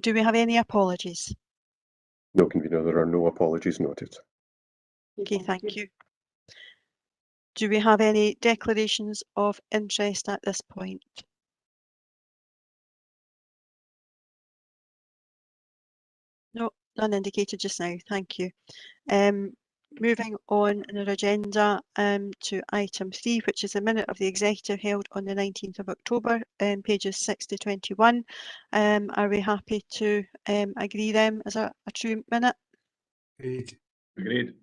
Do we have any apologies? No, Convener, there are no apologies noted. Okay, thank you. Do we have any declarations of interest at this point? No, none indicated just now. Thank you. Moving on in our agenda to item 3, which is a minute of the executive held on the 19th of October, pages 6 to 21. Are we happy to agree them as a true minute? Agreed. Agreed.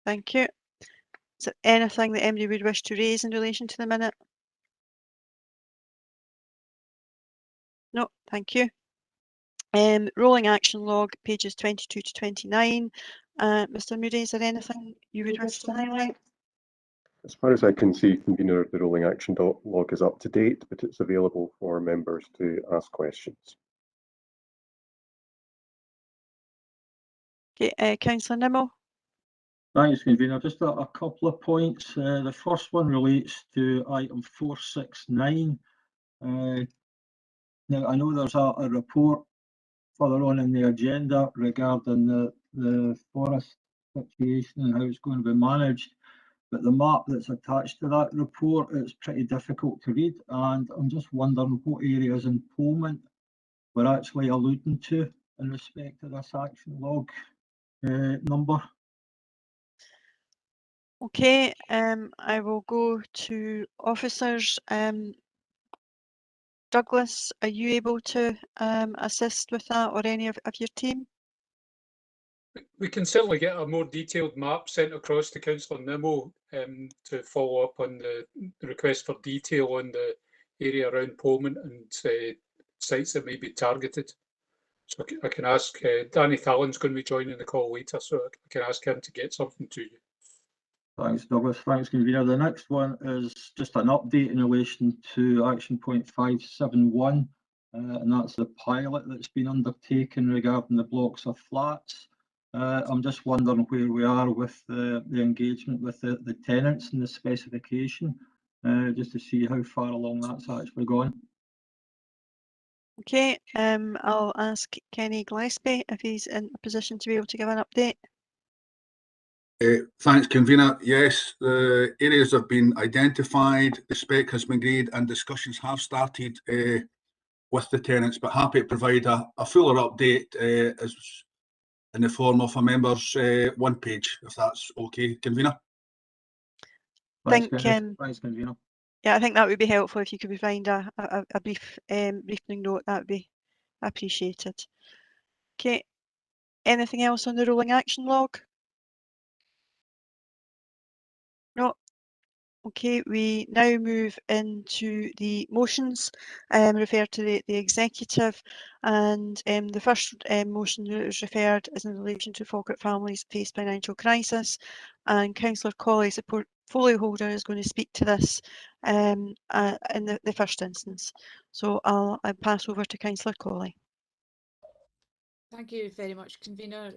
Thank you. Is there anything that anybody would wish to raise in relation to the minute? No, thank you. Rolling action log, pages 22 to 29. Mr. Moody, is there anything you would wish to highlight? As far as I can see, Convener, the rolling action log is up to date, but it's available for members to ask questions. Okay, Councillor Nimmo. Thanks, Convener. Just a couple of points. The first one relates to item 469. Now, I know there's a report further on in the agenda regarding the forest situation and how it's going to be managed, but the map that's attached to that report is pretty difficult to read, and I'm just wondering what areas in Polmont we're actually alluding to in respect to this action log number. Okay, I will go to officers. Douglas, are you able to assist with that, or any of your team? We can certainly get a more detailed map sent across to Councillor Nimmo to follow up on the request for detail on the area around Polmont and sites that may be targeted. So I can ask, Danny Thallin's going to be joining the call later, so I can ask him to get something to you. Thanks, Douglas. Thanks, Convener. The next one is just an update in relation to action point 571, and that's the pilot that's been undertaken regarding the blocks of flats. I'm just wondering where we are with the engagement with the tenants and the specification, just to see how far along that's actually gone. Okay, I'll ask Kenny Gillespie if he's in a position to be able to give an update. Thanks, Convener. Yes, the areas have been identified, the spec has been agreed, and discussions have started with the tenants, but happy to provide a fuller update as in the form of a member's one page, if that's okay, Convener. Thanks, Convener. Yeah, I think that would be helpful if you could find a brief briefing note. That would be appreciated. Okay, anything else on the rolling action log? No. Okay, we now move into the motions, refer to the executive, and the first motion that is referred is in relation to Falkirk families face financial crisis, and Councillor Colley, as a portfolio holder, is going to speak to this in the first instance. So I'll pass over to Councillor Colley. Thank you very much, Convener.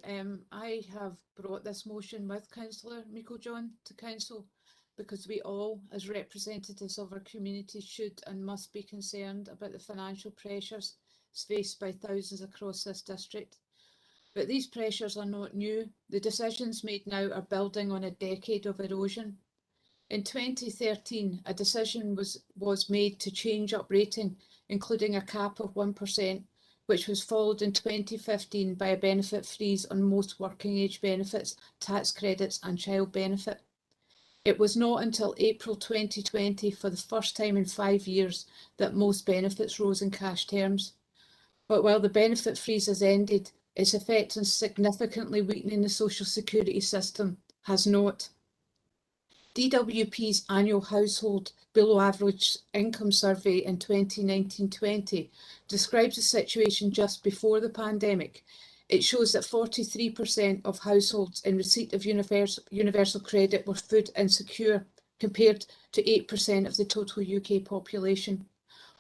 I have brought this motion with Councillor Meikle-John to Council because we all, as representatives of our community, should and must be concerned about the financial pressures faced by thousands across this district. But these pressures are not new. The decisions made now are building on a decade of erosion. In 2013, a decision was made to change up rating, including a cap of 1%, which was followed in 2015 by a benefit freeze on most working age benefits, tax credits and child benefit. It was not until April 2020, for the first time in 5 years, that most benefits rose in cash terms. But while the benefit freeze has ended, its effect on significantly weakening the social security system has not. DWP's annual household below average income survey in 2019-20 describes the situation just before the pandemic. It shows that 43% of households in receipt of universal credit were food insecure, compared to 8% of the total UK population.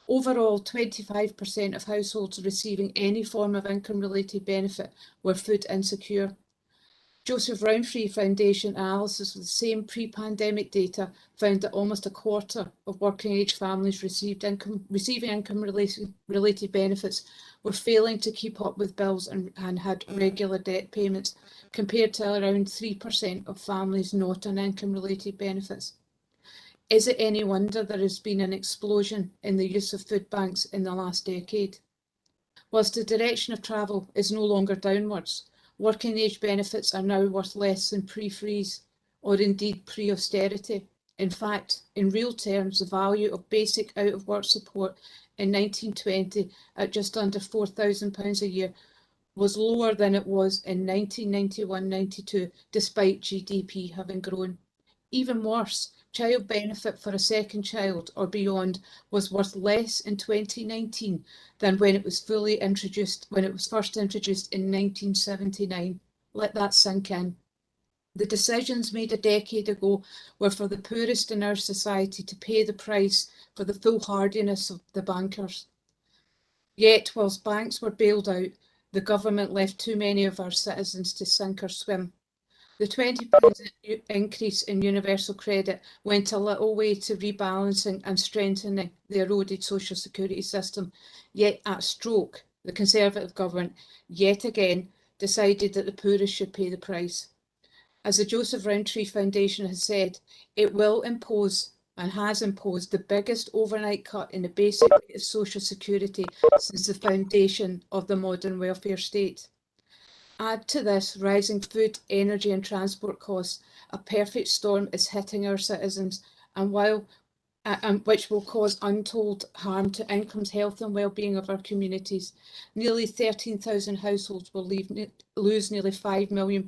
Overall, 25% of households receiving any form of income-related benefit were food insecure. Joseph Rowntree Foundation analysis of the same pre-pandemic data found that almost a quarter of working age families receiving income-related benefits were failing to keep up with bills and had regular debt payments, compared to around 3% of families not on income-related benefits. Is it any wonder there has been an explosion in the use of food banks in the last decade? Whilst the direction of travel is no longer downwards, working age benefits are now worth less than pre-freeze or indeed pre-austerity. In fact, in real terms, the value of basic out-of-work support in 1920 at just under £4,000 a year was lower than it was in 1991-92, despite GDP having grown. Even worse, child benefit for a second child or beyond was worth less in 2019 than when it was first introduced in 1979. Let that sink in. The decisions made a decade ago were for the poorest in our society to pay the price for the foolhardiness of the bankers. Yet, whilst banks were bailed out, the government left too many of our citizens to sink or swim. The £20 increase in universal credit went a little way to rebalancing and strengthening the eroded social security system, yet at stroke, the Conservative government yet again decided that the poorest should pay the price. As the Joseph Rowntree Foundation has said, it will impose and has imposed the biggest overnight cut in the basic rate of social security since the foundation of the modern welfare state. Add to this rising food, energy and transport costs, a perfect storm is hitting our citizens, and which will cause untold harm to incomes, health and well-being of our communities. Nearly 13,000 households will lose nearly £5 million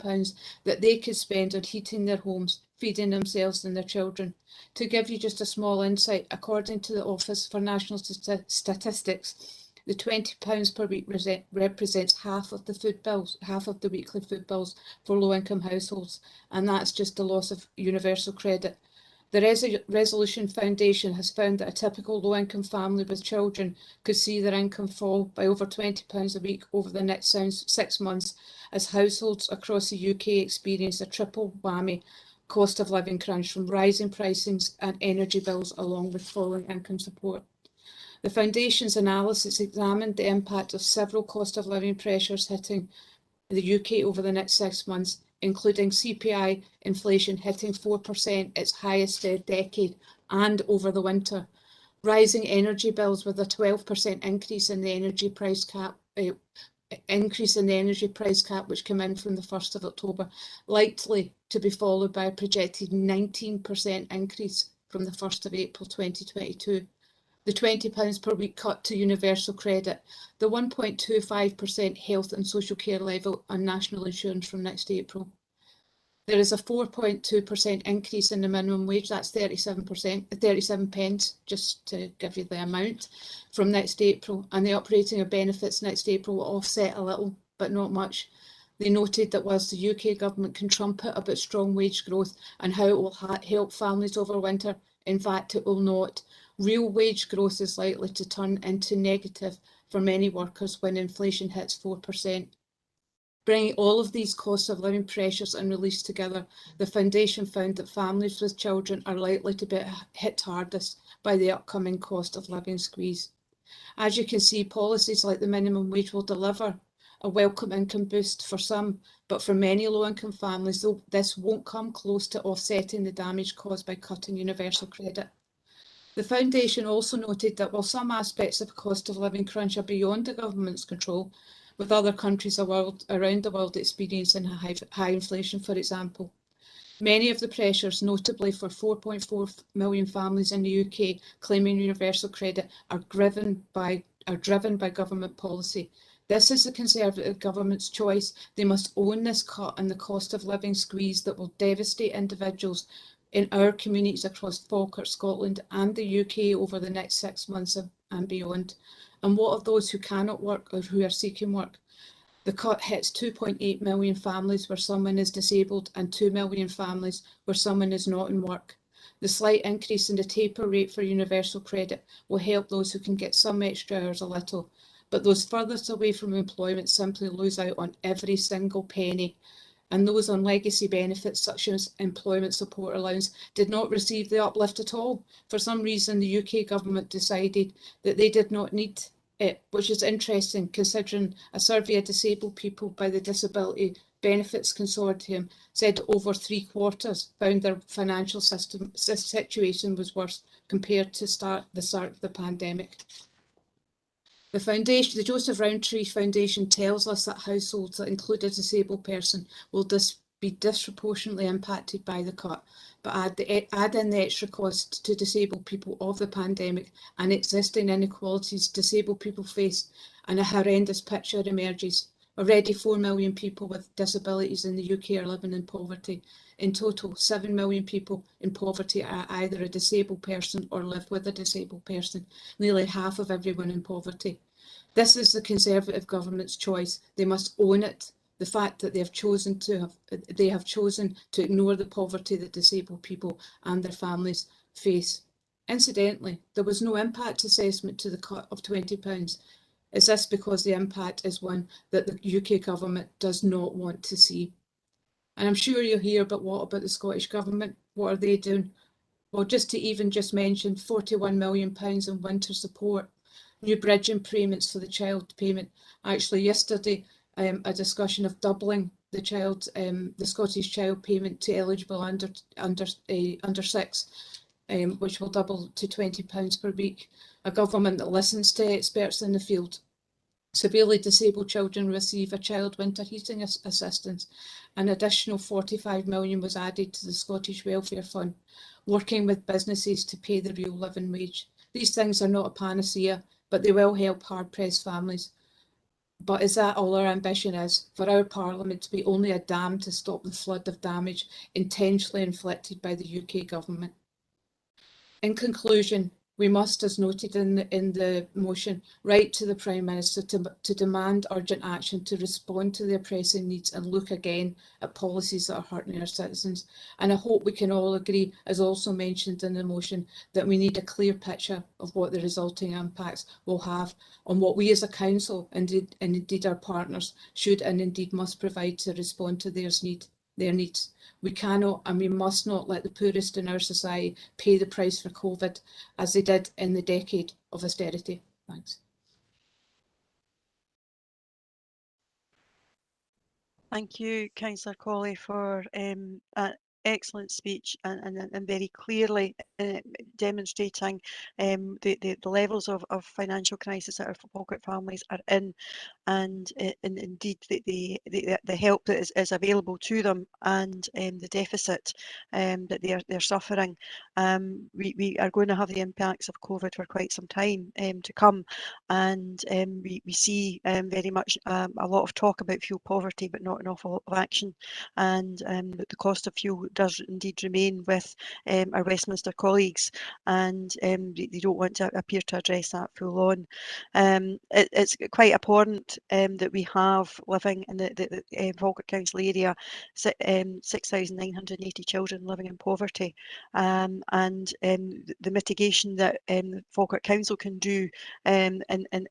that they could spend on heating their homes, feeding themselves and their children. To give you just a small insight, according to the Office for National Statistics, the £20 per week represents half of the weekly food bills for low-income households, and that's just the loss of universal credit. The Resolution Foundation has found that a typical low-income family with children could see their income fall by over £20 a week over the next 6 months, as households across the UK experience a triple whammy cost of living crunch from rising pricings and energy bills, along with falling income support. The Foundation's analysis examined the impact of several cost of living pressures hitting the UK over the next 6 months, including CPI inflation hitting 4%, its highest in a decade, and over the winter. Rising energy bills with a 12% increase in the energy price cap, which came in from the 1st of October, likely to be followed by a projected 19% increase from the 1st of April 2022. The £20 per week cut to universal credit, the 1.25% health and social care level on national insurance from next April. There is a 4.2% increase in the minimum wage, that's 37 pence, just to give you the amount, from next April, and the uprating of benefits next April will offset a little, but not much. They noted that whilst the UK government can trumpet about strong wage growth and how it will help families over winter, in fact it will not. Real wage growth is likely to turn into negative for many workers when inflation hits 4%. Bringing all of these costs of living pressures and release together, the Foundation found that families with children are likely to be hit hardest by the upcoming cost of living squeeze. As you can see, policies like the minimum wage will deliver a welcome income boost for some, but for many low-income families, this won't come close to offsetting the damage caused by cutting universal credit. The Foundation also noted that while some aspects of cost of living crunch are beyond the government's control, with other countries around the world experiencing high inflation, for example, many of the pressures, notably for 4.4 million families in the UK claiming universal credit, are driven by government policy. This is the Conservative government's choice. They must own this cut and the cost of living squeeze that will devastate individuals in our communities across Falkirk, Scotland and the UK over the next 6 months and beyond. And what of those who cannot work or who are seeking work? The cut hits 2.8 million families where someone is disabled and 2 million families where someone is not in work. The slight increase in the taper rate for universal credit will help those who can get some extra hours a little, but those furthest away from employment simply lose out on every single penny. and those on legacy benefits such as employment support allowance did not receive the uplift at all. For some reason, the UK government decided that they did not need it, which is interesting considering a survey of disabled people by the Disability Benefits Consortium said over 3/4 found their financial situation was worse compared to the start of the pandemic. The foundation, the Joseph Rowntree Foundation, tells us that households that include a disabled person will be disproportionately impacted by the cut, but add in the extra cost to disabled people of the pandemic and existing inequalities disabled people face, and a horrendous picture emerges. Already 4 million people with disabilities in the UK are living in poverty. In total, 7 million people in poverty are either a disabled person or live with a disabled person, nearly half of everyone in poverty. This is the Conservative government's choice. They must own it. The fact that they have chosen to ignore the poverty that disabled people and their families face. Incidentally, there was no impact assessment to the cut of £20. Is this because the impact is one that the UK government does not want to see? And I'm sure you'll hear, but what about the Scottish Government? What are they doing? Well, just mention £41 million in winter support, new bridging payments for the child payment. Actually, yesterday, a discussion of doubling the Scottish child payment to eligible under 6, which will double to £20 per week. A government that listens to experts in the field. Severely disabled children receive a child winter heating assistance. An additional 45 million was added to the Scottish Welfare Fund, working with businesses to pay the real living wage. These things are not a panacea, but they will help hard-pressed families. But is that all our ambition is? For our Parliament to be only a dam to stop the flood of damage intentionally inflicted by the UK government? In conclusion, we must, as noted in the motion, write to the Prime Minister to demand urgent action to respond to the pressing needs and look again at policies that are hurting our citizens. And I hope we can all agree, as also mentioned in the motion, that we need a clear picture of what the resulting impacts will have on what we as a council and indeed our partners should and indeed must provide to respond to their needs. We cannot and we must not let the poorest in our society pay the price for COVID as they did in the decade of austerity. Thanks. Thank you, Councillor Colley, for an excellent speech and very clearly demonstrating the levels of financial crisis that our Falkirk families are in, and indeed the help that is available to them, and the deficit that they're suffering. We are going to have the impacts of COVID for quite some time to come, and we see very much a lot of talk about fuel poverty, but not an awful lot of action, and the cost of fuel does indeed remain with our Westminster colleagues, and they don't want to appear to address that full on. It's quite important that we have living in the Falkirk Council area 6,980 children living in poverty, and the mitigation that Falkirk Council can do in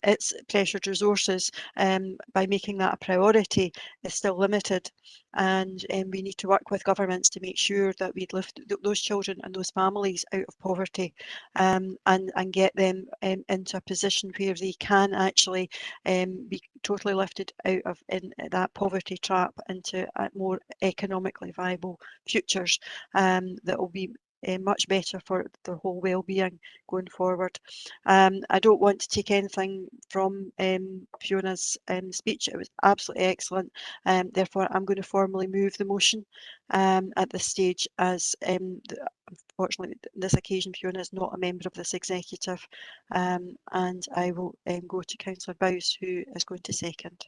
its pressured resources by making that a priority is still limited, and we need to work with governments to make sure that we lift those children and those families out of poverty, and get them into a position where they can actually be totally lifted out of that poverty trap into more economically viable futures that will be much better for their whole well-being going forward. I don't want to take anything from Fiona's speech. It was absolutely excellent. Therefore, I'm going to formally move the motion at this stage, as unfortunately on this occasion Fiona is not a member of this executive, and I will go to Councillor Bowes, who is going to second.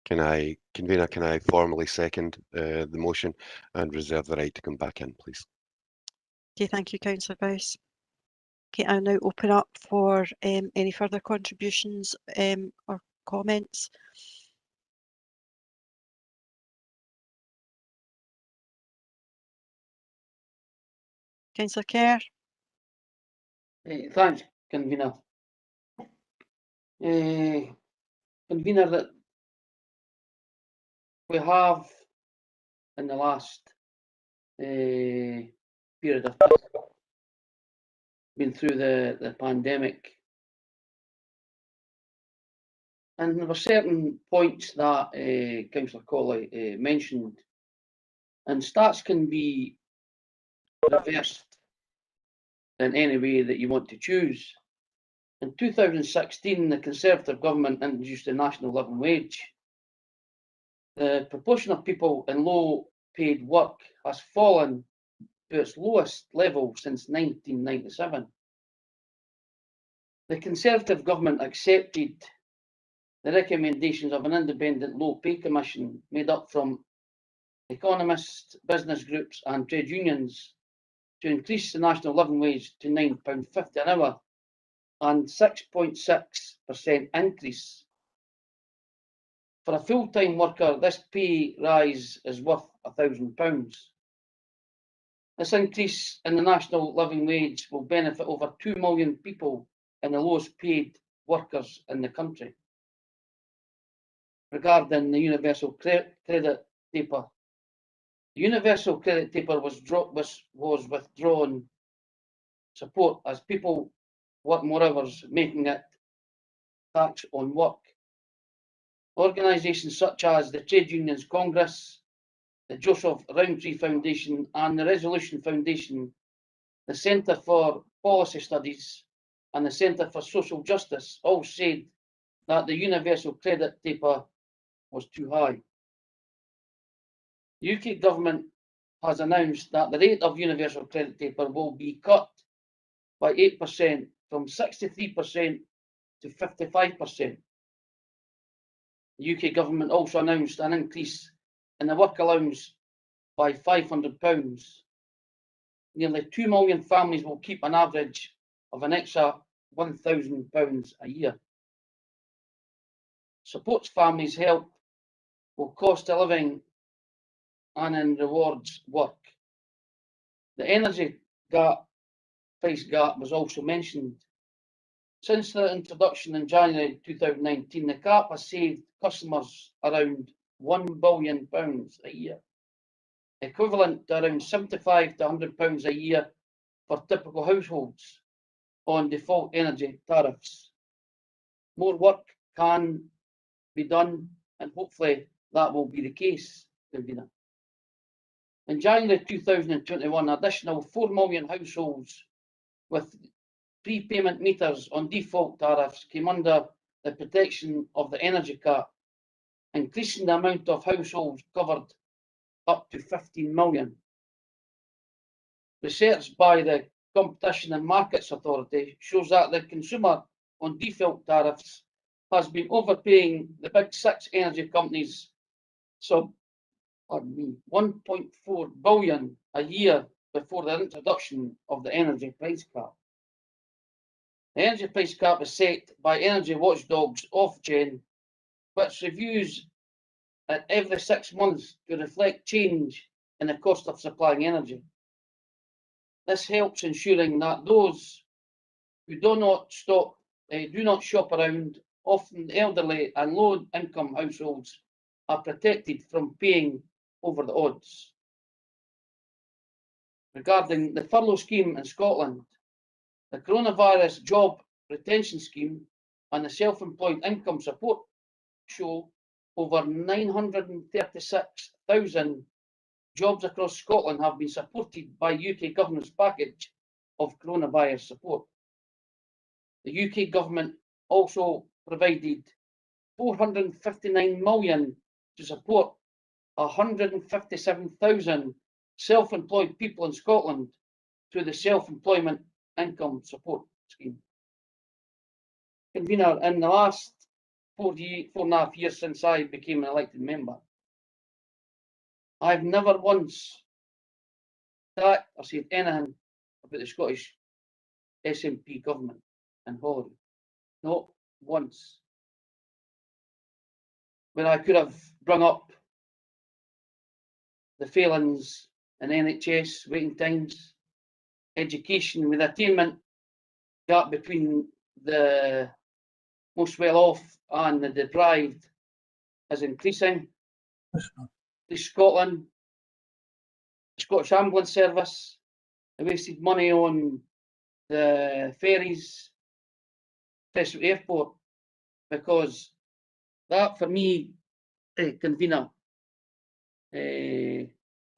Convener, can I formally second the motion and reserve the right to come back in, please? Okay, thank you, Councillor Bowes. Okay, I'll now open up for any further contributions or comments. Councillor Kerr. Thanks, Convener. Convener, that we have in the last period of time, been through the pandemic. And there were certain points that Councillor Colley mentioned, and stats can be reversed in any way that you want to choose. In 2016, the Conservative government introduced the national living wage. The proportion of people in low paid work has fallen to its lowest level since 1997. The Conservative government accepted the recommendations of an independent low pay commission made up from economists, business groups and trade unions to increase the national living wage to £9.50 an hour and 6.6% increase. For a full-time worker, this pay rise is worth £1,000. This increase in the national living wage will benefit over 2 million people in the lowest paid workers in the country. Regarding the universal credit taper, the universal credit taper was withdrawn support as people work more hours, making it tax on work. Organisations such as the Trade Unions Congress, the Joseph Rowntree Foundation and the Resolution Foundation, the Centre for Policy Studies and the Centre for Social Justice all said that the universal credit taper was too high. The UK government has announced that the rate of universal credit taper will be cut by 8% from 63% to 55%. The UK government also announced an increase in the work allowance by £500. Nearly 2 million families will keep an average of an extra £1,000 a year. Supports families' help will cost of living and in rewards work. The energy price gap was also mentioned. Since the introduction in January 2019, the cap has saved customers around £1 billion a year, equivalent to around £75 to £100 a year for typical households on default energy tariffs. More work can be done, and hopefully that will be the case. In January 2021, additional 4 million households with prepayment meters on default tariffs came under the protection of the energy cap, increasing the amount of households covered up to 15 million. Research by the Competition and Markets Authority shows that the consumer on default tariffs has been overpaying the big six energy companies £1.4 billion a year before the introduction of the energy price cap. The energy price cap is set by energy watchdogs Ofgem, which reviews it every 6 months to reflect change in the cost of supplying energy. This helps ensuring that those who do not shop around, often elderly and low-income households, are protected from paying over the odds. Regarding the furlough scheme in Scotland, the coronavirus job retention scheme and the self-employed income support show over 936,000 jobs across Scotland have been supported by UK government's package of coronavirus support. The UK government also provided £459 million to support 157,000 self-employed people in Scotland through the Self-Employment Income Support Scheme. Convener, in the last 4.5 years since I became an elected member, I've never once attacked or said anything about the Scottish SNP government in Holyrood. Not once. When I could have brought up the failings in NHS, waiting times, education, with attainment gap between the most well-off and the deprived is increasing. Scotland Scottish Ambulance Service. They wasted money on the ferries, especially airport, because that for me, convener, is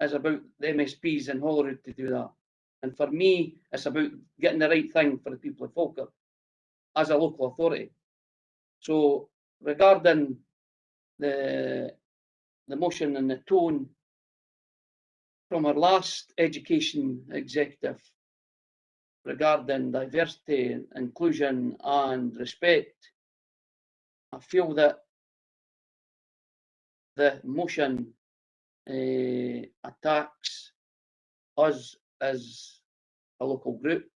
about the MSPs in Holyrood to do that. And for me, it's about getting the right thing for the people of Falkirk as a local authority. So regarding the motion and the tone from our last education executive regarding diversity, inclusion and respect, I feel that the motion attacks us as a local group,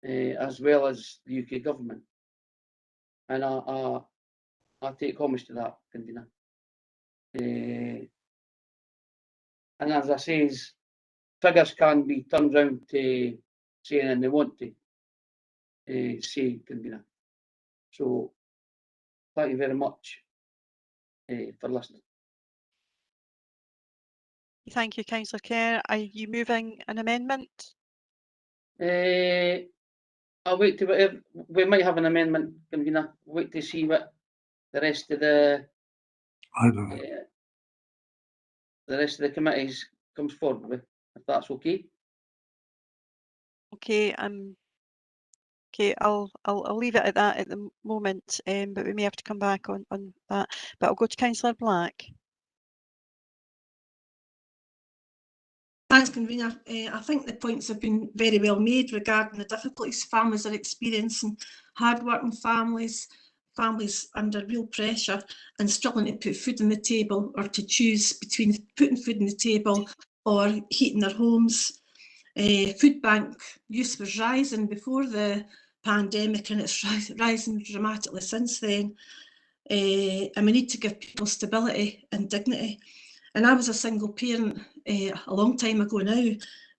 as well as the UK government. And I take homage to that, convener. And as I says, figures can be turned round to saying and they want to say, convener. So thank you very much for listening. Thank you, Councillor Kerr. Are you moving an amendment? I'll wait to whatever, we might have an amendment, convener. Wait to see what the rest of the committees comes forward with, if that's okay. Okay, okay, I'll leave it at that at the moment, but we may have to come back on that. But I'll go to Councillor Black. Thanks, convener. I think the points have been very well made regarding the difficulties families are experiencing, hard-working families under real pressure and struggling to put food on the table, or to choose between putting food on the table or heating their homes. Food bank use was rising before the pandemic, and it's rising dramatically since then. And we need to give people stability and dignity. And I was a single parent a long time ago now,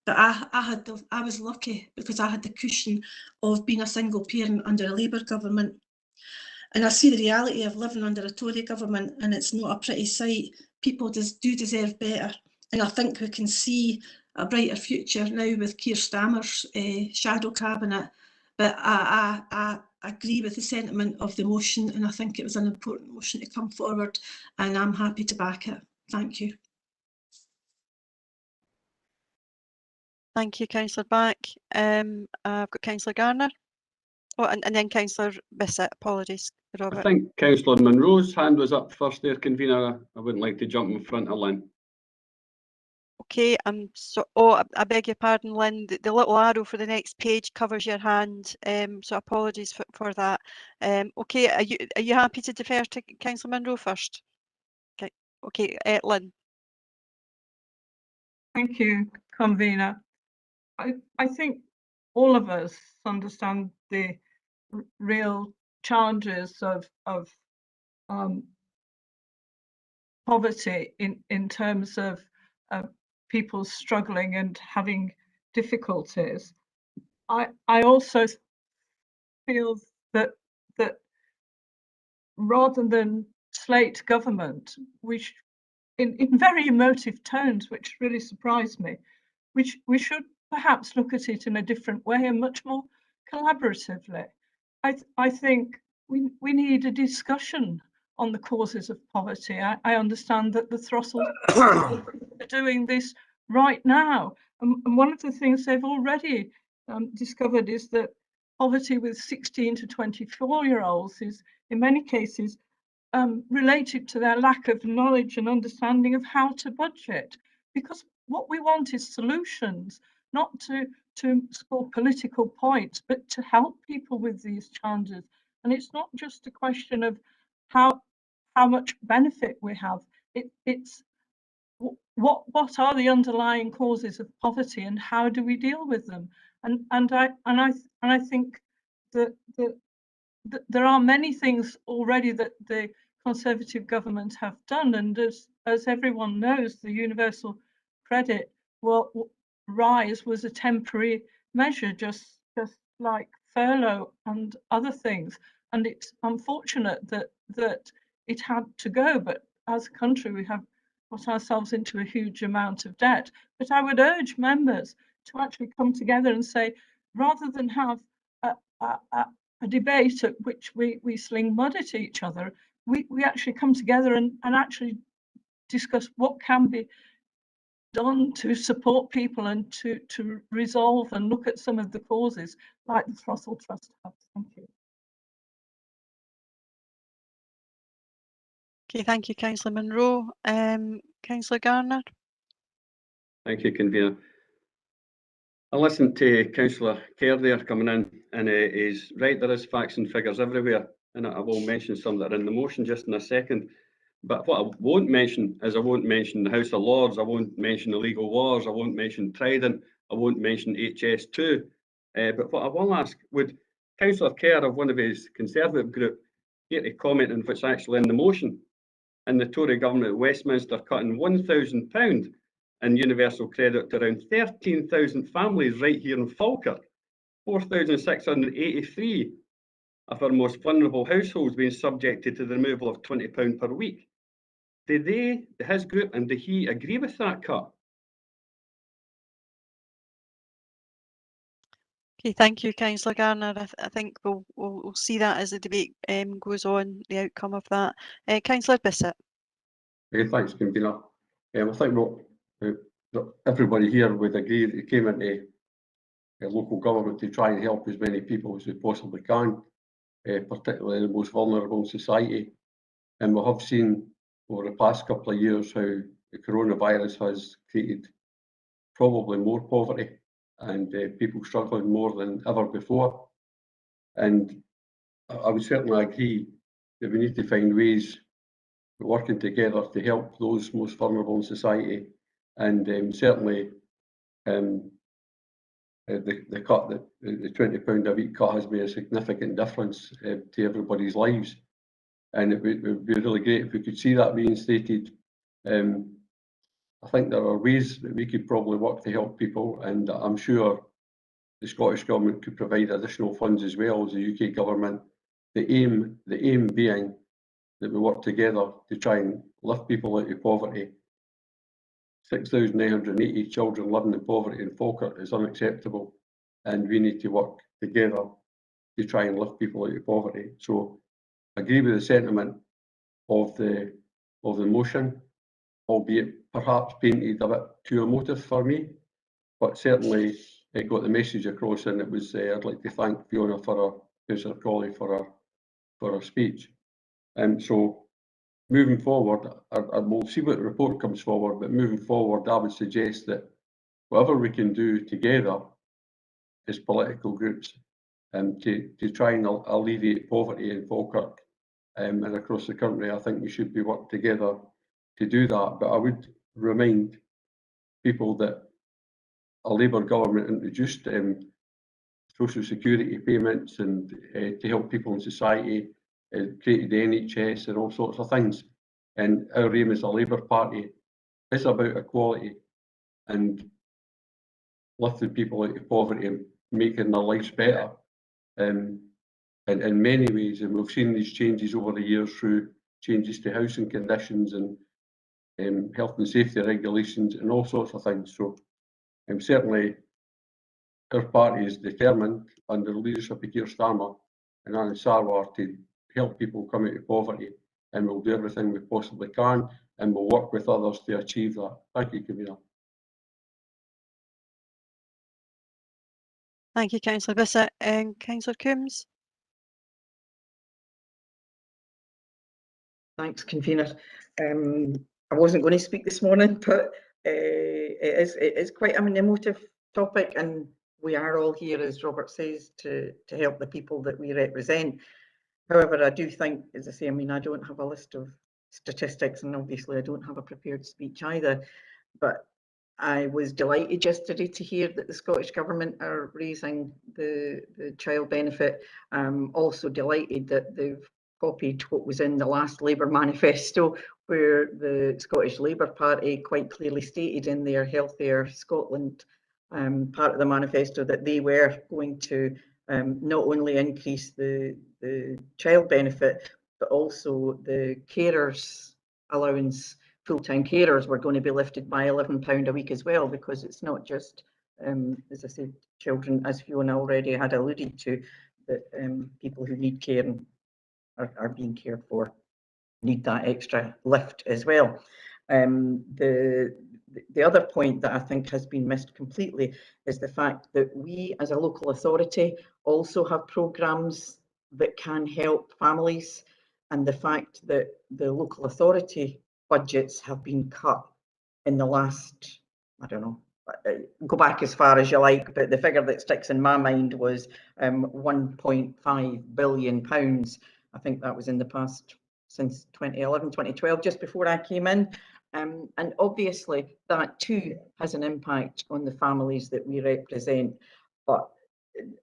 but I was lucky because I had the cushion of being a single parent under a Labour government. And I see the reality of living under a Tory government, and it's not a pretty sight. People do deserve better. And I think we can see a brighter future now with Keir Starmer's shadow cabinet. But I agree with the sentiment of the motion, and I think it was an important motion to come forward, and I'm happy to back it. Thank you. Thank you, Councillor Back. I've got Councillor Garner. Oh, and then Councillor Bissett. Apologies, Robert. I think Councillor Monroe's hand was up first there, convener. I wouldn't like to jump in front of Lynn. Okay, I beg your pardon, Lynn. The little arrow for the next page covers your hand, so apologies for that. Okay, are you happy to defer to Councillor Monroe first? Okay, Lynn. Thank you, convener. I think all of us understand the real challenges of poverty in terms of people struggling and having difficulties. I also feel that rather than slate government, which in very emotive tones, which really surprised me, we should perhaps look at it in a different way and much more collaboratively. I think we need a discussion on the causes of poverty. I understand that the Thrussell are doing this right now. And one of the things they've already discovered is that poverty with 16 to 24-year-olds is in many cases related to their lack of knowledge and understanding of how to budget. Because what we want is solutions, not to score political points, but to help people with these challenges. And it's not just a question of how much benefit we have. It's what are the underlying causes of poverty and how do we deal with them? And I think that there are many things already that the Conservative government have done, and as everyone knows, the universal credit rise was a temporary measure, just like furlough and other things. And it's unfortunate that it had to go, but as a country we have got ourselves into a huge amount of debt. But I would urge members to actually come together and say, rather than have a debate at which we sling mud at each other, we actually come together and actually discuss what can be done to support people and to resolve and look at some of the causes like the Throstle Trust have. Thank you. Okay, thank you, Councillor Munro. Councillor Garner. Thank you, Convener. I listened to Councillor Kerr there coming in, and he's right, there is facts and figures everywhere, and I will mention some that are in the motion just in a second. But what I won't mention is I won't mention the House of Lords, I won't mention illegal wars, I won't mention Trident, I won't mention HS2. But what I will ask, would Councillor Kerr of one of his Conservative group get a comment on what's actually in the motion? And the Tory government at Westminster cutting £1,000 in universal credit to around 13,000 families right here in Falkirk, 4,683 of our most vulnerable households being subjected to the removal of £20 per week. Did his group, and did he agree with that cut? Okay, thank you, Councillor Garner. I think we'll see that as the debate goes on, the outcome of that. Councillor Bissett. Thanks, Convener. I think everybody here would agree that it came into local government to try and help as many people as we possibly can, particularly the most vulnerable in society. And we have seen over the past couple of years how the coronavirus has created probably more poverty and people struggling more than ever before. And I would certainly agree that we need to find ways of working together to help those most vulnerable in society. And certainly the cut, the £20 a week cut has made a significant difference to everybody's lives. And it would be really great if we could see that reinstated. I think there are ways that we could probably work to help people, and I'm sure the Scottish Government could provide additional funds as well as the UK Government. The aim being that we work together to try and lift people out of poverty. 6,980 children living in poverty in Falkirk is unacceptable, and we need to work together to try and lift people out of poverty. So I agree with the sentiment of the motion, albeit perhaps painted a bit too emotive for me, but certainly it got the message across, and it was. I'd like to thank Fiona Councillor Crawley for her speech. So moving forward, we'll see what the report comes forward, but moving forward, I would suggest that whatever we can do together as political groups to try and alleviate poverty in Falkirk and across the country, I think we should be working together to do that. But I would remind people that a Labour government introduced social security payments and to help people in society, created the NHS and all sorts of things. And our aim as a Labour Party is about equality and lifting people out of poverty and making their lives better. In many ways, and we've seen these changes over the years through changes to housing conditions and health and safety regulations and all sorts of things. So certainly our party is determined under the leadership of Keir Starmer and Anan Sarwar to help people come out of poverty, and we'll do everything we possibly can, and we'll work with others to achieve that. Thank you, Convener. Thank you, Councillor Bissett. Councillor Coombs. Thanks, Convener. I wasn't going to speak this morning, but it is quite an emotive topic, and we are all here, as Robert says, to help the people that we represent. However, I do think, as I say, I mean, I don't have a list of statistics, and obviously I don't have a prepared speech either, but I was delighted yesterday to hear that the Scottish Government are raising the child benefit. Also delighted that they've copied what was in the last Labour manifesto, where the Scottish Labour Party quite clearly stated in their Healthier Scotland part of the manifesto that they were going to not only increase the child benefit, but also the carers allowance, full-time carers were going to be lifted by £11 a week as well, because it's not just, as I said, children, as Fiona already had alluded to, that people who need care and are being cared for need that extra lift as well. The other point that I think has been missed completely is the fact that we as a local authority also have programmes that can help families, and the fact that the local authority budgets have been cut in the last, I don't know, go back as far as you like, but the figure that sticks in my mind was £1.5 billion. I think that was in the past since 2011, 2012, just before I came in. And obviously that too has an impact on the families that we represent. But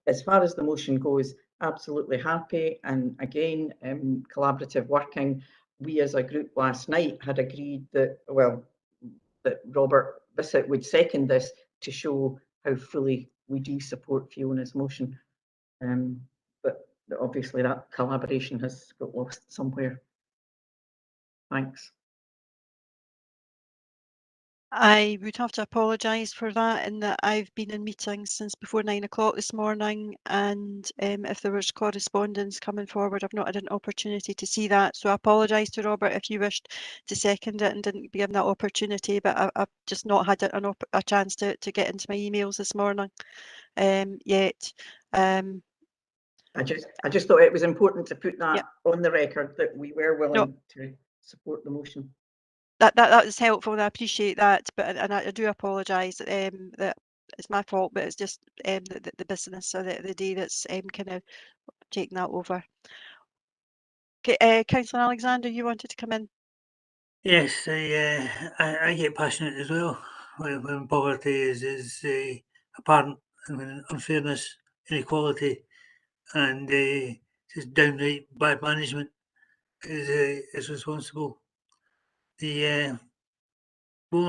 as far as the motion goes, absolutely happy. And again, collaborative working. We as a group last night had agreed that, well, that Robert Bissett would second this to show how fully we do support Fiona's motion. But obviously that collaboration has got lost somewhere. Thanks. I would have to apologise for that, in that I've been in meetings since before 9 o'clock this morning, and if there was correspondence coming forward, I've not had an opportunity to see that. So I apologise to Robert if you wished to second it and didn't be given that opportunity, but I've just not had a chance to get into my emails this morning yet. I just thought it was important to put that Yep. on the record, that we were willing to support the motion. That is helpful, and I appreciate that, but and I do apologise that it's my fault, but it's just the business or the day that's kind of taking that over. Okay, Councillor Alexander, you wanted to come in? Yes, I get passionate as well when poverty is apparent, and when unfairness, inequality, and just downright bad management is responsible. We'll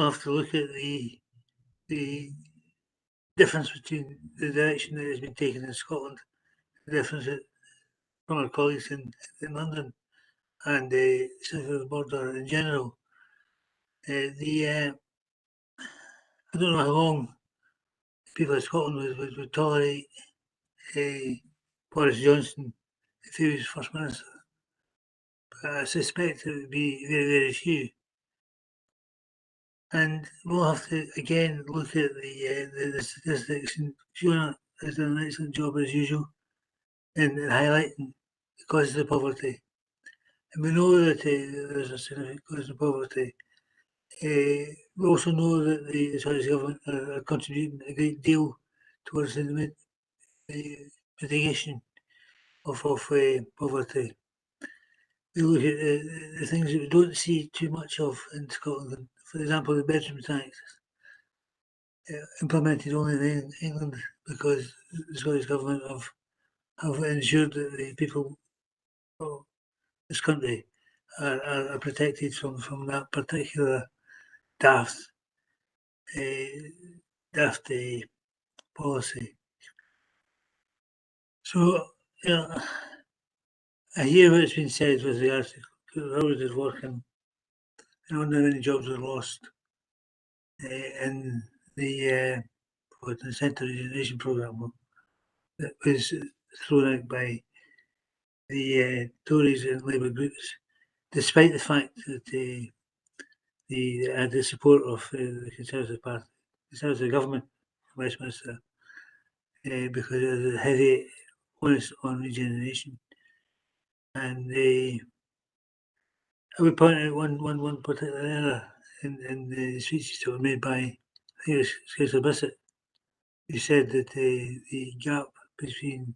have to look at the difference between the direction that has been taken in Scotland, the difference from our colleagues in London, and south of the border in general. I don't know how long people in Scotland would tolerate Boris Johnson if he was First Minister. But I suspect it would be very, very few. And we'll have to again look at the statistics, and Fiona has done an excellent job as usual in highlighting the causes of poverty. And we know that there's a significant cause of poverty. We also know that the Scottish Government are contributing a great deal towards the mitigation of poverty. We look at the things that we don't see too much of in Scotland. For example, the bedroom tax, implemented only in England because the Scottish Government have ensured that the people of this country are protected from that particular daft policy. So, I hear what's been said with the article. Howard is working. I don't know how many jobs were lost in the Centre Regeneration Programme that was thrown out by the Tories and Labour groups, despite the fact that they had the support of the Conservative Party, the Conservative Government in Westminster, because of the heavy onus on regeneration. And I would point out one particular error in the speeches that were made by, I think it was Councillor Bissett, who said that the gap between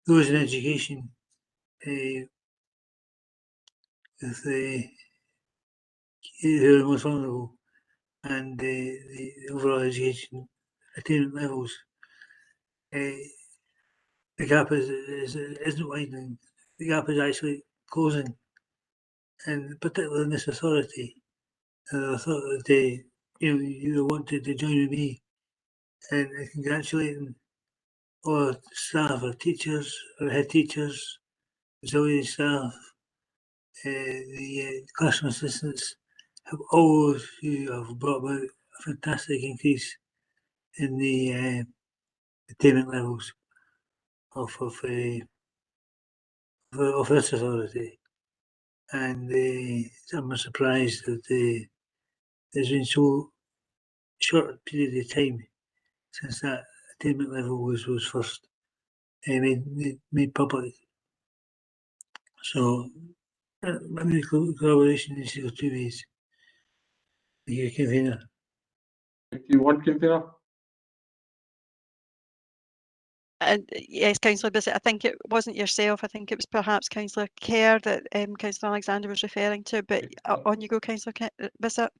those in education with who are most vulnerable and the overall education attainment levels, the gap isn't widening. The gap is actually closing, and particularly in this authority. I thought that you wanted to join with me in congratulating all our staff, our teachers, our head teachers, auxiliary staff, the classroom assistants, all those who have brought about a fantastic increase in the attainment levels of this authority. And I'm surprised that there's been so short a period of time since that attainment level was first made public. So maybe collaboration needs to go two ways. Thank you, convener. If you want, convener. And yes, Councillor Bissett, I think it wasn't yourself. I think it was perhaps Councillor Kerr that Councillor Alexander was referring to. But on you go, Councillor Bissett.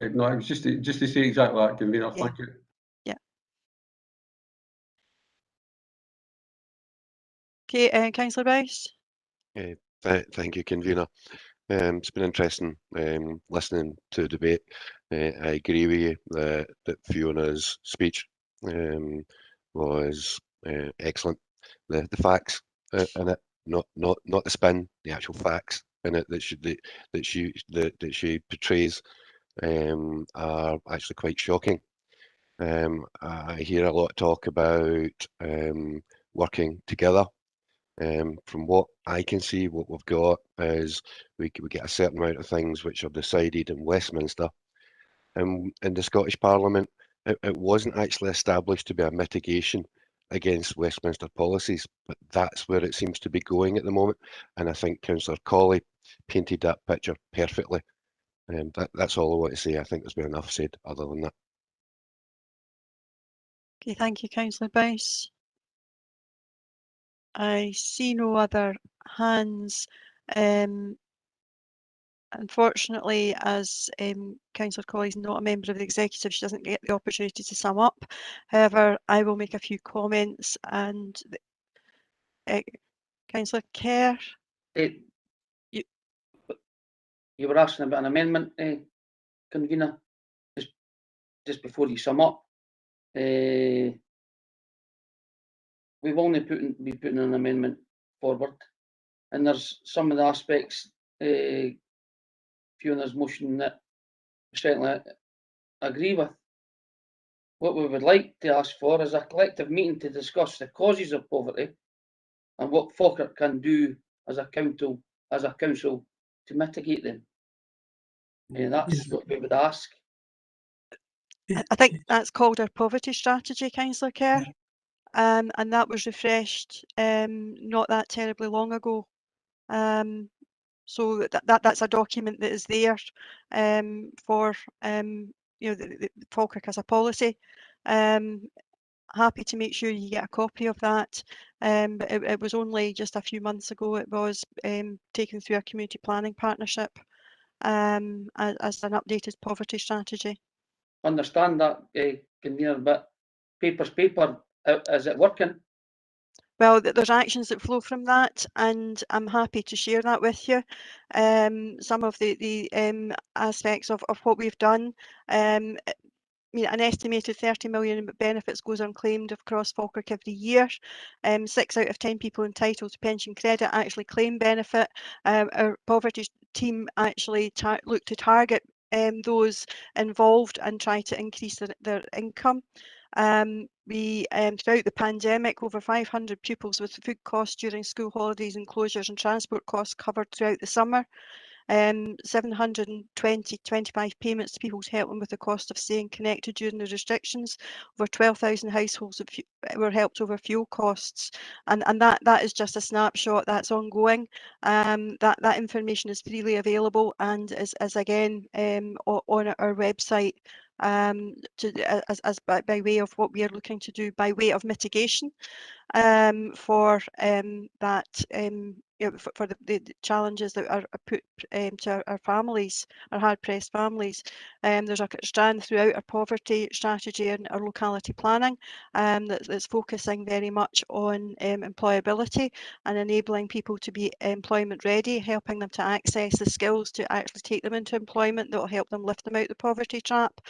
No, it was just to say exactly that, convener. Yeah. Thank you. Yeah. Okay, Councillor Rice. Thank you, convener. It's been interesting listening to the debate. I agree with you that Fiona's speech was excellent. The facts in it, not the spin, the actual facts in it that she portrays are actually quite shocking. I hear a lot of talk about working together. From what I can see, what we've got is we get a certain amount of things which are decided in Westminster. In the Scottish Parliament, it wasn't actually established to be a mitigation against Westminster policies, but that's where it seems to be going at the moment. And I think Councillor Colley painted that picture perfectly. That's all I want to say. I think there's been enough said other than that. Okay, thank you, Councillor Bice. I see no other hands. Unfortunately, as Councillor Colley is not a member of the executive, she doesn't get the opportunity to sum up. However, I will make a few comments and Councillor Kerr. You were asking about an amendment, convener, just before you sum up. We've only be putting an amendment forward, and there's some of the aspects Fiona's motion that we certainly agree with. What we would like to ask for is a collective meeting to discuss the causes of poverty and what Falkirk can do as a council to mitigate them. And that's what we would ask. I think that's called our poverty strategy, Councillor Kerr, and that was refreshed not that terribly long ago. So that's a document that is there for the Falkirk as a policy. Happy to make sure you get a copy of that. But it was only just a few months ago it was taken through a community planning partnership as an updated poverty strategy. Understand that, convener, but paper's paper. Is it working? Well, there's actions that flow from that, and I'm happy to share that with you. Some of the aspects of what we've done. I mean, an estimated 30 million benefits goes unclaimed across Falkirk every year. 6 out of 10 people entitled to pension credit actually claim benefit. Our poverty team actually look to target those involved and try to increase their income. Throughout the pandemic, over 500 pupils with food costs during school holidays and closures and transport costs covered throughout the summer. 725 payments to people to help them with the cost of staying connected during the restrictions. Over 12,000 households were helped over fuel costs, and that is just a snapshot. That's ongoing. That information is freely available and is again on our website by way of what we are looking to do by way of mitigation for that. For the challenges that are put to our families, our hard-pressed families. There's a strand throughout our poverty strategy and our locality planning that's focusing very much on employability and enabling people to be employment ready, helping them to access the skills to actually take them into employment that will help them lift them out the poverty trap.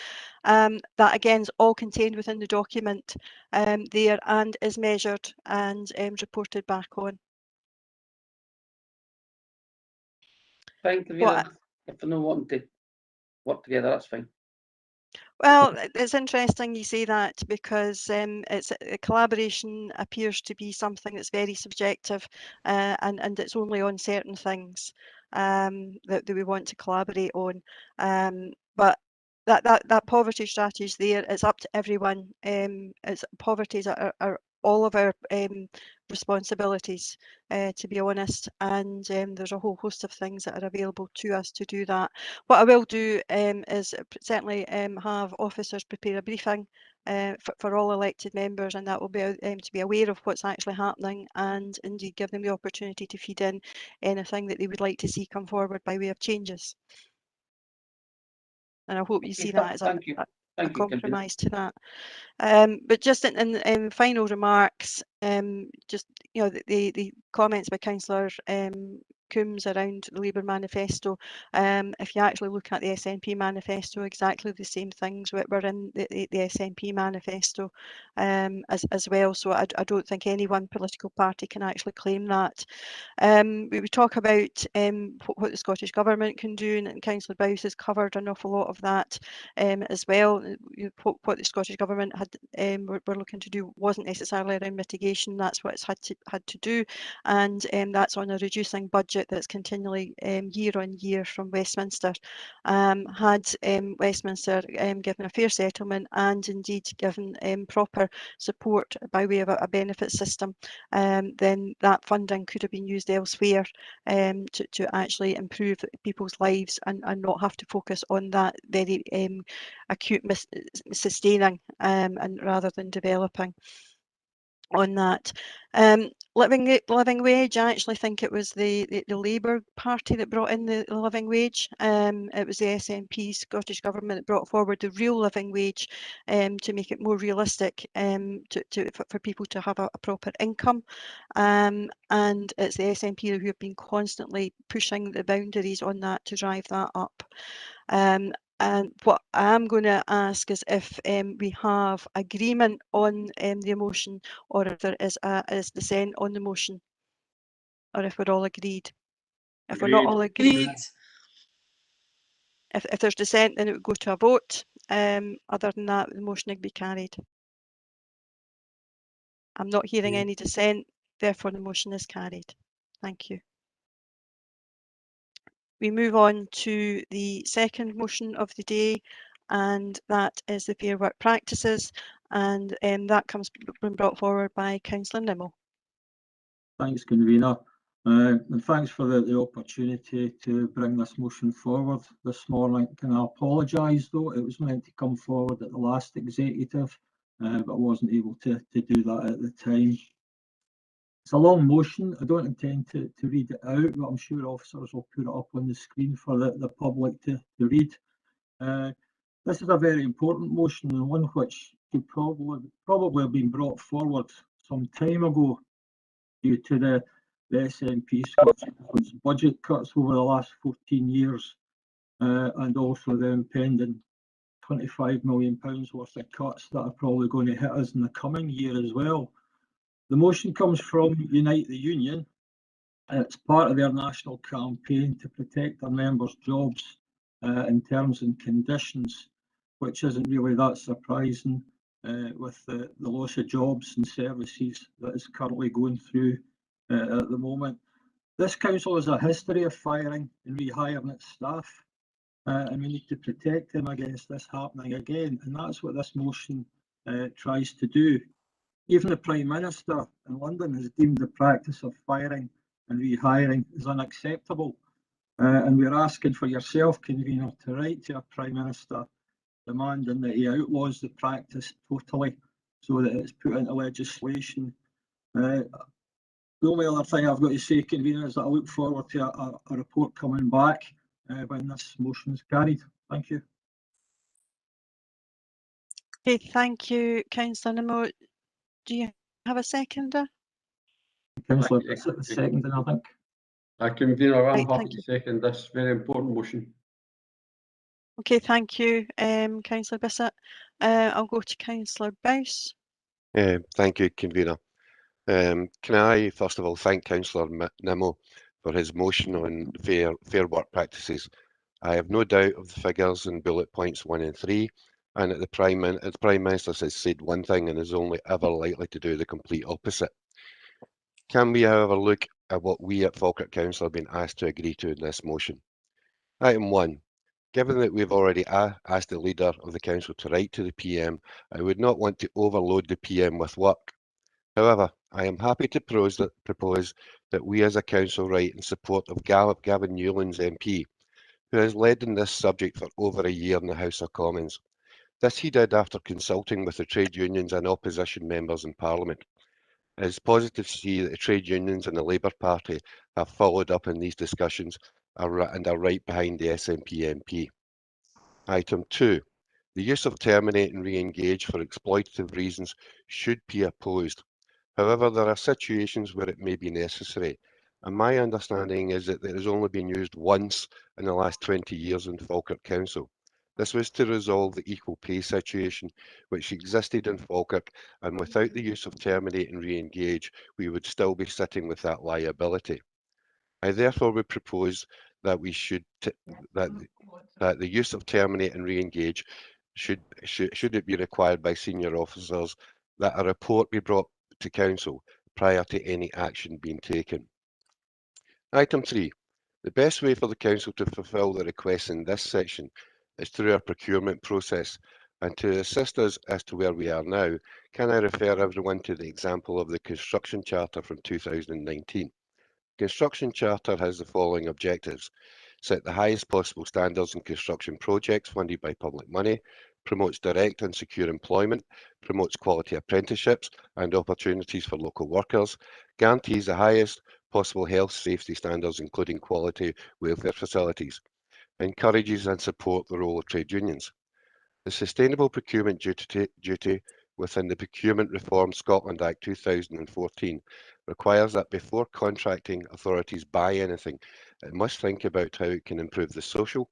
That again is all contained within the document there and is measured and reported back on. Thank you, if I know what to work together, that's fine. Well, it's interesting you say that because collaboration appears to be something that's very subjective, and it's only on certain things that we want to collaborate on. But that poverty strategy is there. It's up to everyone. Poverty are all of our responsibilities, to be honest, and there's a whole host of things that are available to us to do that. What I will do is certainly have officers prepare a briefing for all elected members, and that will be to be aware of what's actually happening, and indeed give them the opportunity to feed in anything that they would like to see come forward by way of changes. And I hope you see that as a compromise to that. But just in final remarks, just the comments by Councillor Coombs around the Labour manifesto. If you actually look at the SNP manifesto, exactly the same things were in the SNP manifesto as well. So I don't think any one political party can actually claim that. We talk about what the Scottish Government can do, and Councillor Bowes has covered an awful lot of that as well. What the Scottish Government were looking to do wasn't necessarily around mitigation. That's what it's had to do, and that's on a reducing budget that's continually year on year from Westminster. Had Westminster given a fair settlement and indeed given proper support by way of a benefit system, then that funding could have been used elsewhere to actually improve people's lives and not have to focus on that very acute sustaining and rather than developing on that. Living wage, I actually think it was the Labour Party that brought in the living wage. It was the SNP Scottish Government that brought forward the real living wage to make it more realistic for people to have a proper income. And it's the SNP who have been constantly pushing the boundaries on that to drive that up. And what I'm going to ask is if we have agreement on the motion, or if there is dissent on the motion, or if we're all agreed. If we're not all agreed, if there's dissent, then it would go to a vote. Other than that, the motion would be carried. I'm not hearing any dissent, therefore the motion is carried. Thank you. We move on to the second motion of the day, and that is the Fair Work Practices, and that comes been brought forward by Councillor Nimmo. Thanks, Convener, and thanks for the opportunity to bring this motion forward this morning. Can I apologise though, it was meant to come forward at the last executive, but I wasn't able to do that at the time. It's a long motion. I don't intend to read it out, but I'm sure officers will put it up on the screen for the public to read. This is a very important motion, and one which could probably have been brought forward some time ago due to the SNP Scotland's budget cuts over the last 14 years, and also the impending £25 million worth of cuts that are probably going to hit us in the coming year as well. The motion comes from Unite the Union, and it's part of their national campaign to protect their members' jobs in terms and conditions, which isn't really that surprising with the loss of jobs and services that is currently going through at the moment. This council has a history of firing and rehiring its staff, and we need to protect them against this happening again, and that's what this motion tries to do. Even the Prime Minister in London has deemed the practice of firing and rehiring as unacceptable. And we're asking for yourself, Convener, to write to our Prime Minister demanding that he outlaws the practice totally so that it's put into legislation. The only other thing I've got to say, Convener, is that I look forward to a report coming back when this motion is carried. Thank you. Okay, thank you, Councillor Nimmo. Do you have a seconder? Councillor Bissett is seconding, I think. Convener, I'm Right, happy thank to you. second this very important motion. Okay, thank you, Councillor Bissett. I'll go to Councillor Bowes. Thank you, Convener. Can I first of all thank Councillor Nimmo for his motion on fair work practices. I have no doubt of the figures in bullet points 1 and 3, and that the Prime Minister has said one thing and is only ever likely to do the complete opposite. Can we, however, look at what we at Falkirk Council have been asked to agree to in this motion? Item 1. Given that we've already asked the Leader of the Council to write to the PM, I would not want to overload the PM with work. However, I am happy to propose that we as a Council write in support of Gavin Newlands MP, who has led in this subject for over a year in the House of Commons. This he did after consulting with the trade unions and opposition members in Parliament. It is positive to see that the trade unions and the Labour Party have followed up in these discussions and are right behind the SNP MP. Item 2. The use of terminate and re-engage for exploitative reasons should be opposed. However, there are situations where it may be necessary, and my understanding is that it has only been used once in the last 20 years in Falkirk Council. This was to resolve the equal pay situation which existed in Falkirk, and without the use of terminate and re-engage, we would still be sitting with that liability. I therefore would propose that that the use of terminate and re-engage should it be required by senior officers, that a report be brought to Council prior to any action being taken. Item 3. The best way for the Council to fulfil the requests in this section is through our procurement process, and to assist us as to where we are now, can I refer everyone to the example of the Construction Charter from 2019. The Construction Charter has the following objectives: set the highest possible standards in construction projects funded by public money, promotes direct and secure employment, promotes quality apprenticeships and opportunities for local workers, guarantees the highest possible health safety standards including quality welfare facilities, encourages and supports the role of trade unions. The Sustainable Procurement Duty within the Procurement Reform Scotland Act 2014 requires that before contracting authorities buy anything, it must think about how it can improve the social,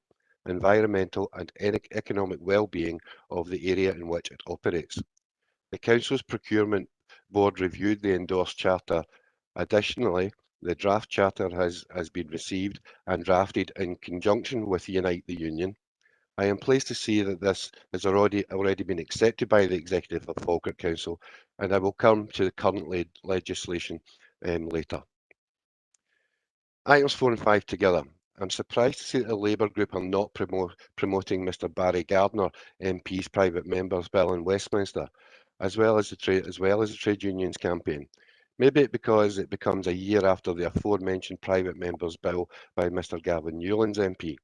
environmental and economic well-being of the area in which it operates. The Council's Procurement Board reviewed the endorsed charter. Additionally, the draft charter has been received and drafted in conjunction with Unite the Union. I am pleased to see that this has already been accepted by the Executive of Falkirk Council, and I will come to the current legislation later. Items 4 and 5 together. I'm surprised to see that the Labour group are not promoting Mr Barry Gardiner MP's private members bill in Westminster, as well as the trade unions campaign. Maybe because it becomes a year after the aforementioned private members bill by Mr Gavin Newlands MP.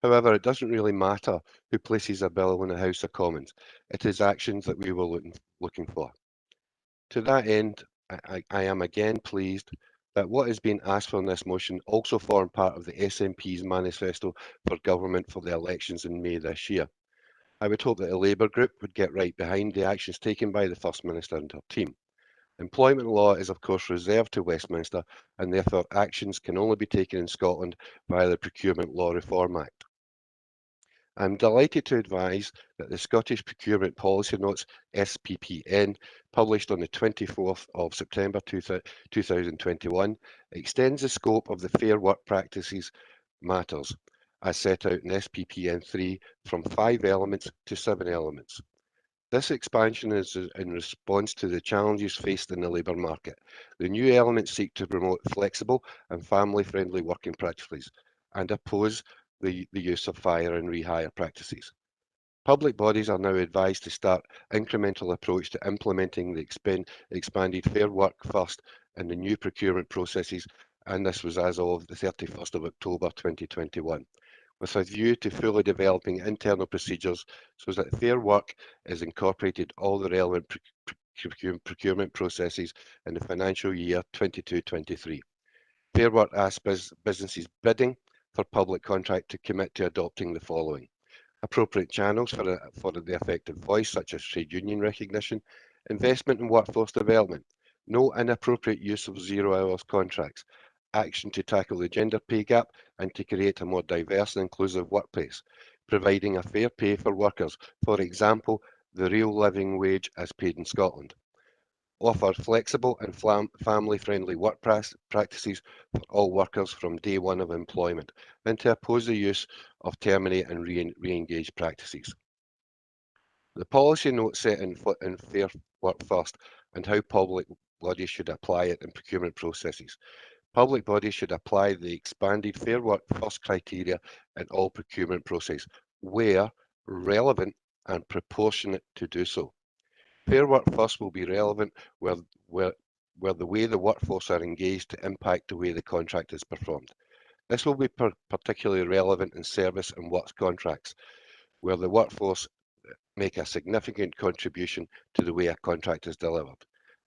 However, it doesn't really matter who places a bill in the House of Commons. It is actions that we were looking for. To that end, I am again pleased that what is being asked for in this motion also formed part of the SNP's manifesto for government for the elections in May this year. I would hope that the Labour group would get right behind the actions taken by the First Minister and her team. Employment law is of course reserved to Westminster, and therefore actions can only be taken in Scotland via the Procurement Law Reform Act. I am delighted to advise that the Scottish Procurement Policy Notes SPPN, published on the 24th of September 2021, extends the scope of the Fair Work Practices matters, as set out in SPPN 3, from 5 elements to 7 elements. This expansion is in response to the challenges faced in the labour market. The new elements seek to promote flexible and family-friendly working practices and oppose the use of fire and rehire practices. Public bodies are now advised to start incremental approach to implementing the expanded Fair Work First in the new procurement processes, and this was as of the 31st of October 2021, with a view to fully developing internal procedures so that Fair Work is incorporated all the relevant procurement processes in the financial year 22-23. Fair Work asks businesses bidding for public contract to commit to adopting the following: appropriate channels for the effective voice, such as trade union recognition, investment in workforce development, no inappropriate use of 0 hours contracts, action to tackle the gender pay gap and to create a more diverse and inclusive workplace, providing a fair pay for workers, for example, the real living wage as paid in Scotland. offer flexible and family-friendly work practices for all workers from day one of employment, and to oppose the use of terminate and re-engage practices. The policy note set in Fair Work First and how public bodies should apply it in procurement processes. Public bodies should apply the expanded Fair Work First criteria in all procurement processes, where relevant and proportionate to do so. Fair Work First will be relevant where the way the workforce are engaged to impact the way the contract is performed. This will be particularly relevant in service and works contracts, where the workforce make a significant contribution to the way a contract is delivered.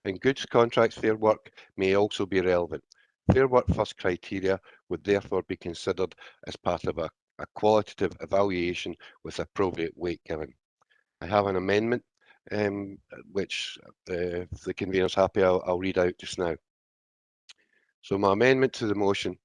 In goods contracts, Fair Work may also be relevant. Fair Work First criteria would therefore be considered as part of a qualitative evaluation with appropriate weight given. I have an amendment which, if the convener is happy, I'll read out just now. So my amendment to the motion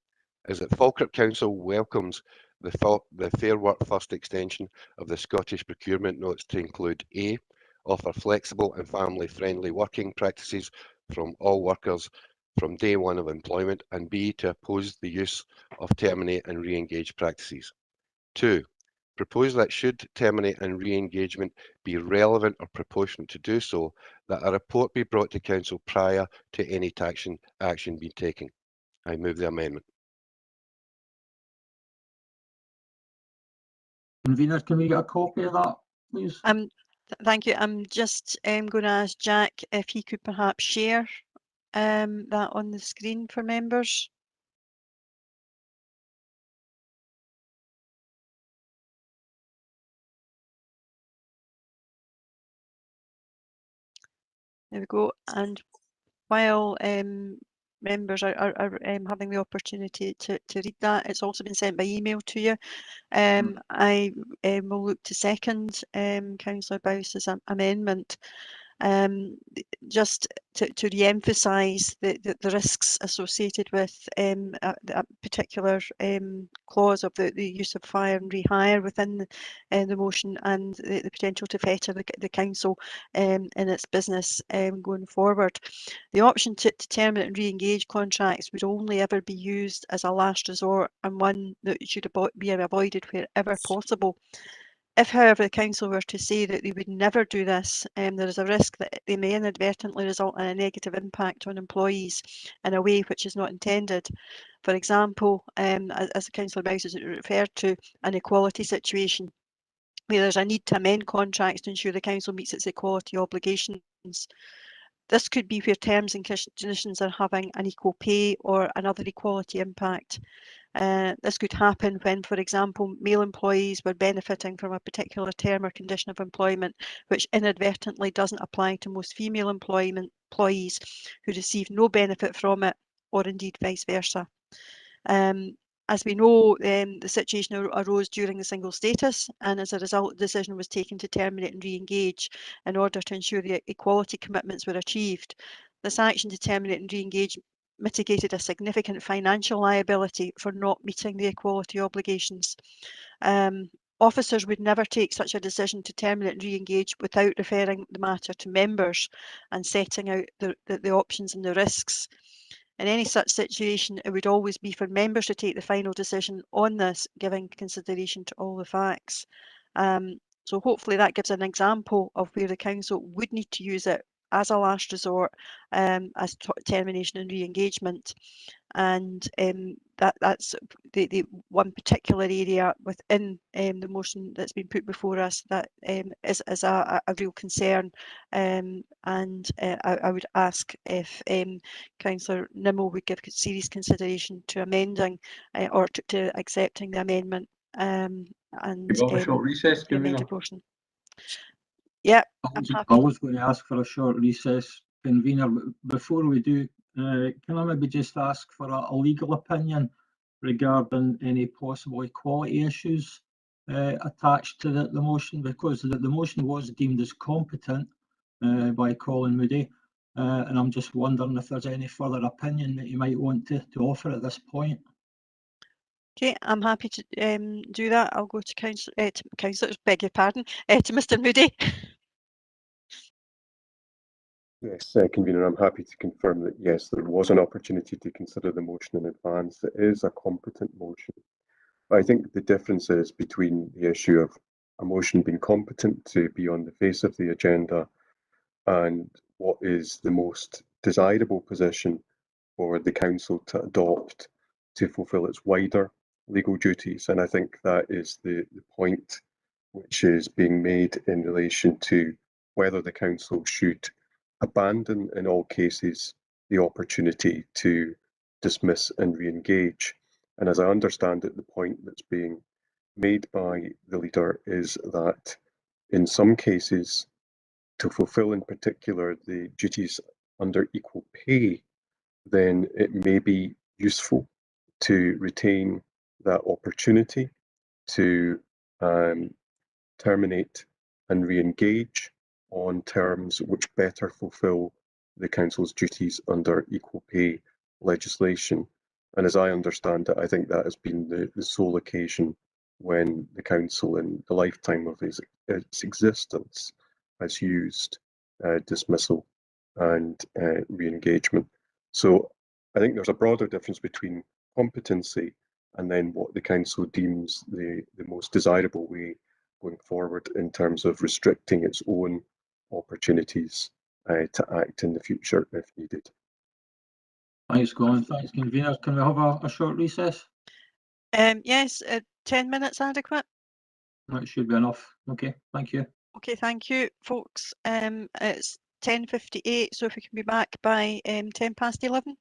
is that Falkirk Council welcomes the Fair Work First extension of the Scottish procurement notes to include A, offer flexible and family-friendly working practices from all workers from day one of employment, and B, to oppose the use of terminate and re-engage practices. 2, propose that should terminate and re-engagement be relevant or proportionate to do so, that a report be brought to Council prior to any action being taken. I move the amendment. Convener, can we get a copy of that, please? Thank you. I'm just going to ask Jack if he could perhaps share that on the screen for members. There we go. And while members are having the opportunity to read that, it's also been sent by email to you. I will look to second Councillor Bowes' amendment. Just to re-emphasise the risks associated with a particular clause of the use of fire and rehire within the motion, and the potential to fetter the council in its business going forward. The option to terminate and re-engage contracts would only ever be used as a last resort, and one that should be avoided wherever possible. If, however, the council were to say that they would never do this, there is a risk that they may inadvertently result in a negative impact on employees in a way which is not intended. For example, as Councillor Bowes has referred to, an equality situation where there's a need to amend contracts to ensure the council meets its equality obligations. This could be where terms and conditions are having an equal pay or another equality impact. This could happen when, for example, male employees were benefiting from a particular term or condition of employment, which inadvertently doesn't apply to most female employees who receive no benefit from it, or indeed vice versa. As we know, the situation arose during the single status, and as a result, the decision was taken to terminate and re-engage in order to ensure the equality commitments were achieved. This action to terminate and re-engage mitigated a significant financial liability for not meeting the equality obligations. Officers would never take such a decision to terminate and re-engage without referring the matter to members and setting out the options and the risks. In any such situation, it would always be for members to take the final decision on this, giving consideration to all the facts. So hopefully that gives an example of where the council would need to use it as a last resort, as termination and re-engagement. And that's the one particular area within the motion that's been put before us that is a real concern. And I would ask if Councillor Nimmo would give serious consideration to amending or to accepting the amendment. And a short recess, the amended motion. Yeah, I'm happy. I was going to ask for a short recess, convener. Before we do, can I maybe just ask for a legal opinion regarding any possible equality issues attached to the motion, because the motion was deemed as competent by Colin Moody, and I'm just wondering if there's any further opinion that you might want to offer at this point. Okay, I'm happy to do that. I'll go to councillors, beg your pardon, to Mr. Moody. Yes, Convener, I'm happy to confirm that yes, there was an opportunity to consider the motion in advance. It is a competent motion. I think the difference is between the issue of a motion being competent to be on the face of the agenda and what is the most desirable position for the council to adopt to fulfil its wider legal duties. And I think that is the point which is being made in relation to whether the council should abandon in all cases the opportunity to dismiss and re-engage. And as I understand it, the point that's being made by the leader is that in some cases, to fulfill in particular the duties under equal pay, then it may be useful to retain that opportunity to terminate and re-engage on terms which better fulfill the council's duties under equal pay legislation. And as I understand it, I think that has been the sole occasion when the council in the lifetime of its existence has used dismissal and re-engagement. So I think there's a broader difference between competency and then what the council deems the most desirable way going forward in terms of restricting its own opportunities to act in the future if needed. Thanks, Colin. Thanks, Convener. Can we have a short recess? Yes, 10 minutes adequate? That should be enough. Okay, thank you. Okay, thank you, folks. It's 10:58, so if we can be back by 11:10.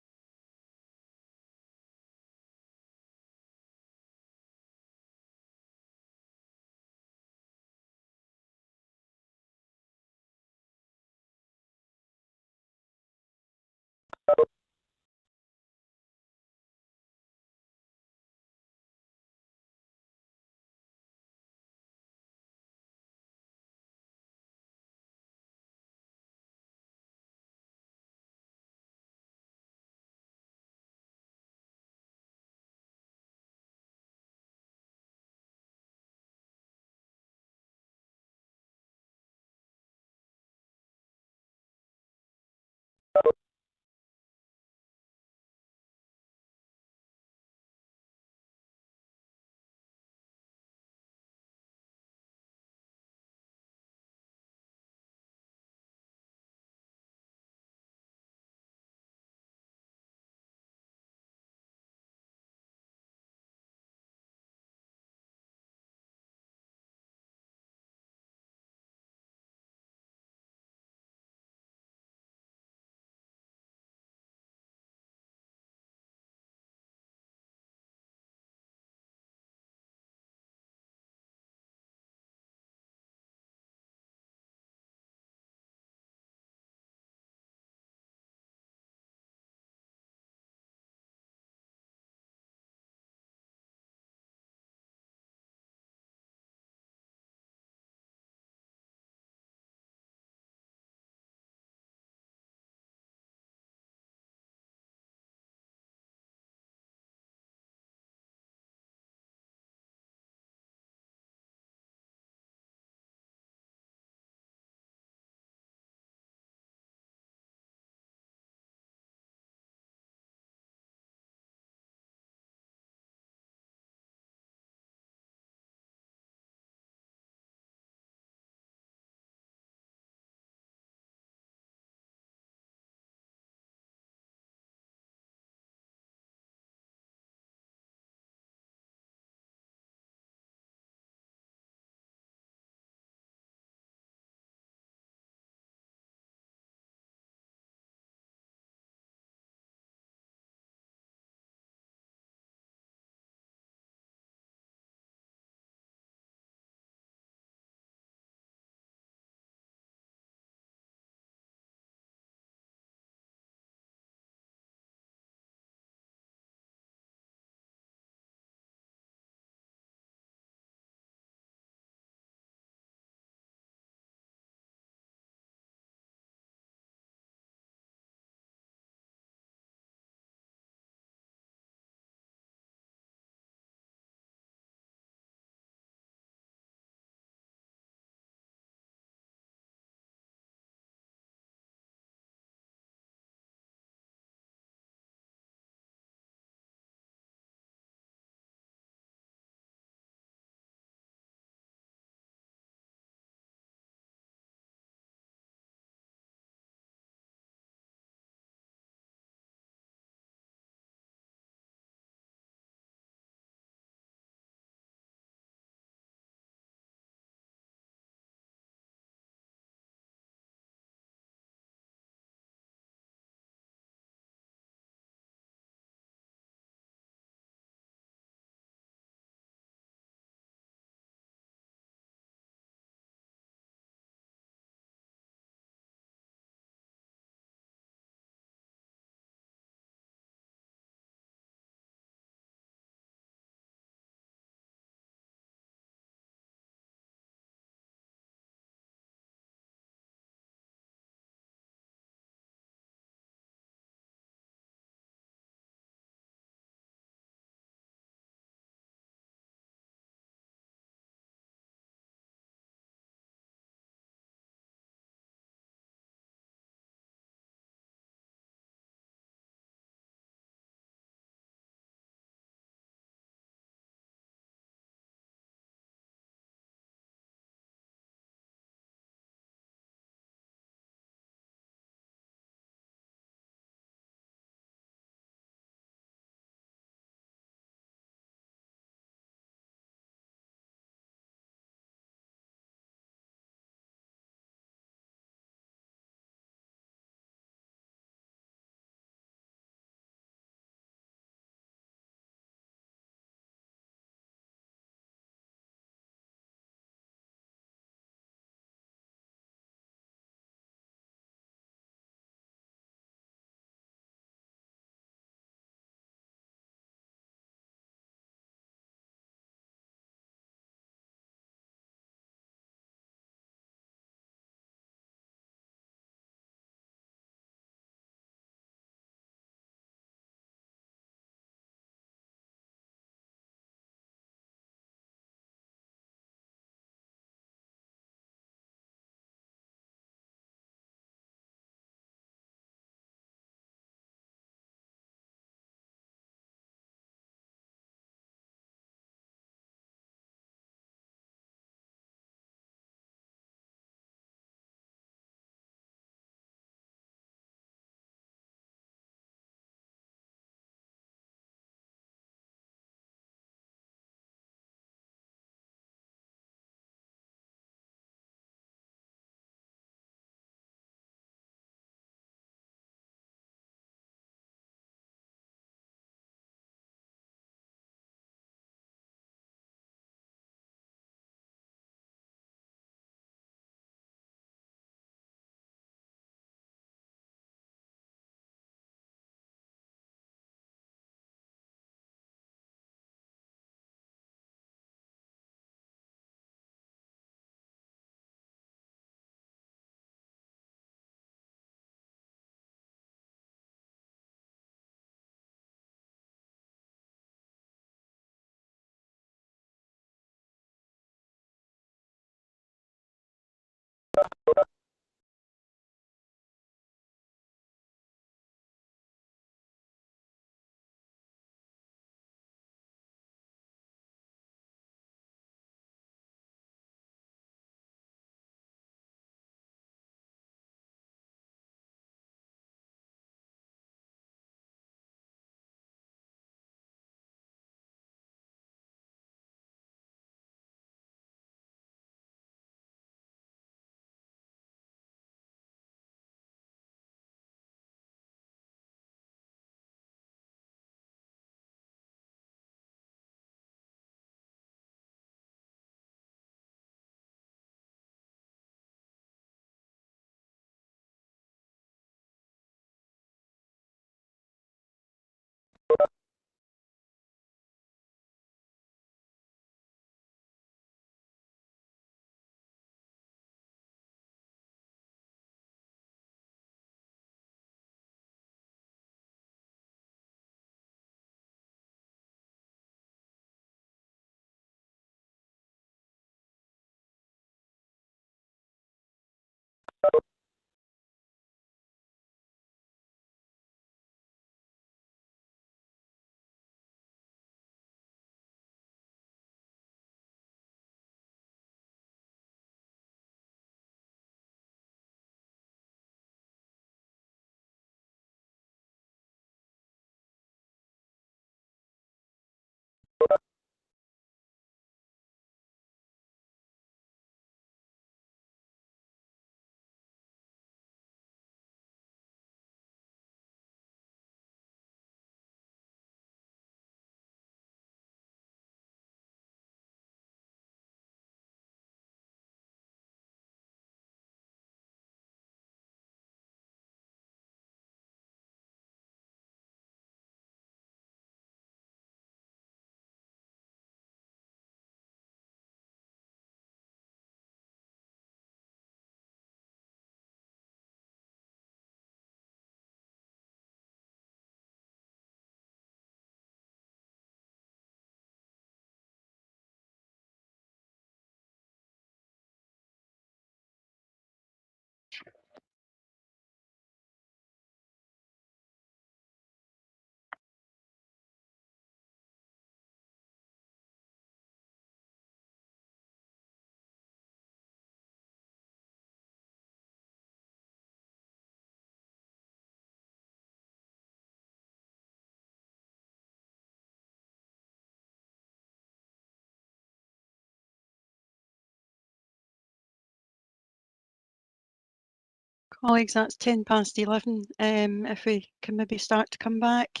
Colleagues, that's 11:10. If we can maybe start to come back.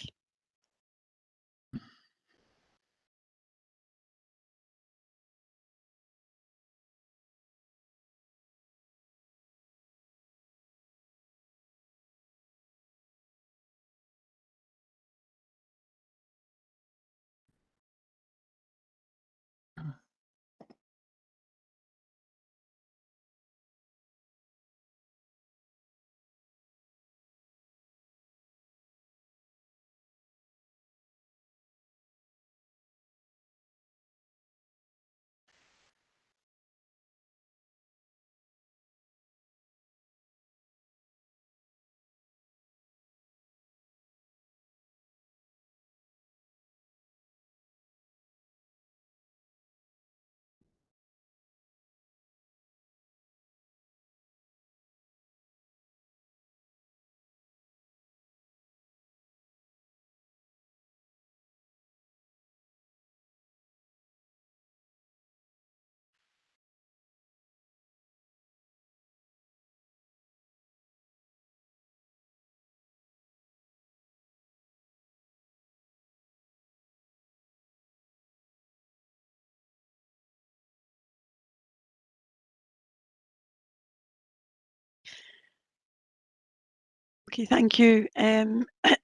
Okay, thank you,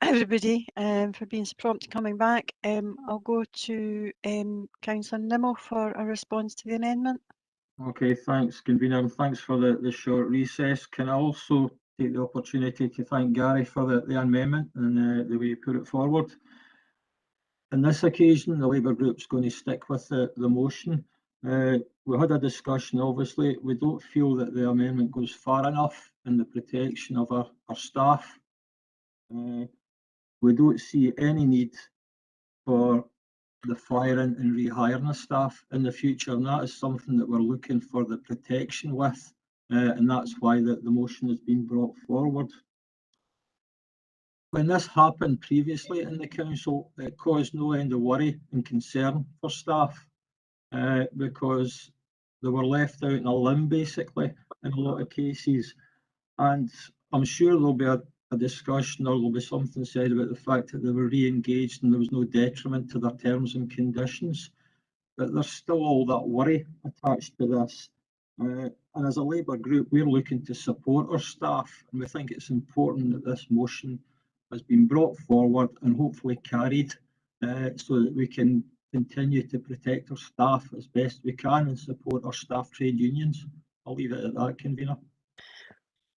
everybody, for being so prompt in coming back. I'll go to Councillor Nimmo for a response to the amendment. Okay, thanks, convener, and thanks for the short recess. Can I also take the opportunity to thank Gary for the amendment and the way he put it forward. On this occasion, the Labour Group's going to stick with the motion. We had a discussion, obviously. We don't feel that the amendment goes far enough in the protection of our staff. We don't see any need for the firing and rehiring of staff in the future, and that is something that we're looking for the protection with, and that's why the motion has been brought forward. When this happened previously in the council, it caused no end of worry and concern for staff, because they were left out in a limb basically in a lot of cases. And I'm sure there'll be a discussion, or there'll be something said about the fact that they were re-engaged and there was no detriment to their terms and conditions. But there's still all that worry attached to this. And as a Labour group, we're looking to support our staff, and we think it's important that this motion has been brought forward and hopefully carried, so that we can continue to protect our staff as best we can and support our staff trade unions. I'll leave it at that, Convener.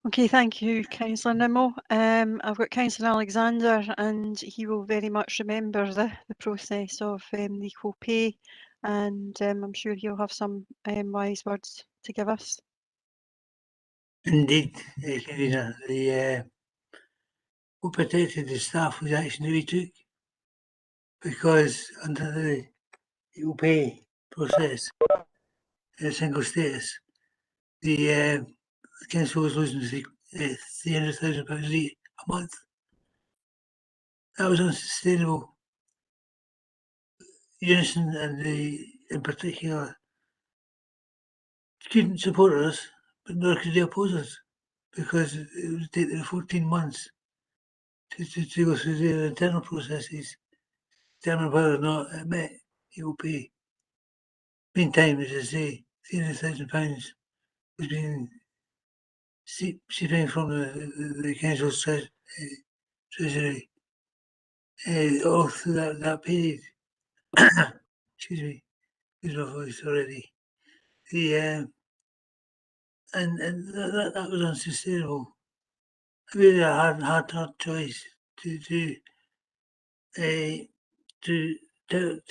Okay, thank you, Councillor Nimmo. I've got Councillor Alexander, and he will very much remember the process of the equal pay, and I'm sure he'll have some wise words to give us. Indeed, Convener, what protected the staff was action that we took, because under the equal pay process, single status, the council was losing £300,000 a month. That was unsustainable. Unison and in particular couldn't support us, but nor could they oppose us, because it would take them 14 months to go through their internal processes, determine whether or not it met equal pay. Meantime, as I say, £300,000 was being seeping from the council's treasury all through that period. Excuse me, lose my voice already. And that was unsustainable. Really a hard choice to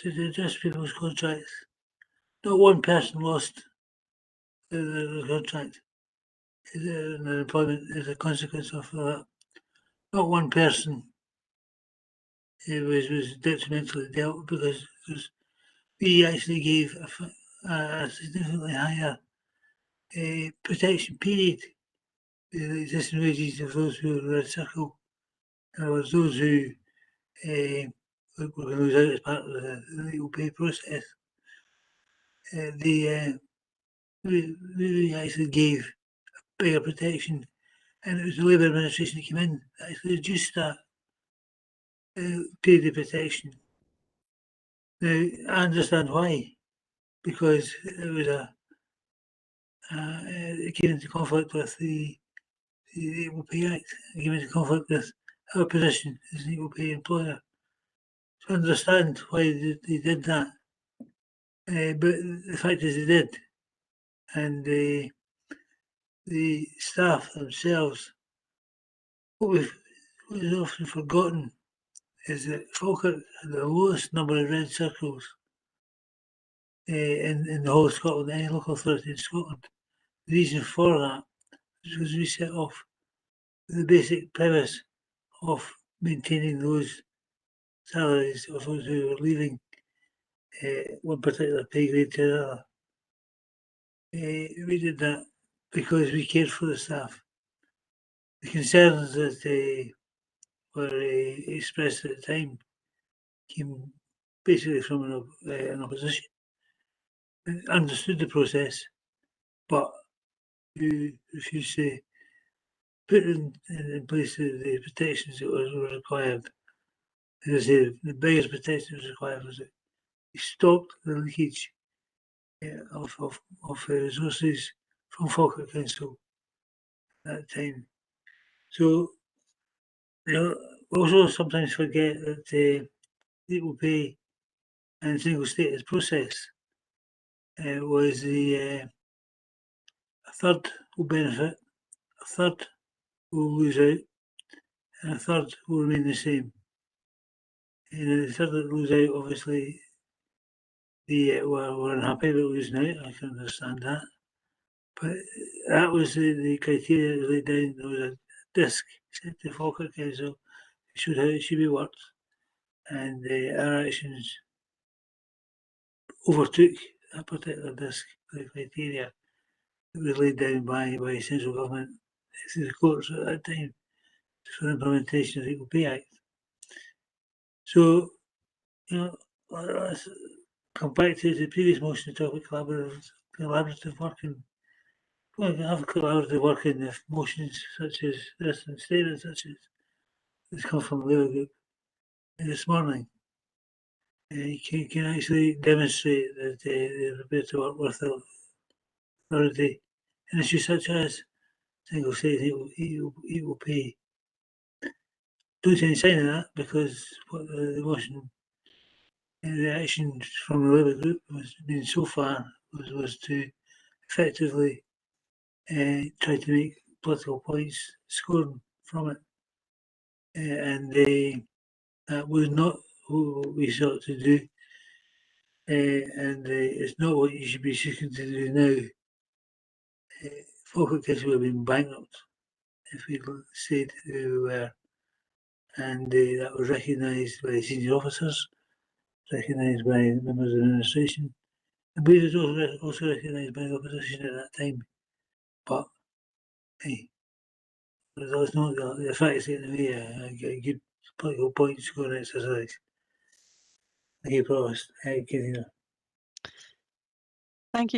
adjust people's contracts. Not one person lost the contract in their employment as a consequence of that. Not one person was detrimentally dealt, because we actually gave a significantly higher protection period. The existing wages of those who were in the red circle, in other words, those who were going to lose out as part of the equal pay process. We actually gave bigger protection, and it was the Labour administration that came in that actually reduced that period of protection. Now, I understand why, because it was it came into conflict with the Equal Pay Act. It came into conflict with our position as an equal pay employer. So I understand why they did that, but the fact is they did, and the staff themselves, what is often forgotten is that Falkirk had the lowest number of red circles in the whole of Scotland, any local authority in Scotland. The reason for that is because we set off the basic premise of maintaining those salaries of those who were leaving one particular pay grade to another. We did that because we cared for the staff. The concerns that were expressed at the time came basically from an opposition. We understood the process, but we refused to put in place the protections that were required. As I say, the biggest protection that was required was that we stopped the leakage of resources from Falkirk Council at that time. So, we also sometimes forget that the equal pay and single status process was a third will benefit, a third will lose out, and a third will remain the same. And the third that lose out, obviously, were unhappy with it was now. I can understand that. But that was the criteria that laid down. There was a disc set to Falkirk Council, showed how it should be worked, and our actions overtook that particular disc, the criteria that was laid down by central government through the courts at that time for implementation of the Equal Pay Act. So, you know, let's come back to the previous motion to talk about collaborative working. Well, we can have collaborative working if motions such as this and statements such as this come from the Labour Group this morning can actually demonstrate that they're prepared to work with the authority in issues such as single state equal pay. Don't say any sign of that, because what the motion and the action from the Labour Group has been so far was to effectively try to make political points scored from it, and that was not what we sought to do, and it's not what you should be seeking to do now. Falkirk Council would have been bankrupt if we'd stayed who we were, and that was recognised by senior officers, recognised by members of the administration, I believe it was also recognised by the opposition at that time. But hey, that's not the facts in the way a good political point scoring exercise. Thank you, Provost. Thank you,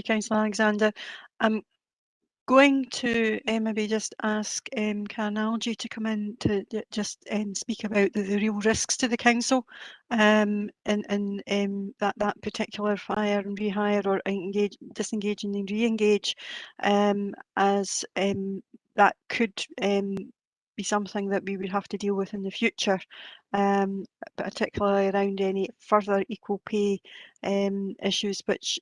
Councillor Alexander. I'm going to maybe just ask Karen Algie to come in to just speak about the real risks to the council in that particular fire and rehire or disengaging and re-engage, as that could be something that we would have to deal with in the future, particularly around any further equal pay issues, which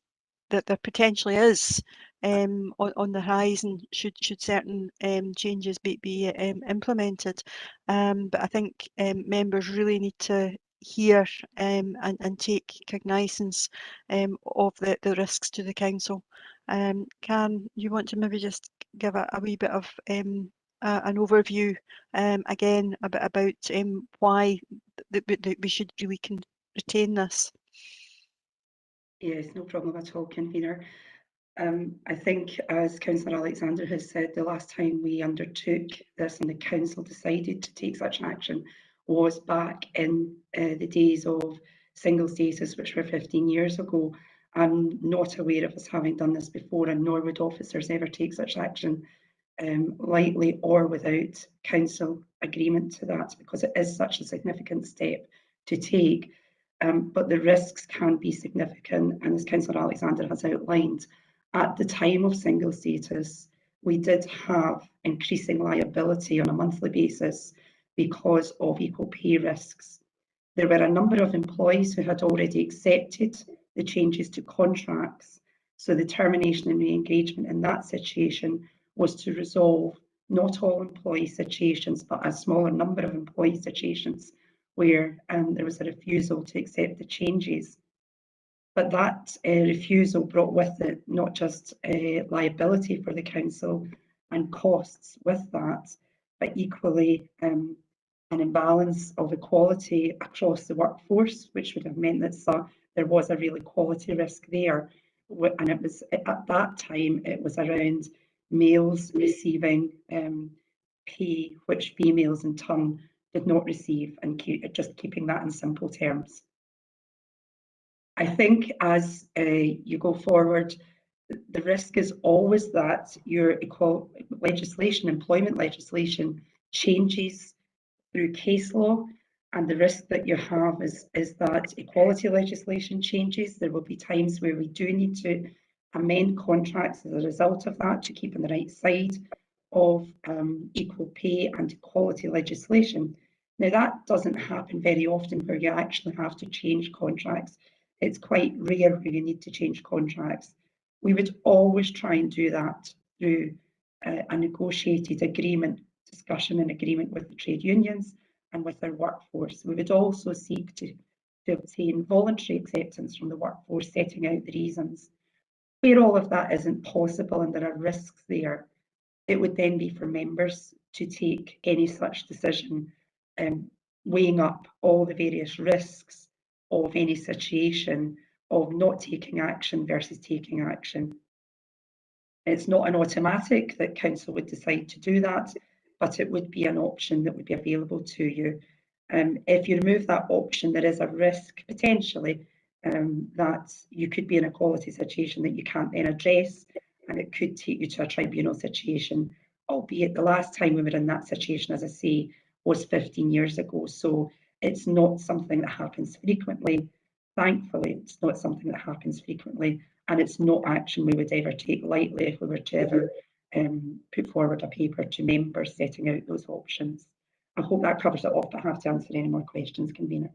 that there potentially is on the horizon should certain changes be implemented. But I think members really need to hear and take cognizance of the risks to the council. Karen, you want to maybe just give a wee bit of an overview again about why we should really retain this? Yes, no problem at all, convener. I think, as Councillor Alexander has said, the last time we undertook this and the council decided to take such action was back in the days of single status, which were 15 years ago. I'm not aware of us having done this before, and nor would officers ever take such action lightly or without council agreement to that, because it is such a significant step to take. But the risks can be significant, and as Councillor Alexander has outlined, at the time of single status, we did have increasing liability on a monthly basis because of equal pay risks. There were a number of employees who had already accepted the changes to contracts, so the termination and re-engagement in that situation was to resolve not all employee situations, but a smaller number of employee situations where there was a refusal to accept the changes. But that refusal brought with it not just liability for the council and costs with that, but equally an imbalance of equality across the workforce, which would have meant that there was a real equality risk there. And it was at that time, it was around males receiving pay which females in turn did not receive, and just keeping that in simple terms. I think as you go forward, the risk is always that your employment legislation changes through case law, and the risk that you have is that equality legislation changes. There will be times where we do need to amend contracts as a result of that to keep on the right side of equal pay and equality legislation. Now, that doesn't happen very often where you actually have to change contracts. It's quite rare where you need to change contracts. We would always try and do that through a negotiated agreement, discussion and agreement with the trade unions and with our workforce. We would also seek to to obtain voluntary acceptance from the workforce, setting out the reasons. Where all of that isn't possible and there are risks there, it would then be for members to take any such decision, weighing up all the various risks of any situation of not taking action versus taking action. It's not an automatic that council would decide to do that, but it would be an option that would be available to you. If you remove that option, there is a risk potentially that you could be in a quality situation that you can't then address, and it could take you to a tribunal situation, albeit the last time we were in that situation, as I say, was 15 years ago. So it's not something that happens frequently. Thankfully, it's not something that happens frequently, and it's not action we would ever take lightly if we were to ever put forward a paper to members setting out those options. I hope that covers it off, but I have to answer any more questions, convener.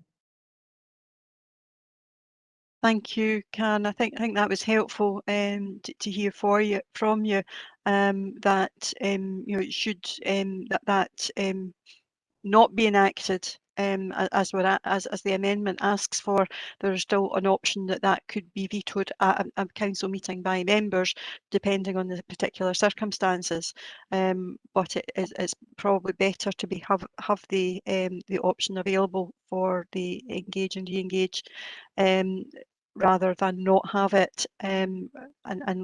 Thank you, Karen. I think that was helpful to hear from you that you know, it should that not be enacted as the amendment asks for. There is still an option that could be vetoed at a council meeting by members, depending on the particular circumstances. But it's probably better to have the option available for the engage and re-engage, rather than not have it and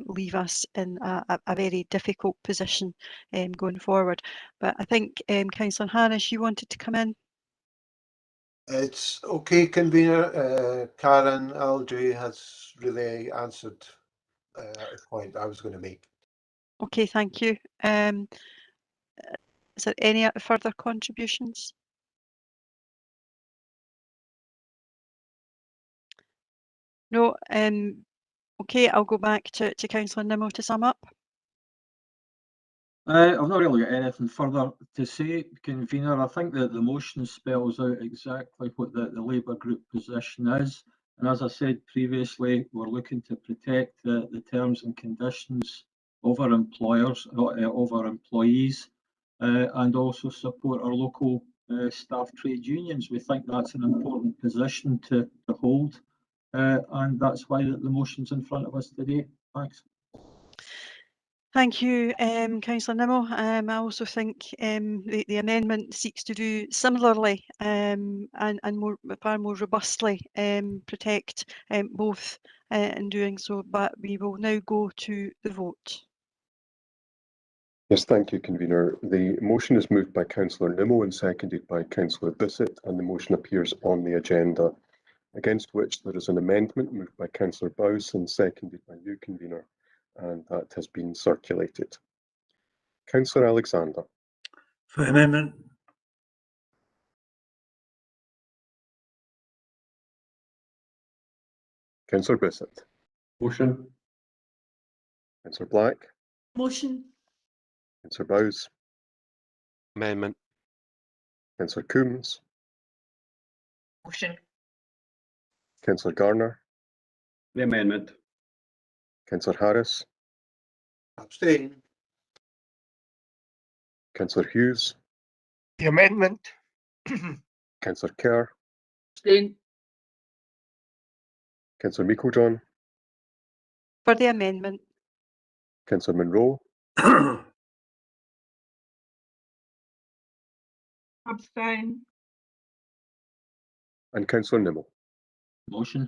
leave us in a very difficult position going forward. But I think Councillor Harris, you wanted to come in. It's okay, convener. Karen Aldry has really answered a point I was going to make. Okay, thank you. Is there any further contributions? No. Okay, I'll go back to Councillor Nimmo to sum up. I've not really got anything further to say, convener. I think that the motion spells out exactly what the Labour group position is. And as I said previously, we're looking to protect the terms and conditions of our employers, of our employees, and also support our local staff trade unions. We think that's an important position to hold, and that's why the motion's in front of us today. Thanks. Thank you, Councillor Nimmo. I also think the amendment seeks to do similarly and far more robustly protect both in doing so, but we will now go to the vote. Yes, thank you, convener. The motion is moved by Councillor Nimmo and seconded by Councillor Bissett, and the motion appears on the agenda, against which there is an amendment moved by Councillor Bowes and seconded by you, convener, and that has been circulated. Councillor Alexander. For amendment. Councillor Bissett. Motion. Councillor Black. Motion. Councillor Bowes. Amendment. Councillor Coombs. Motion. Councillor Garner. The amendment. Councillor Harris. Abstain. Councillor Hughes. The amendment. Councillor Kerr. Abstain. Councillor Meiklejohn. For the amendment. Councillor Monroe. Abstain. And Councillor Nimmo. Motion.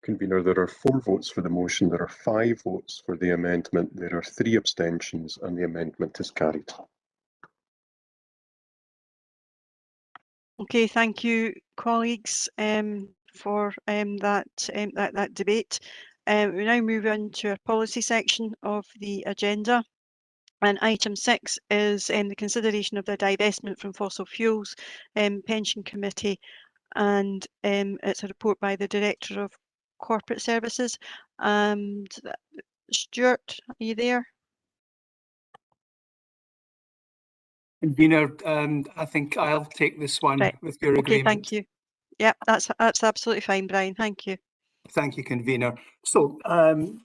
Convener, there are 4 votes for the motion, there are 5 votes for the amendment, there are 3 abstentions, and the amendment is carried. Okay, thank you, colleagues, for that debate. We now move on to our policy section of the agenda. And item 6 is the consideration of the divestment from fossil fuels pension committee, and it's a report by the Director of Corporate Services. And Stuart, are you there? Convener, I think I'll take this one Right. with your Okay, agreement. thank you. Yep, that's absolutely fine, Brian. Thank you. Thank you, convener. So,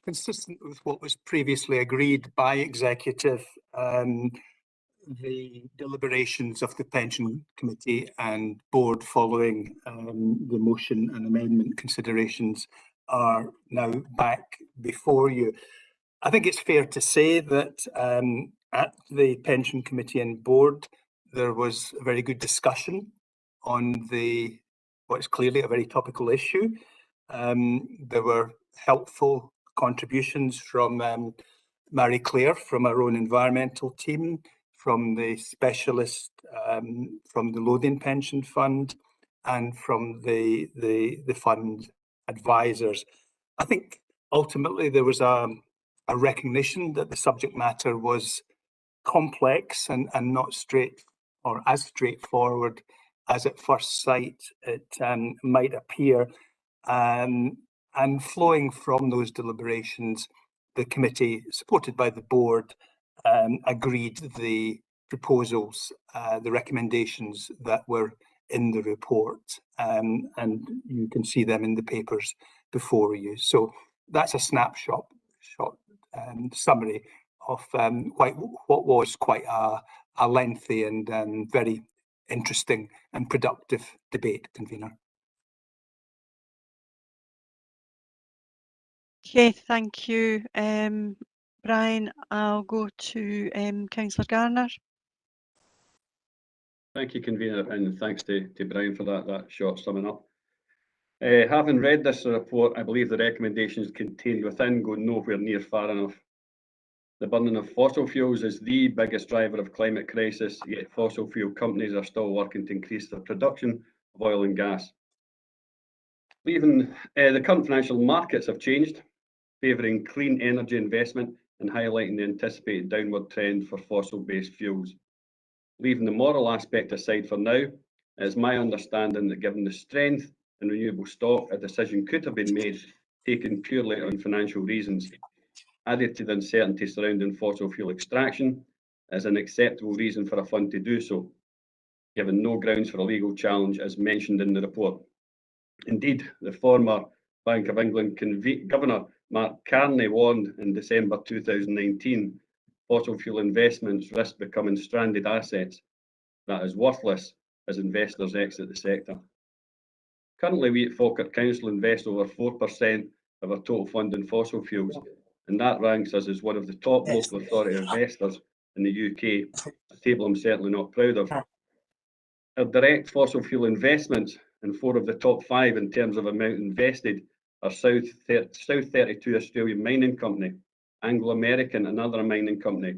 consistent with what was previously agreed by executive, the deliberations of the Pension Committee and Board following the motion and amendment considerations are now back before you. I think it's fair to say that at the Pension Committee and Board, there was a very good discussion on what's clearly a very topical issue. There were helpful contributions from Marie Claire from our own environmental team, from the specialist from the Lothian Pension Fund, and from the fund advisors. I think ultimately there was a recognition that the subject matter was complex and not as straightforward as at first sight it might appear. And flowing from those deliberations, the committee, supported by the board, agreed the proposals, the recommendations that were in the report, and you can see them in the papers before you. So that's a snapshot summary of what was quite a lengthy and very interesting and productive debate, Convener. Okay, thank you, Brian. I'll go to Councillor Garner. Thank you, Convener, and thanks to Brian for that short summing up. Having read this report, I believe the recommendations contained within go nowhere near far enough. The burning of fossil fuels is the biggest driver of climate crisis, yet fossil fuel companies are still working to increase their production of oil and gas. Even the current financial markets have changed, favouring clean energy investment and highlighting the anticipated downward trend for fossil-based fuels. Leaving the moral aspect aside for now, it is my understanding that given the strength in renewable stock, a decision could have been made taken purely on financial reasons. Added to the uncertainty surrounding fossil fuel extraction is an acceptable reason for a fund to do so, given no grounds for a legal challenge as mentioned in the report. Indeed, the former Bank of England Governor Mark Carney warned in December 2019, fossil fuel investments risk becoming stranded assets that is worthless as investors exit the sector. Currently, we at Falkirk Council invest over 4% of our total fund in fossil fuels, and that ranks us as one of the top local authority investors in the UK, a table I'm certainly not proud of. Our direct fossil fuel investments, and 4 of the top 5 in terms of amount invested, are South 32 Australian Mining Company, Anglo American, another mining company,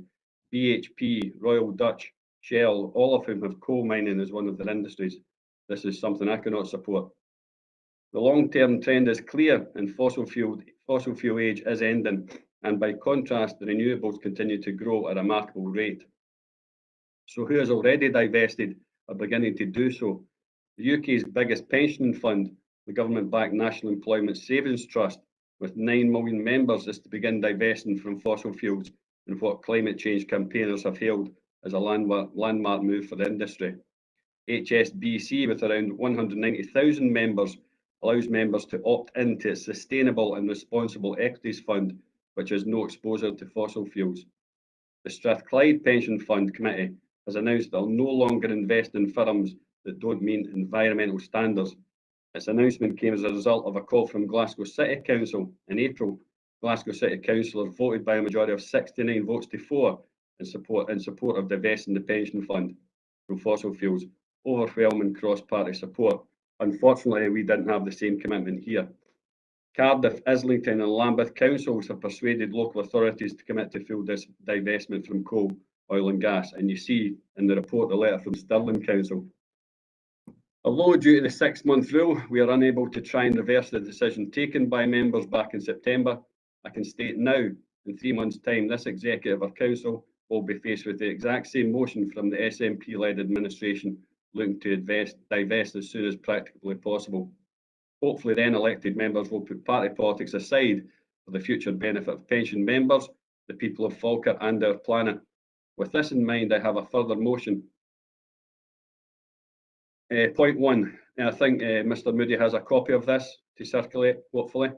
BHP, Royal Dutch, Shell, all of whom have coal mining as one of their industries. This is something I cannot support. The long-term trend is clear, and fossil fuel age is ending, and by contrast, the renewables continue to grow at a remarkable rate. So who has already divested are beginning to do so? The UK's biggest pension fund, the government-backed National Employment Savings Trust, with 9 million members, is to begin divesting from fossil fuels in what climate change campaigners have hailed as a landmark move for the industry. HSBC, with around 190,000 members, allows members to opt into its Sustainable and Responsible Equities Fund, which has no exposure to fossil fuels. The Strathclyde Pension Fund Committee has announced that it will no longer invest in firms that don't meet environmental standards. Its announcement came as a result of a call from Glasgow City Council in April. Glasgow City Councillors voted by a majority of 69 votes to 4 in support of divesting the pension fund from fossil fuels, overwhelming cross-party support. Unfortunately, we didn't have the same commitment here. Cardiff, Islington and Lambeth councils have persuaded local authorities to commit to full divestment from coal, oil and gas, and you see in the report the letter from Stirling Council. Although due to the 6-month rule, we are unable to try and reverse the decision taken by members back in September, I can state now, in 3 months' time, this executive or council will be faced with the exact same motion from the SNP-led administration looking to divest as soon as practically possible. Hopefully then elected members will put party politics aside for the future benefit of pension members, the people of Falkirk and our planet. With this in mind, I have a further motion. Point 1, I think Mr Moody has a copy of this to circulate, hopefully.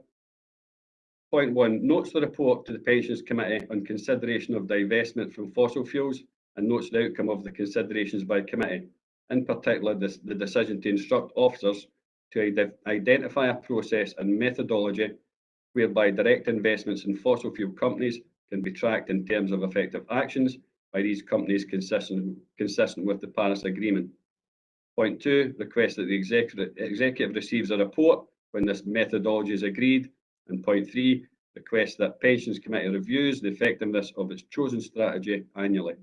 Point 1, notes the report to the Pensions Committee on consideration of divestment from fossil fuels and notes the outcome of the considerations by committee, in particular the decision to instruct officers to identify a process and methodology whereby direct investments in fossil fuel companies can be tracked in terms of effective actions by these companies consistent with the Paris Agreement. Point 2, request that the executive receives a report when this methodology is agreed. And point 3, request that Pensions Committee reviews the effectiveness of its chosen strategy annually.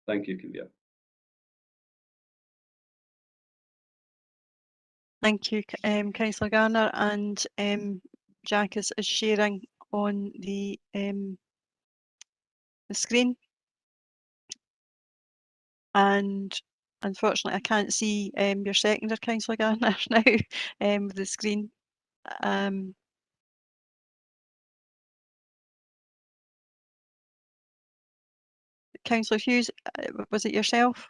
Thank you, Convener. Thank you, Councillor Garner, and Jack is sharing on the screen. And unfortunately, I can't see your seconder, Councillor Garner, now with the screen. Councillor Hughes, was it yourself?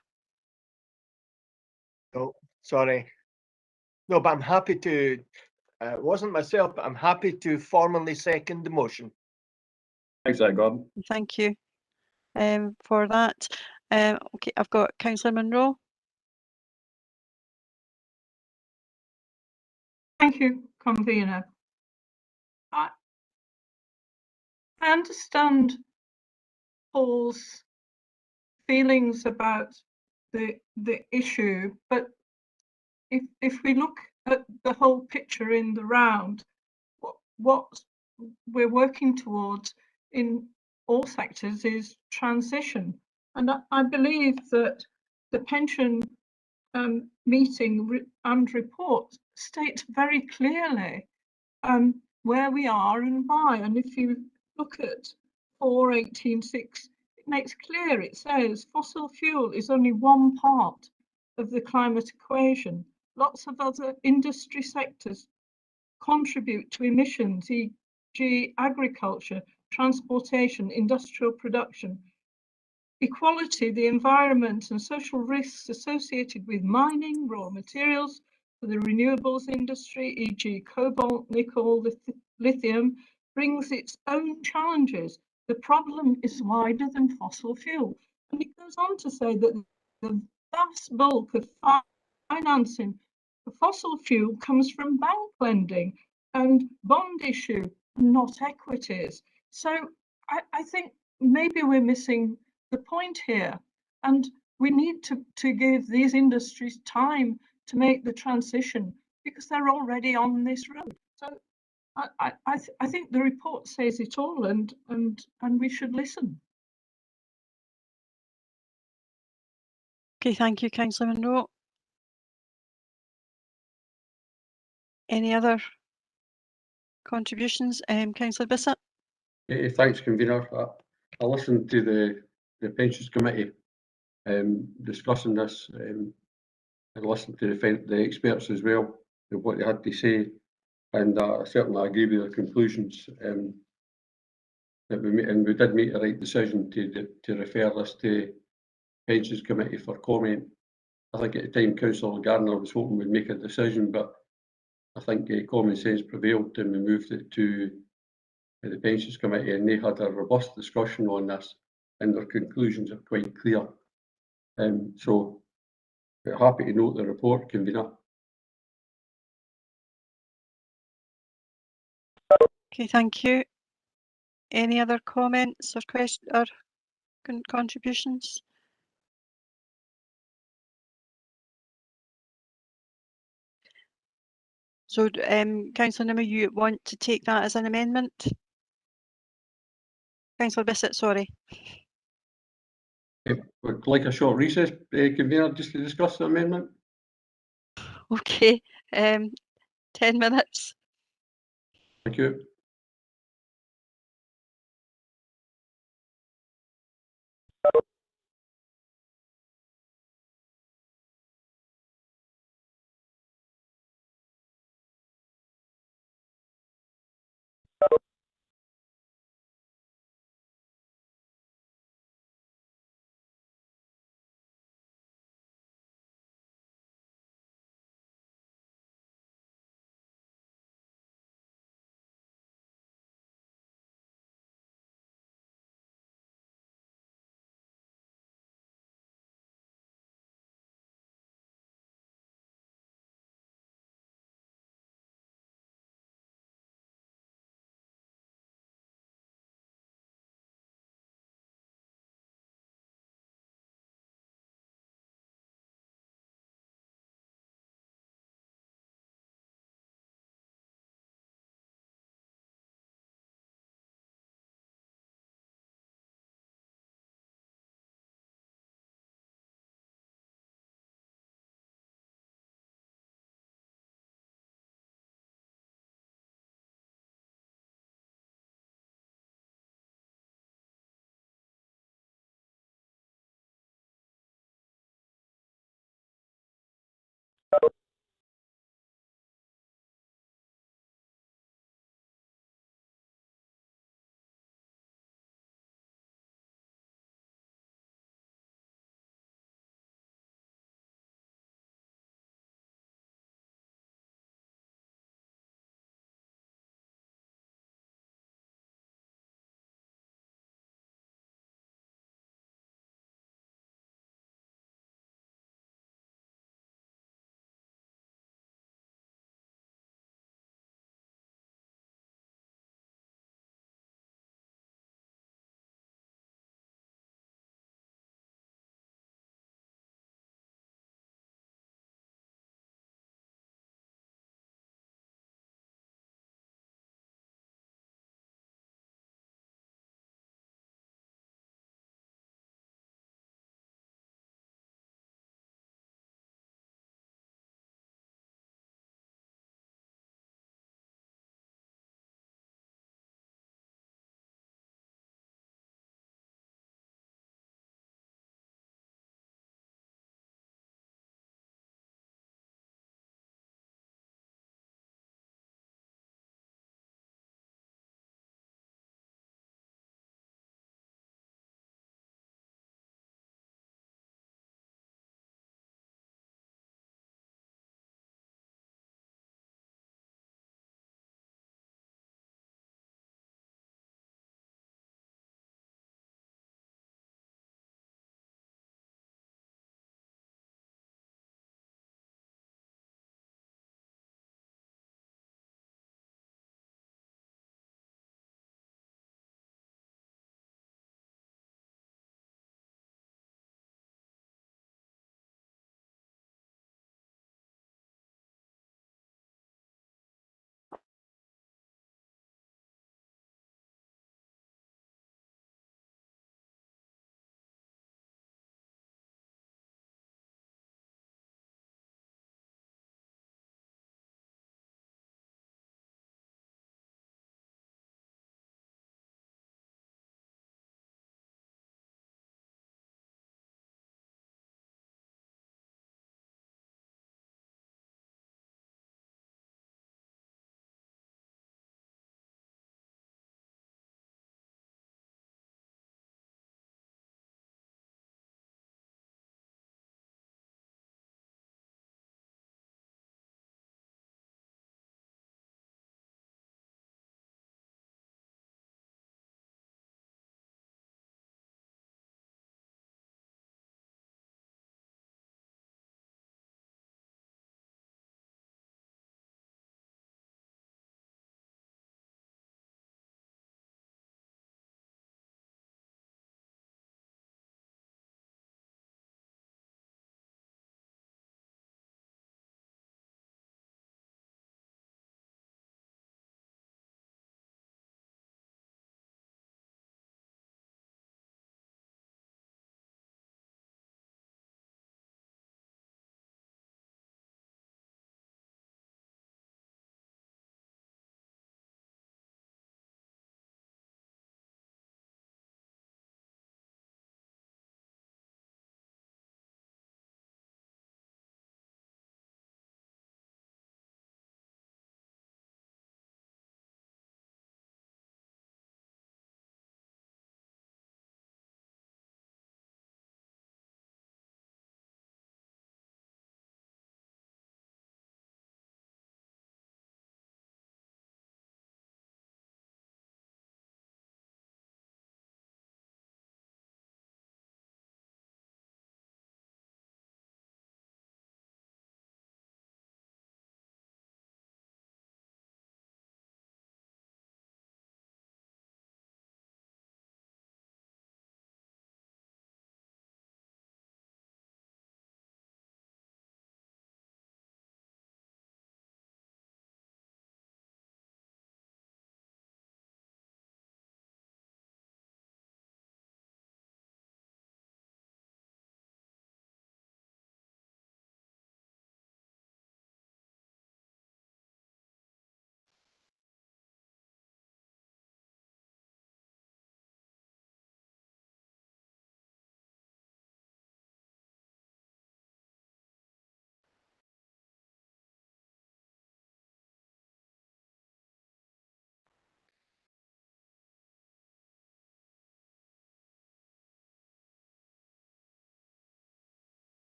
Oh, sorry. No, but I'm happy to, it wasn't myself, but I'm happy to formally second the motion. Thanks, Gordon. Thank you for that. Okay, I've got Councillor Munro. Thank you, Convener. I understand Paul's feelings about the issue, but if we look at the whole picture in the round, what we're working towards in all sectors is transition. And I believe that the pension meeting and report state very clearly where we are and why. And if you look at 4.18.6, it makes clear, it says fossil fuel is only one part of the climate equation. Lots of other industry sectors contribute to emissions, e.g. agriculture, transportation, industrial production. Equality, the environment and social risks associated with mining, raw materials for the renewables industry, e.g. cobalt, nickel, lithium, brings its own challenges. The problem is wider than fossil fuel. And it goes on to say that the vast bulk of financing for fossil fuel comes from bank lending and bond issue, not equities. So I think maybe we're missing the point here, and we need to give these industries time to make the transition because they're already on this road. So I think the report says it all, and we should listen. Okay, thank you, Councillor Munro. Any other contributions? Councillor Bissett? Thanks, Convener. I listened to the Pensions Committee discussing this. I listened to the experts as well, and what they had to say, and I certainly agree with their conclusions. That we did make the right decision to refer this to Pensions Committee for comment. I think at the time Councillor Gardner was hoping we'd make a decision, but I think common sense prevailed and we moved it to the Pensions Committee, and they had a robust discussion on this, and their conclusions are quite clear. So we're happy to note the report, Convener. Okay, thank you. Any other comments or questions or contributions? So, Councillor Nimmo, you want to take that as an amendment? Councillor Bissett, sorry. Would like a short recess, Convener, just to discuss the amendment. Okay, 10 minutes. Thank you.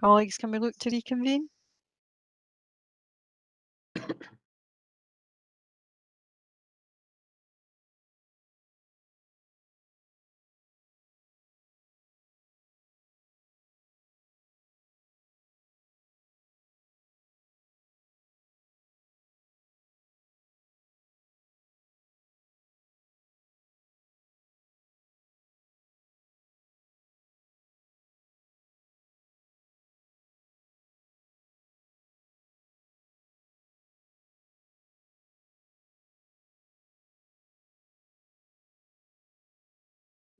Colleagues, can we look to reconvene?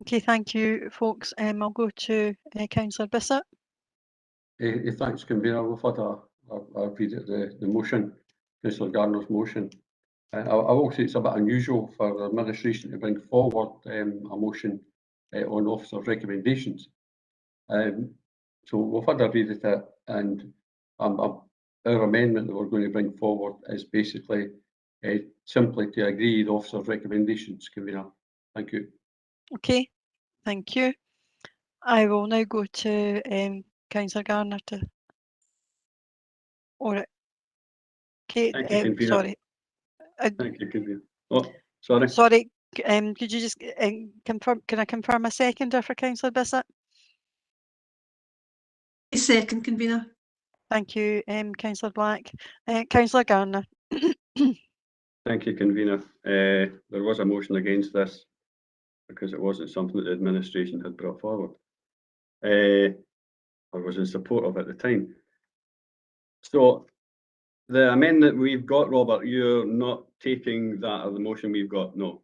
Okay, thank you, folks. I'll go to Councillor Bissett. Thanks, convener. We've had a read at the motion, Councillor Gardner's motion. I will say it's a bit unusual for the administration to bring forward a motion on officers' recommendations. So we've had a read at it, and our amendment that we're going to bring forward is basically simply to agree the officers' recommendations, convener. Thank you. Okay, thank you. I will now go to Councillor Garner to. All right. Okay, Thank you, convener. sorry. Thank you, convener. Oh, sorry. Sorry, could you just confirm? Can I confirm a seconder for Councillor Bissett? A second, convener. Thank you, Councillor Black. Councillor Garner. Thank you, convener. There was a motion against this because it wasn't something that the administration had brought forward or was in support of at the time. So the amendment we've got, Robert, you're not taking that of the motion we've got, no?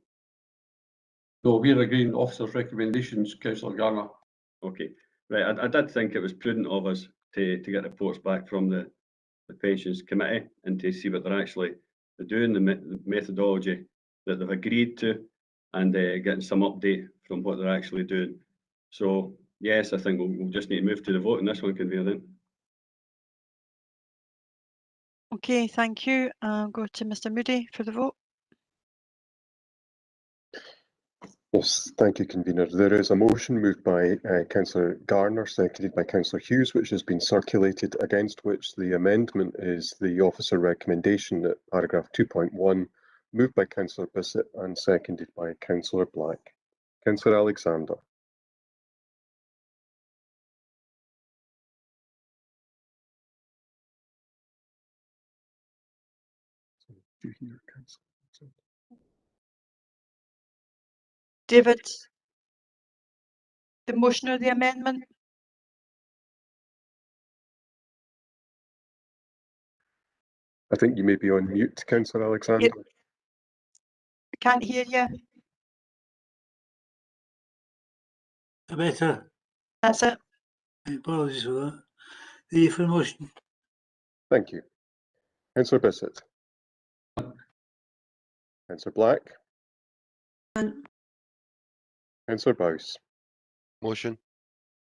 No, we're agreeing officers' recommendations, Councillor Garner. Okay, right. I did think it was prudent of us to get reports back from the Pensions Committee and to see what they're actually doing, the methodology that they've agreed to, and getting some update from what they're actually doing. So yes, I think we'll just need to move to the vote on this one, convener, then. Okay, thank you. I'll go to Mr. Moody for the vote. Yes, thank you, convener. There is a motion moved by Councillor Garner, seconded by Councillor Hughes, which has been circulated, against which the amendment is the officer recommendation at paragraph 2.1, moved by Councillor Bissett and seconded by Councillor Black. Councillor Alexander. Do you hear, Councillor? David, the motion or the amendment? I think you may be on mute, Councillor Alexander. I can't hear you. Better. That's it. Apologies for that. The for motion. Thank you. Councillor Bissett. Councillor Black. Councillor Bowes. Motion.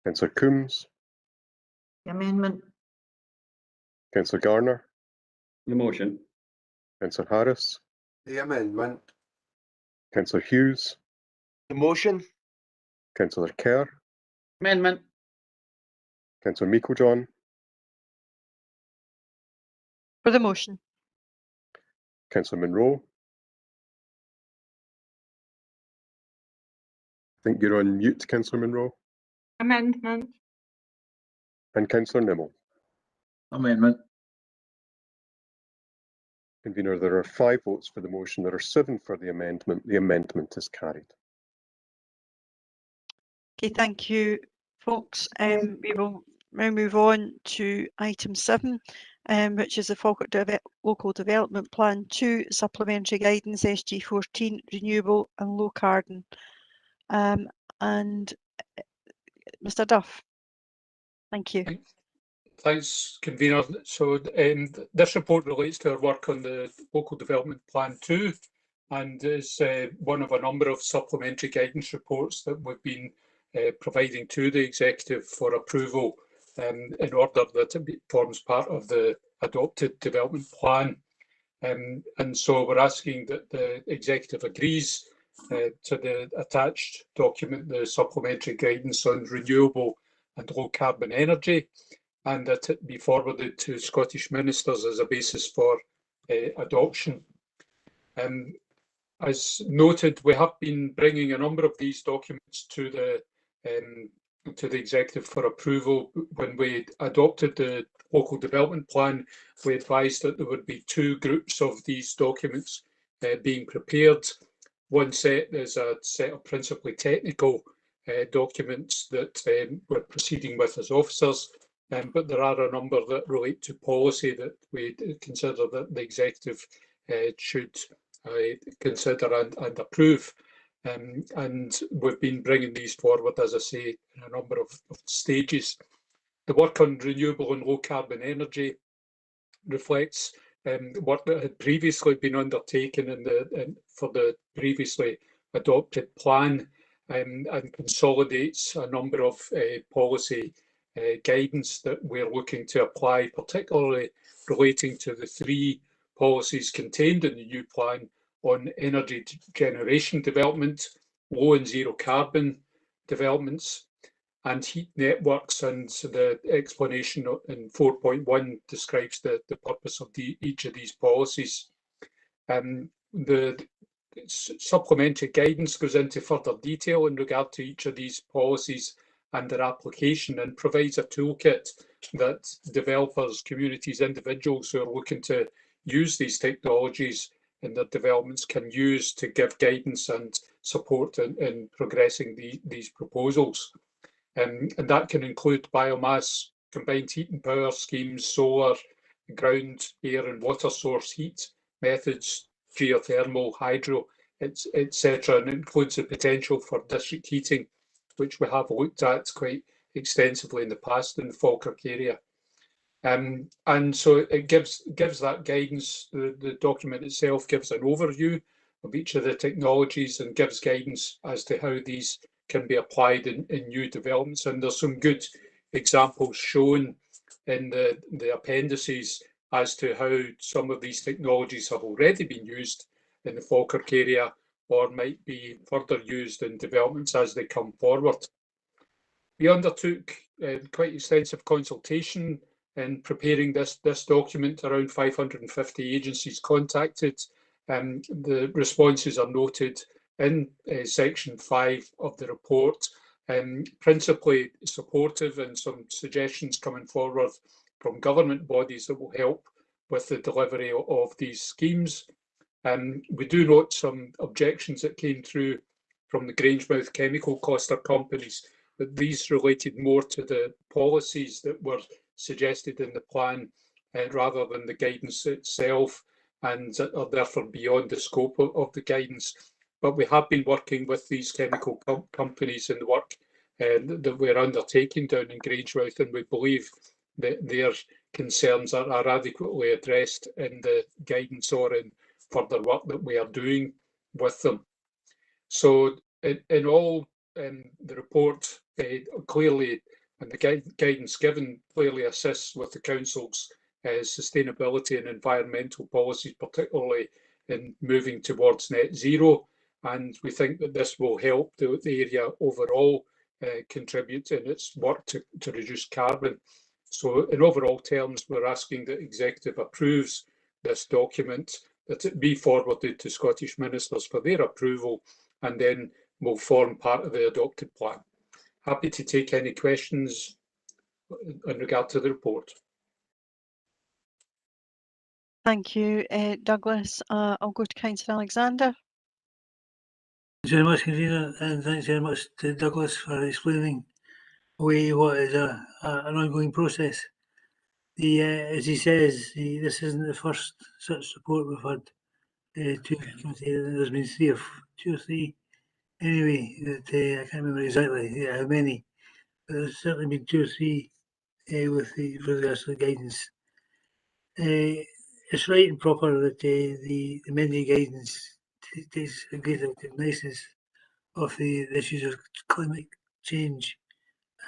Councillor Coombs. The amendment. Councillor Garner. The motion. Councillor Harris. The amendment. Councillor Hughes. The motion. Councillor Kerr. Amendment. Councillor Meiklejohn. For the motion. Councillor Munro. I think you're on mute, Councillor Munro. Amendment. And Councillor Nimmo. Amendment. Convener, there are 5 votes for the motion. There are 7 for the amendment. The amendment is carried. Okay, thank you, folks. We will now move on to item 7, which is the Falkirk Local Development Plan 2 Supplementary Guidance SG14 Renewable and Low Carbon. And Mr. Duff, thank you. Thanks, convener. So this report relates to our work on the Local Development Plan 2 and is one of a number of supplementary guidance reports that we've been providing to the executive for approval in order that it forms part of the adopted development plan. And so we're asking that the executive agrees to the attached document, the supplementary guidance on renewable and low carbon energy. and that it be forwarded to Scottish ministers as a basis for adoption. As noted, we have been bringing a number of these documents to the executive for approval. When we adopted the local development plan, we advised that there would be 2 groups of these documents being prepared. One set is a set of principally technical documents that we're proceeding with as officers, but there are a number that relate to policy that we consider that the executive should consider and approve. And we've been bringing these forward, as I say, in a number of stages. The work on renewable and low carbon energy reflects work that had previously been undertaken for the previously adopted plan, and consolidates a number of policy guidance that we're looking to apply, particularly relating to the 3 policies contained in the new plan on energy generation development, low and zero carbon developments, and heat networks. And so the explanation in 4.1 describes the purpose of each of these policies. The supplementary guidance goes into further detail in regard to each of these policies and their application, and provides a toolkit that developers, communities, individuals who are looking to use these technologies in their developments can use to give guidance and support in progressing these proposals. And that can include biomass, combined heat and power schemes, solar, ground, air and water source heat methods, geothermal, hydro, etc. And it includes the potential for district heating, which we have looked at quite extensively in the past in the Falkirk area. And so it gives that guidance. The document itself gives an overview of each of the technologies and gives guidance as to how these can be applied in new developments. And there's some good examples shown in the appendices as to how some of these technologies have already been used in the Falkirk area or might be further used in developments as they come forward. We undertook quite extensive consultation in preparing this document. Around 550 agencies contacted. The responses are noted in section 5 of the report, principally supportive, and some suggestions coming forward from government bodies that will help with the delivery of these schemes. We do note some objections that came through from the Grangemouth chemical cluster companies, but these related more to the policies that were suggested in the plan rather than the guidance itself, and are therefore beyond the scope of the guidance. But we have been working with these chemical companies in the work that we're undertaking down in Grangemouth, and we believe that their concerns are adequately addressed in the guidance or in further work that we are doing with them. So in all, the report clearly, and the guidance given clearly assists with the Council's sustainability and environmental policies, particularly in moving towards net zero. And we think that this will help the area overall contribute in its work to reduce carbon. So in overall terms, we're asking that Executive approves this document, that it be forwarded to Scottish ministers for their approval, and then will form part of the adopted plan. Happy to take any questions in regard to the report. Thank you, Douglas. I'll go to Councillor Alexander. Thanks very much, Convener, and thanks very much to Douglas for explaining away what is an ongoing process. As he says, this isn't the first such support we've had to the committee. There's been two or three anyway, that I can't remember exactly how many, but there's certainly been 2 or 3 with regards to the guidance. It's right and proper that the amended guidance takes a greater cognizance of the issues of climate change,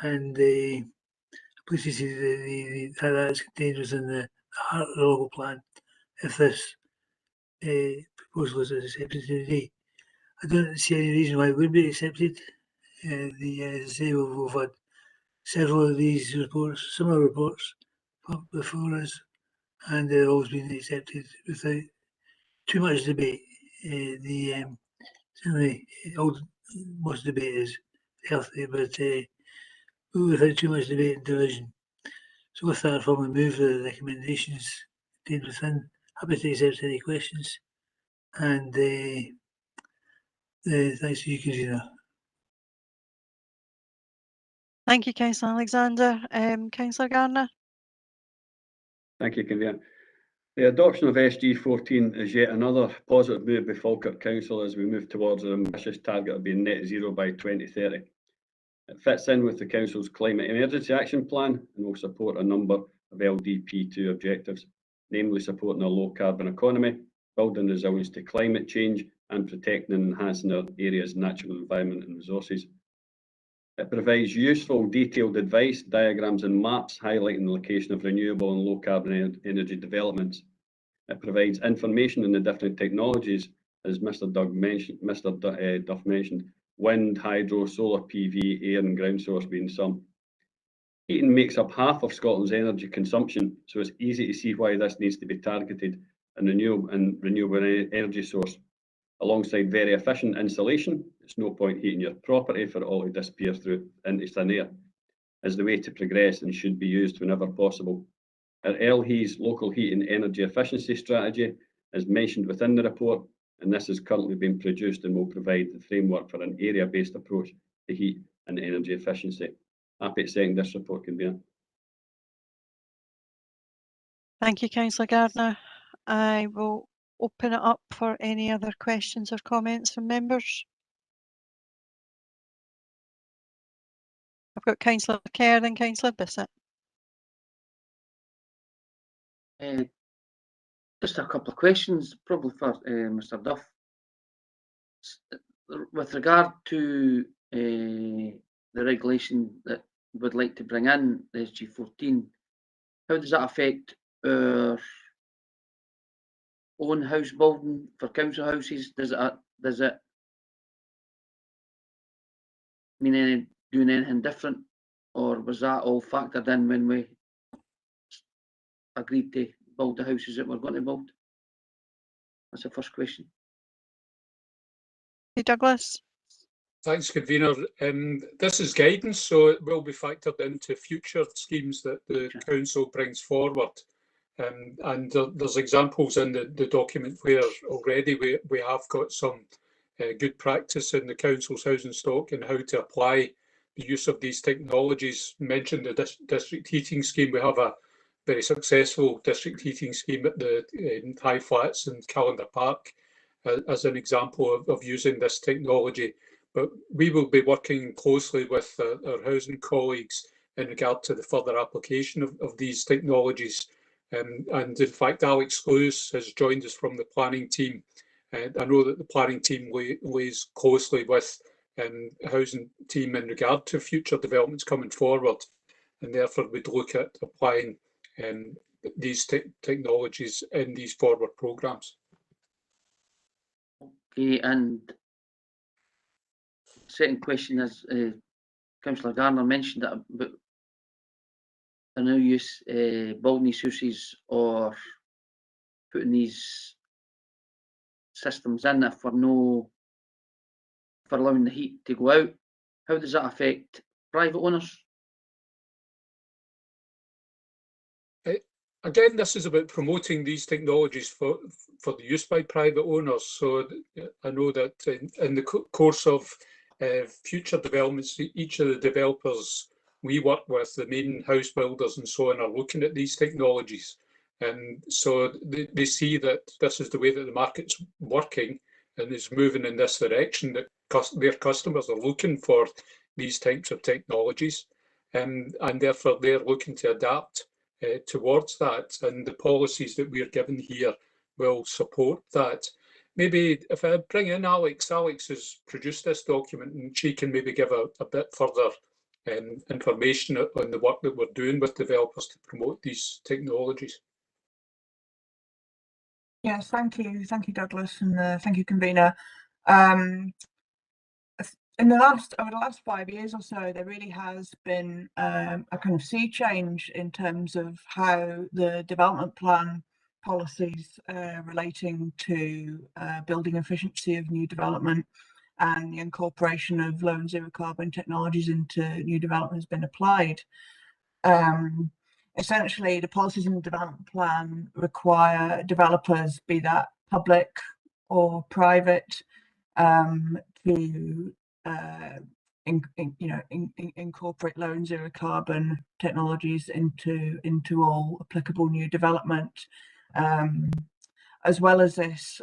and places how that's contained within the heart of the local plan. If this proposal is accepted today, I don't see any reason why it would be accepted. As I say, we've had several of these reports, similar reports, before us, and they've always been accepted without too much debate. Certainly, most debate is healthy, but without too much debate and division. So with that, I formally move the recommendations contained within. Happy to accept any questions, and thanks to you, convener. Thank you, Councillor Alexander. Councillor Gardner. Thank you, convener. The adoption of SG 14 is yet another positive move by Falkirk Council as we move towards our ambitious target of being net zero by 2030. It fits in with the Council's Climate Emergency Action Plan and will support a number of LDP2 objectives, namely supporting a low carbon economy, building resilience to climate change, and protecting and enhancing our area's natural environment and resources. It provides useful, detailed advice, diagrams and maps highlighting the location of renewable and low carbon energy developments. It provides information on the different technologies, as Mr. Duff mentioned, wind, hydro, solar PV, air and ground source being some. Heating makes up half of Scotland's energy consumption, so it's easy to see why this needs to be targeted and renewable energy source. Alongside very efficient insulation, it's no point heating your property for it all to disappear into thin air. Is the way to progress and should be used whenever possible. Our LHE's local heating energy efficiency strategy is mentioned within the report, and this is currently being produced and will provide the framework for an area-based approach to heat and energy efficiency. Happy to second this report, convener. Thank you, Councillor Gardner. I will open it up for any other questions or comments from members. I've got Councillor Kerr and Councillor Bissett. Just a couple of questions, probably for Mr. Duff. With regard to the regulation that we would like to bring in, the SG 14, how does that affect our own house building for council houses? Does it mean doing anything different, or was that all factored in when we agreed to build the houses that we're going to build? That's the first question. Hey, Douglas. Thanks, convener. This is guidance, so it will be factored into future schemes that the council brings forward. And there's examples in the document where already we have got some good practice in the council's housing stock and how to apply the use of these technologies. Mentioned the district heating scheme. We have a very successful district heating scheme at the High Flats and Callender Park as an example of using this technology. But we will be working closely with our housing colleagues in regard to the further application of these technologies. And in fact, Alex Lewis has joined us from the planning team. I know that the planning team lays closely with the housing team in regard to future developments coming forward, and therefore we'd look at applying these technologies in these forward programmes. Okay, and second question is, Councillor Gardner mentioned that about a new use building these houses or putting these systems in if we're allowing the heat to go out. How does that affect private owners? Again, this is about promoting these technologies for the use by private owners. So I know that in the course of future developments, each of the developers we work with, the main house builders and so on, are looking at these technologies. And so they see that this is the way that the market's working and is moving in this direction, that their customers are looking for these types of technologies. And therefore they're looking to adapt towards that, and the policies that we're given here will support that. Maybe if I bring in Alex has produced this document and she can maybe give a bit further information on the work that we're doing with developers to promote these technologies. Yes, thank you, Douglas, and thank you, convener. in the last over the last 5 years or so, there really has been a kind of sea change in terms of how the development plan policies relating to building efficiency of new development and the incorporation of low and zero carbon technologies into new development has been applied. Essentially, the policies in the development plan require developers, be that public or private, to incorporate low and zero carbon technologies into all applicable new development. As well as this,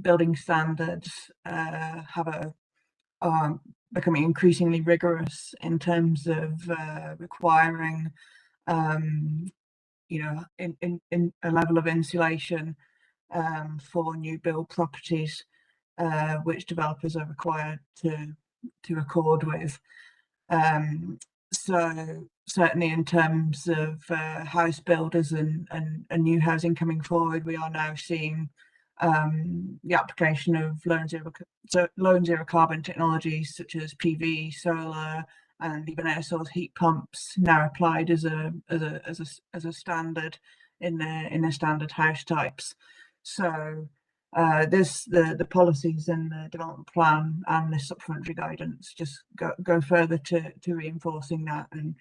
building standards are becoming increasingly rigorous in terms of requiring in a level of insulation for new build properties, which developers are required to accord with. So certainly in terms of house builders and new housing coming forward, we are now seeing the application of low and zero carbon technologies such as PV, solar, and even air source heat pumps now applied as a standard in their standard house types. So the policies in the development plan and the supplementary guidance just go further to reinforcing that, and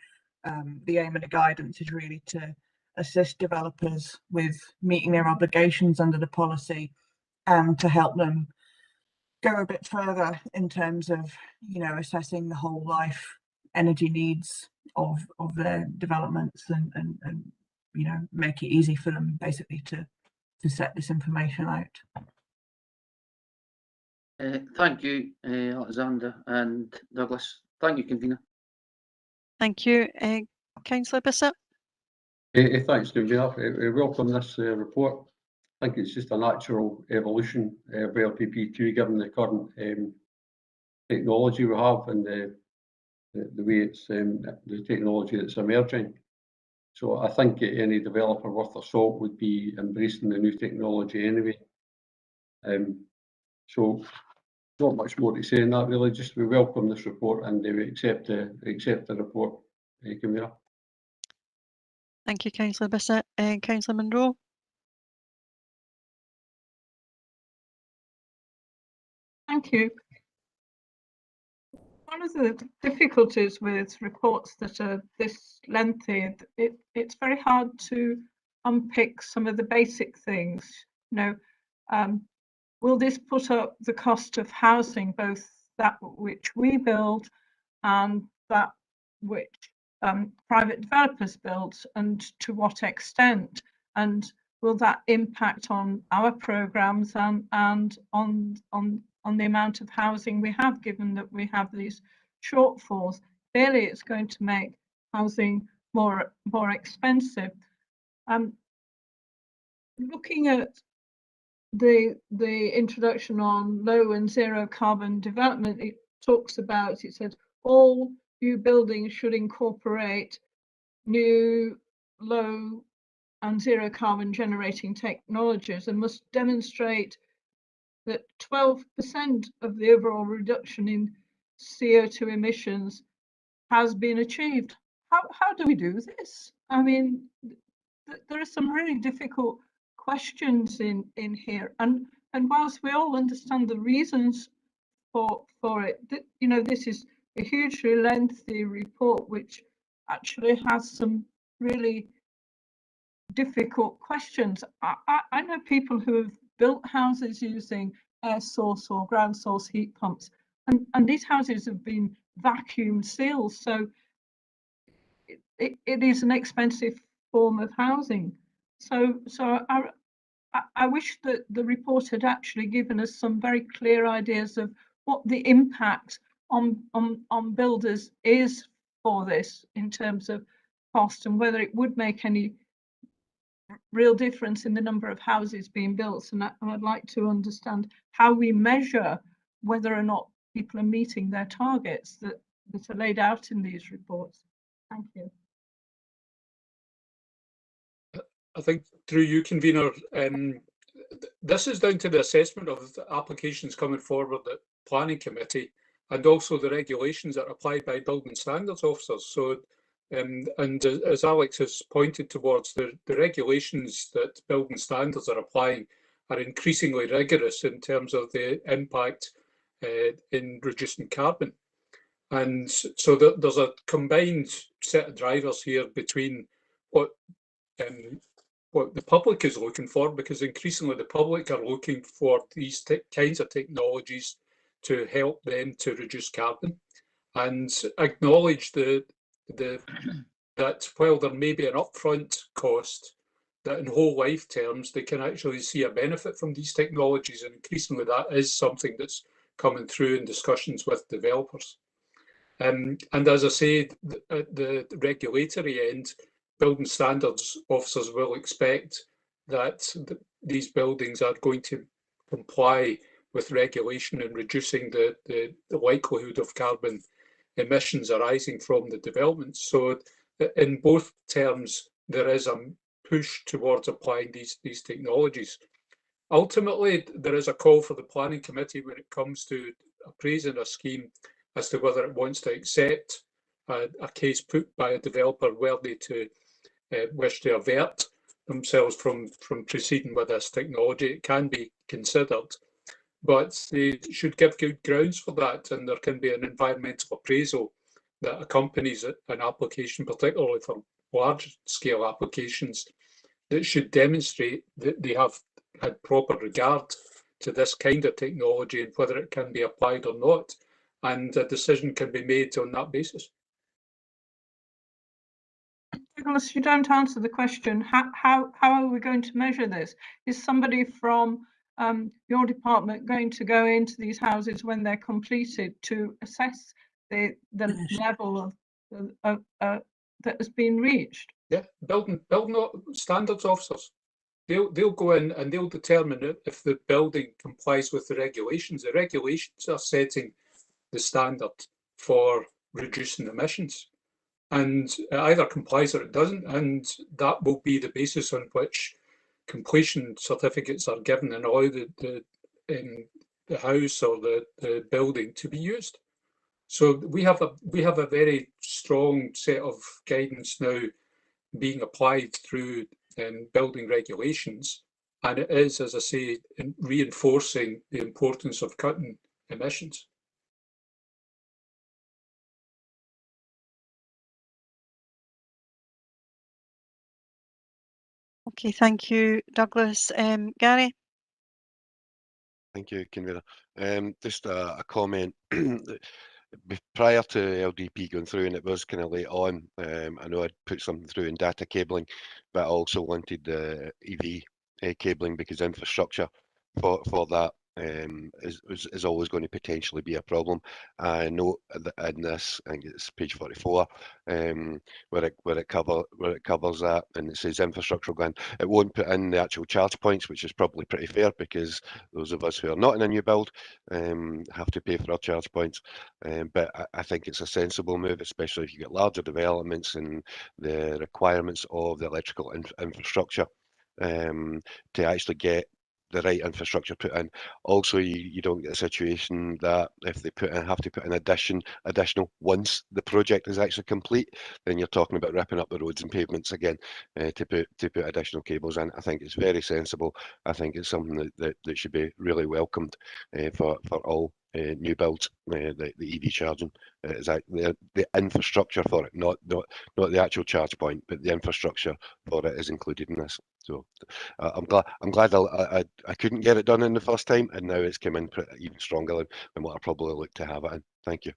the aim of the guidance is really to assist developers with meeting their obligations under the policy and to help them go a bit further in terms of assessing the whole life energy needs of their developments and make it easy for them basically to set this information out. Thank you, Alexander and Douglas. Thank you, convener. Thank you, Councillor Bissett. Thanks, convener. We welcome this report. I think it's just a natural evolution of LPP2 given the current technology we have and the way it's the technology that's emerging. So I think any developer worth their salt would be embracing the new technology anyway. So not much more to say in that really. Just we welcome this report and we accept the report, convener. Thank you, Councillor Bissett. Councillor Munro. Thank you. One of the difficulties with reports that are this lengthy, it's very hard to unpick some of the basic things. Will this put up the cost of housing, both that which we build and that which private developers build, and to what extent? And will that impact on our programmes and on the amount of housing we have, given that we have these shortfalls? Clearly, it's going to make housing more expensive. Looking at the introduction on low and zero carbon development, it said all new buildings should incorporate new low and zero carbon generating technologies and must demonstrate that 12% of the overall reduction in CO2 emissions has been achieved. How do we do this? I mean, there are some really difficult questions in here, and whilst we all understand the reasons for it, this is a hugely lengthy report which actually has some really difficult questions. I know people who have built houses using air source or ground source heat pumps, and these houses have been vacuum sealed, so it is an expensive form of housing. So I wish that the report had actually given us some very clear ideas of what the impact on builders is for this in terms of cost, and whether it would make any real difference in the number of houses being built. And I'd like to understand how we measure whether or not people are meeting their targets that are laid out in these reports. Thank you. I think through you, convener, this is down to the assessment of the applications coming forward at planning committee, and also the regulations that are applied by building standards officers. So, and as Alex has pointed towards, the regulations that building standards are applying are increasingly rigorous in terms of the impact in reducing carbon. And so there's a combined set of drivers here between what the public is looking for, because increasingly the public are looking for these kinds of technologies to help them to reduce carbon, and acknowledge that while there may be an upfront cost, that in whole life terms they can actually see a benefit from these technologies, and increasingly that is something that's coming through in discussions with developers. And as I say, at the regulatory end, building standards officers will expect that these buildings are going to comply with regulation and reducing the likelihood of carbon emissions arising from the development. So in both terms, there is a push towards applying these technologies. Ultimately, there is a call for the planning committee when it comes to appraising a scheme as to whether it wants to accept a case put by a developer were they to wish to avert themselves from proceeding with this technology. It can be considered, but they should give good grounds for that, and there can be an environmental appraisal that accompanies an application, particularly for large-scale applications, that should demonstrate that they have had proper regard to this kind of technology and whether it can be applied or not, and a decision can be made on that basis. Douglas, you don't answer the question. How are we going to measure this? Is somebody from your department going to go into these houses when they're completed to assess the level of that has been reached? Yeah, building standards officers. They'll go in and they'll determine if the building complies with the regulations. The regulations are setting the standard for reducing emissions, and it either complies or it doesn't, and that will be the basis on which completion certificates are given and allow the house or the building to be used. So we have a very strong set of guidance now being applied through building regulations, and it is, as I say, reinforcing the importance of cutting emissions. Okay, thank you, Douglas. Gary? Thank you, Convener. Just a comment. Prior to LDP going through, and it was kind of late on, I know I'd put something through in data cabling, but I also wanted the EV cabling, because infrastructure for that is always going to potentially be a problem. I know that in this, I think it's page 44, where it covers that, and it says infrastructure going. It won't put in the actual charge points, which is probably pretty fair, because those of us who are not in a new build have to pay for our charge points. But I think it's a sensible move, especially if you get larger developments and the requirements of the electrical infrastructure to actually get the right infrastructure put in. Also, you don't get a situation that if they have to put in additional once the project is actually complete, then you're talking about ripping up the roads and pavements again to put additional cables in. I think it's very sensible. I think it's something that should be really welcomed for all new builds. The EV charging is the infrastructure for it, not the actual charge point, but the infrastructure for it is included in this. So I'm glad I couldn't get it done in the first time, and now it's come in even stronger than what I probably looked to have it in. Thank you.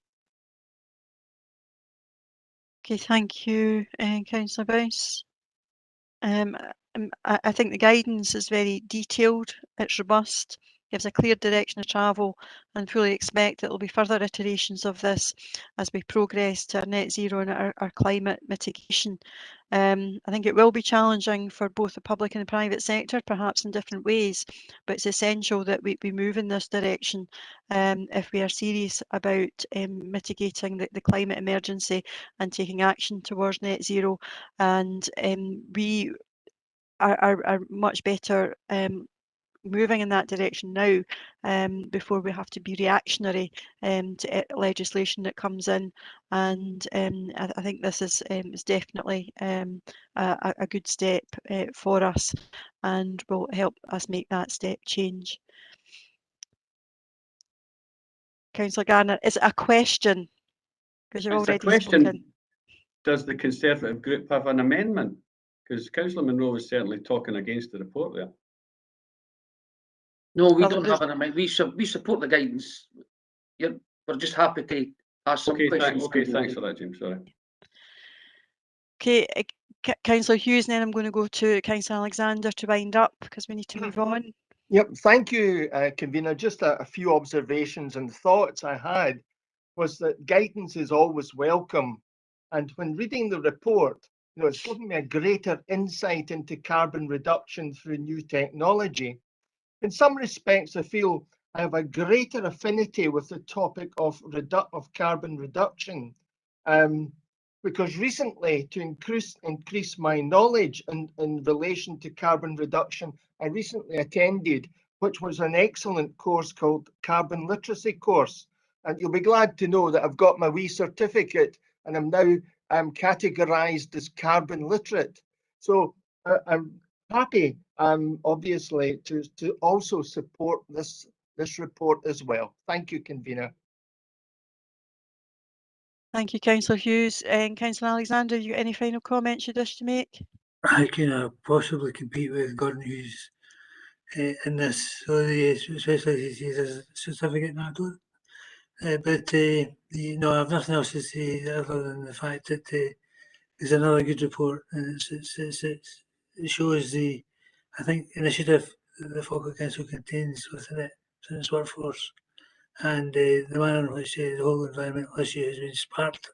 Okay, thank you, Councillor Boyce. I think the guidance is very detailed, it's robust, gives a clear direction of travel, and fully expect that there will be further iterations of this as we progress to our net zero and our climate mitigation. I think it will be challenging for both the public and the private sector, perhaps in different ways, but it's essential that we move in this direction if we are serious about mitigating the climate emergency and taking action towards net zero. And we are much better moving in that direction now, before we have to be reactionary to legislation that comes in. And I think this is definitely a good step for us, and will help us make that step change. Councillor Garner, is it a question? Because you've It's a already question. spoken. Does the Conservative group have an amendment? Because Councillor Munro was certainly talking against the report there. No, we Well, don't there's- have an amendment. We support the guidance. We're just happy to ask some Okay, questions. thanks for that, James. Sorry. Okay, Councillor Hughes, and then I'm going to go to Councillor Alexander to wind up because we need to move on. Yep, thank you, Convener. Just a few observations and thoughts I had was that guidance is always welcome. And when reading the report, it's given me a greater insight into carbon reduction through new technology. In some respects, I feel I have a greater affinity with the topic of carbon reduction, because recently, to increase my knowledge in relation to carbon reduction, I recently attended, which was an excellent course called Carbon Literacy course. And you'll be glad to know that I've got my wee certificate and I'm now categorised as carbon literate. So I'm happy, obviously, to also support this report as well. Thank you, Convener. Thank you, Councillor Hughes. And Councillor Alexander, you got any final comments you wish to make? I can possibly compete with Gordon Hughes in this, so especially as he has a certificate and I don't. But no, I have nothing else to say other than the fact that it's another good report, and it shows the, I think, initiative that the Falkland Council contains within it, within its workforce, and the manner in which the whole environmental issue has been sparked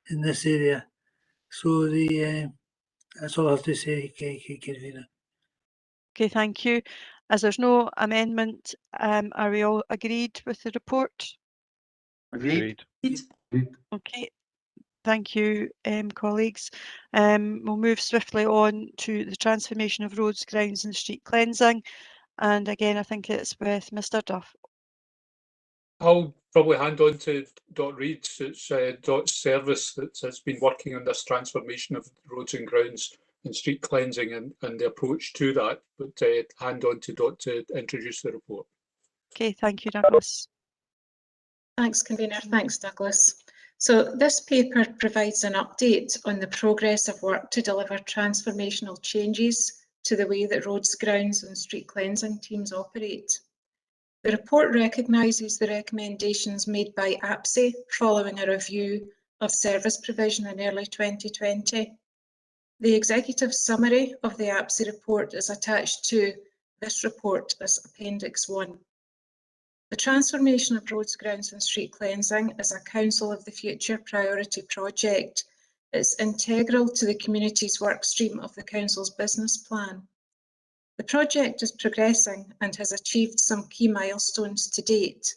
in this area. So that's all I have to say, Convener. Okay, thank you. As there's no amendment, are we all agreed with the report? Agreed. Okay, thank you, colleagues. We'll move swiftly on to the transformation of roads, grounds and street cleansing. And again, I think it's with Mr Duff. I'll probably hand on to Dot Reid. It's Dot's service that's been working on this transformation of roads and grounds and street cleansing and the approach to that. But hand on to Dot to introduce the report. Okay, thank you, Douglas. Thanks, Convener. Thanks, Douglas. So this paper provides an update on the progress of work to deliver transformational changes to the way that roads, grounds and street cleansing teams operate. The report recognises the recommendations made by APSI following a review of service provision in early 2020. The executive summary of the APSI report is attached to this report as Appendix 1. The transformation of roads, grounds and street cleansing is a Council of the Future priority project. It's integral to the community's work stream of the Council's business plan. The project is progressing and has achieved some key milestones to date.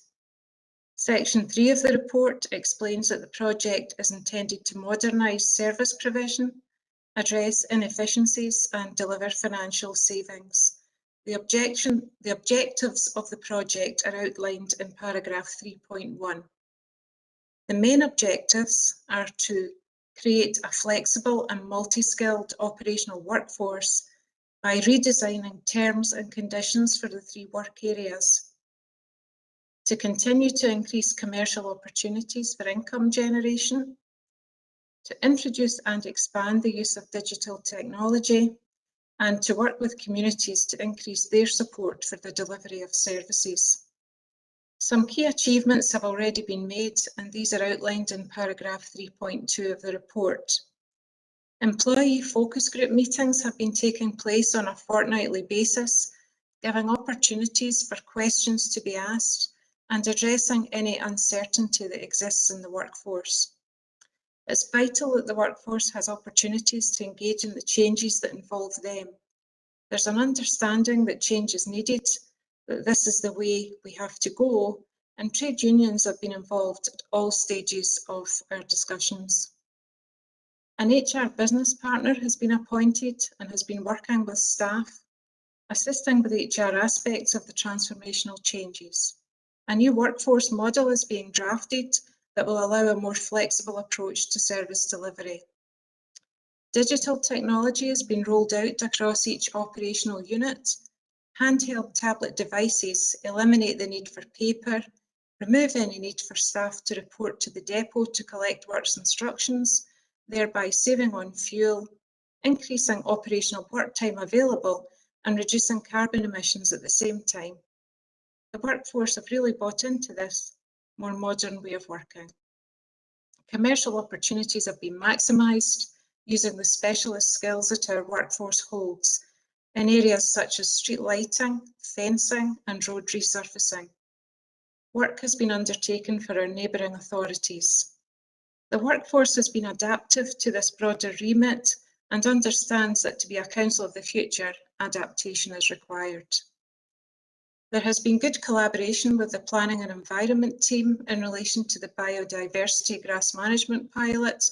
Section 3 of the report explains that the project is intended to modernise service provision, address inefficiencies and deliver financial savings. The objectives of the project are outlined in paragraph 3.1. The main objectives are to create a flexible and multi-skilled operational workforce by redesigning terms and conditions for the 3 work areas, to continue to increase commercial opportunities for income generation, to introduce and expand the use of digital technology, and to work with communities to increase their support for the delivery of services. Some key achievements have already been made, and these are outlined in paragraph 3.2 of the report. Employee focus group meetings have been taking place on a fortnightly basis, giving opportunities for questions to be asked and addressing any uncertainty that exists in the workforce. It's vital that the workforce has opportunities to engage in the changes that involve them. There's an understanding that change is needed, that this is the way we have to go, and trade unions have been involved at all stages of our discussions. An HR business partner has been appointed and has been working with staff assisting with HR aspects of the transformational changes. A new workforce model is being drafted that will allow a more flexible approach to service delivery. Digital technology has been rolled out across each operational unit. Handheld tablet devices eliminate the need for paper, remove any need for staff to report to the depot to collect works instructions, thereby saving on fuel, increasing operational work time available, and reducing carbon emissions at the same time. The workforce have really bought into this more modern way of working. Commercial opportunities have been maximised using the specialist skills that our workforce holds in areas such as street lighting, fencing, and road resurfacing. Work has been undertaken for our neighbouring authorities. The workforce has been adaptive to this broader remit and understands that to be a council of the future, adaptation is required. There has been good collaboration with the Planning and Environment team in relation to the biodiversity grass management pilot,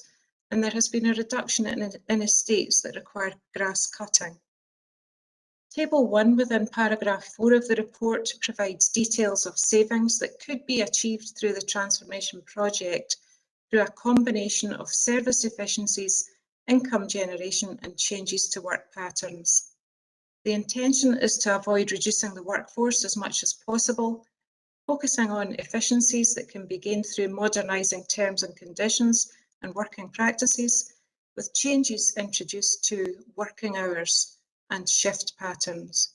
and there has been a reduction in estates that require grass cutting. Table 1 within paragraph 4 of the report provides details of savings that could be achieved through the transformation project through a combination of service efficiencies, income generation, and changes to work patterns. The intention is to avoid reducing the workforce as much as possible, focusing on efficiencies that can be gained through modernising terms and conditions and working practices, with changes introduced to working hours and shift patterns.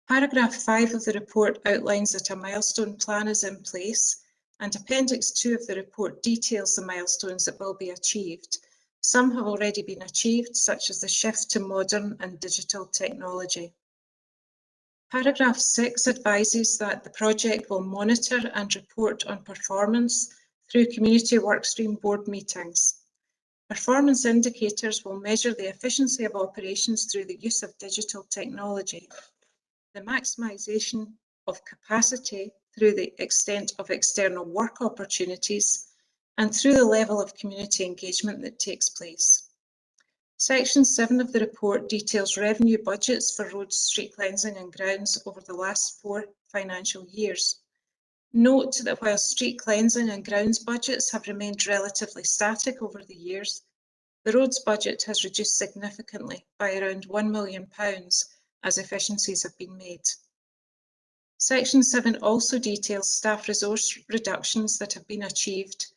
Paragraph 5 of the report outlines that a milestone plan is in place, and Appendix 2 of the report details the milestones that will be achieved. Some have already been achieved, such as the shift to modern and digital technology. Paragraph 6 advises that the project will monitor and report on performance through community workstream board meetings. Performance indicators will measure the efficiency of operations through the use of digital technology, the maximisation of capacity through the extent of external work opportunities, and through the level of community engagement that takes place. Section 7 of the report details revenue budgets for roads, street cleansing and grounds over the last 4 financial years. Note that while street cleansing and grounds budgets have remained relatively static over the years, the roads budget has reduced significantly by around £1 million as efficiencies have been made. Section 7 also details staff resource reductions that have been achieved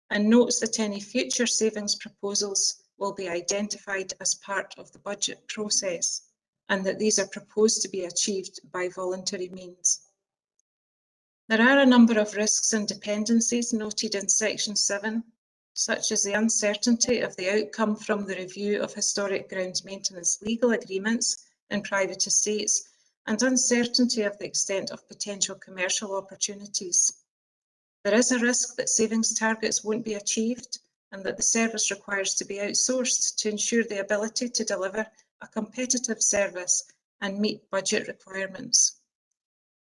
and notes that any future savings proposals will be identified as part of the budget process and that these are proposed to be achieved by voluntary means. There are a number of risks and dependencies noted in Section 7, such as the uncertainty of the outcome from the review of historic grounds maintenance legal agreements in private estates and uncertainty of the extent of potential commercial opportunities. There is a risk that savings targets won't be achieved and that the service requires to be outsourced to ensure the ability to deliver a competitive service and meet budget requirements.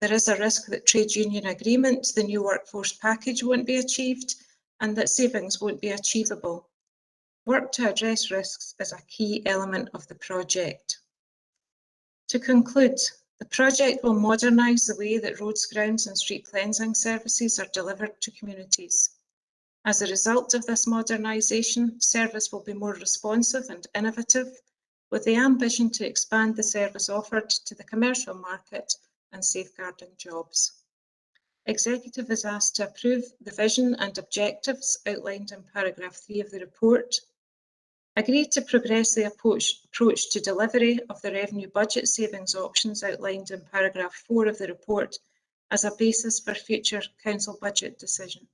There is a risk that trade union agreement, the new workforce package, won't be achieved and that savings won't be achievable. Work to address risks is a key element of the project. To conclude, the project will modernise the way that roads, grounds and street cleansing services are delivered to communities. As a result of this modernisation, service will be more responsive and innovative, with the ambition to expand the service offered to the commercial market and safeguarding jobs. Executive is asked to approve the vision and objectives outlined in paragraph 3 of the report, agree to progress the approach to delivery of the revenue budget savings options outlined in paragraph 4 of the report as a basis for future council budget decision,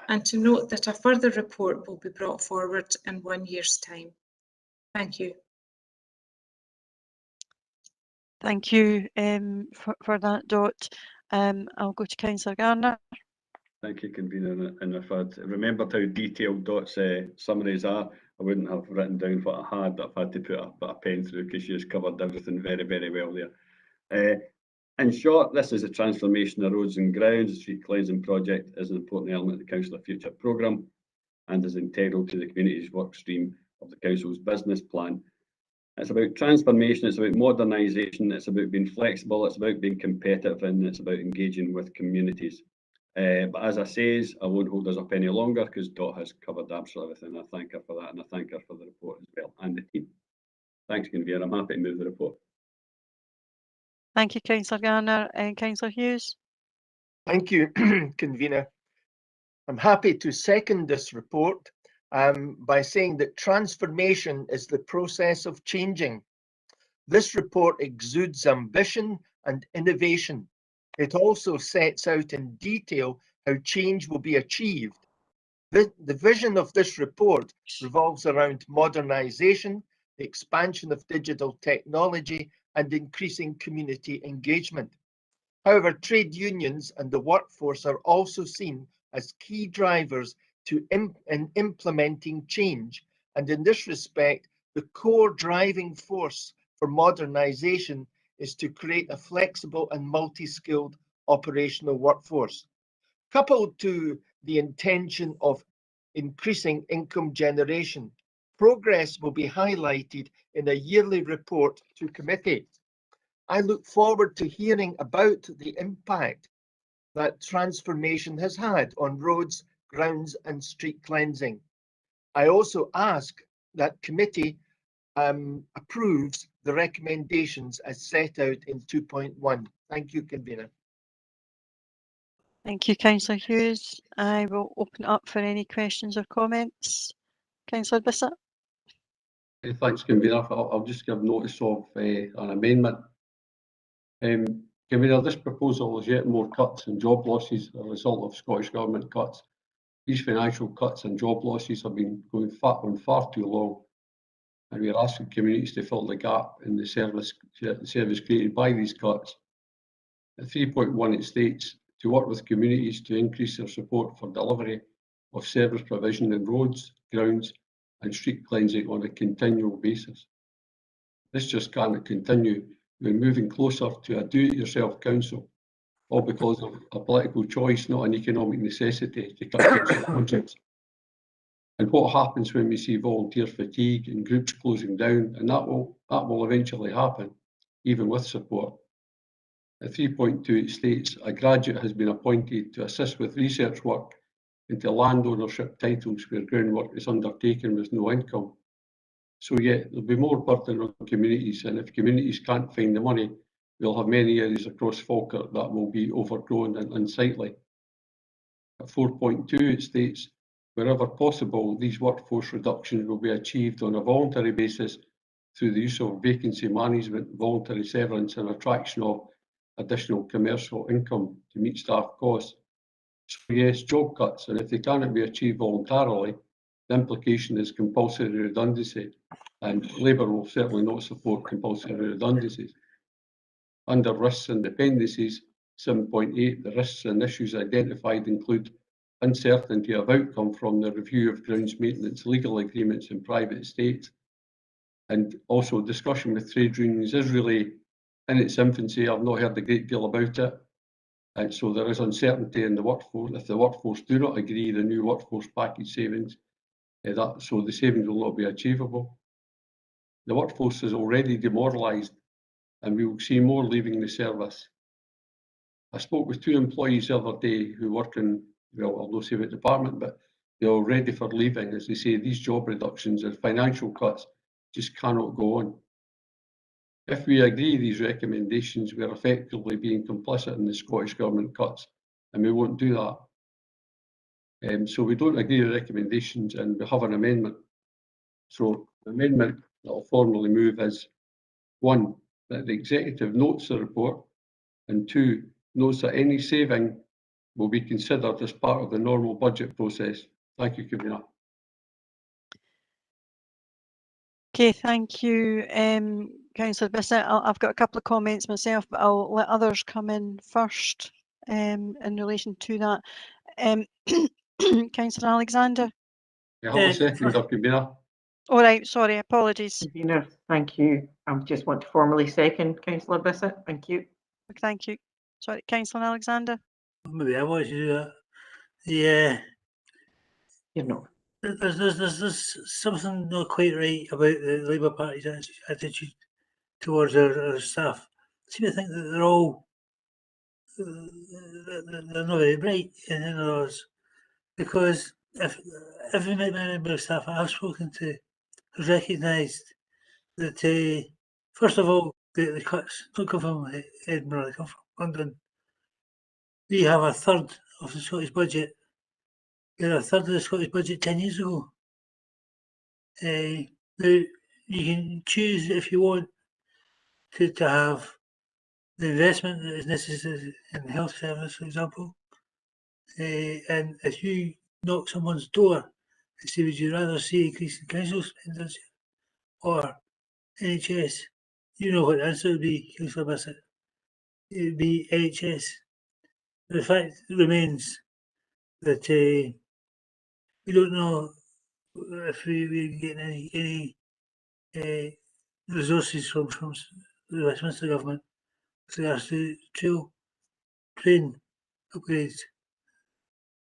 and to note that a further report will be brought forward in 1 year's time. Thank you. Thank you for that, Dot. I'll go to Councillor Garner. Thank you, Convener. And if I'd remembered how detailed Dot's summaries are, I wouldn't have written down what I had. I've had to put a pen through because she has covered everything very, very well there. In short, this is a transformation of roads and grounds. The street cleansing project is an important element of the Council of Future programme and is integral to the community's work stream of the Council's business plan. It's about transformation, it's about modernisation, it's about being flexible, it's about being competitive, and it's about engaging with communities. But as I says, I won't hold us up any longer because Dot has covered absolutely everything. I thank her for that, and I thank her for the report as well, and the team. Thanks, Convener. I'm happy to move the report. Thank you, Councillor Garner and Councillor Hughes. Thank you, Convener. I'm happy to second this report by saying that transformation is the process of changing. This report exudes ambition and innovation. It also sets out in detail how change will be achieved. The vision of this report revolves around modernisation, the expansion of digital technology, and increasing community engagement. However, trade unions and the workforce are also seen as key drivers in implementing change, and in this respect, the core driving force for modernisation is to create a flexible and multi-skilled operational workforce. Coupled to the intention of increasing income generation, progress will be highlighted in a yearly report to committee. I look forward to hearing about the impact that transformation has had on roads, grounds and street cleansing. I also ask that committee approves the recommendations as set out in 2.1. Thank you, Convener. Thank you, Councillor Hughes. I will open up for any questions or comments. Councillor Bissett. Thanks, Convener. I'll just give notice of an amendment. Convener, this proposal is yet more cuts and job losses as a result of Scottish Government cuts. These financial cuts and job losses have been going on far too long, and we are asking communities to fill the gap in the service created by these cuts. At 3.1 it states to work with communities to increase their support for delivery of service provision in roads, grounds and street cleansing on a continual basis. This just cannot continue. We're moving closer to a do-it-yourself council, all because of a political choice, not an economic necessity to cut council budgets. And what happens when we see volunteer fatigue and groups closing down? And that will eventually happen, even with support. At 3.2 it states a graduate has been appointed to assist with research work into land ownership titles where groundwork is undertaken with no income. So yeah, there'll be more burden on communities, and if communities can't find the money, we'll have many areas across Falkirk that will be overgrown and unsightly. At 4.2 it states, wherever possible, these workforce reductions will be achieved on a voluntary basis through the use of vacancy management, voluntary severance and attraction of additional commercial income to meet staff costs. So yes, job cuts, and if they cannot be achieved voluntarily, the implication is compulsory redundancy, and Labour will certainly not support compulsory redundancies. Under risks and dependencies, 7.8, the risks and issues identified include uncertainty of outcome from the review of grounds maintenance legal agreements in private estates, and also discussion with trade unions is really in its infancy. I've not heard a great deal about it, and so there is uncertainty in the workforce. If the workforce do not agree the new workforce package savings, so the savings will not be achievable. The workforce is already demoralised, and we will see more leaving the service. I spoke with 2 employees the other day who work in, well, I'll not say what department, but they're all ready for leaving. As they say, these job reductions and financial cuts just cannot go on. If we agree these recommendations, we are effectively being complicit in the Scottish Government cuts, and we won't do that. So we don't agree with recommendations, and we have an amendment. So the amendment that I'll formally move is 1, that the executive notes the report, and 2, notes that any saving will be considered as part of the normal budget process. Thank you, Convener. Okay, thank you, Councillor Bissett. I've got a couple of comments myself, but I'll let others come in first in relation to that. Councillor Alexander. Yeah, have a second, Convener. All right, sorry, apologies. Convener, thank you. I just want to formally second Councillor Bissett. Thank you. Thank you. Sorry, Councillor Alexander. Maybe I want to do that. Yeah. You're not. there's something not quite right about the Labour Party's attitude towards our staff. I seem to think that they're all they're not very bright in other words, because if every member of staff I've spoken to has recognised that first of all the cuts don't come from Edinburgh, they come from London. We have a third of the Scottish budget. We had a third of the Scottish budget 10 years ago. Now, you can choose if you want to have the investment that is necessary in health service, for example. And if you knock someone's door and say, would you rather see increase in council expenditure or NHS? You know what the answer would be, Councillor Bissett. It would be NHS. The fact remains that we don't know if we're getting any resources from the Westminster government with regards to train upgrades.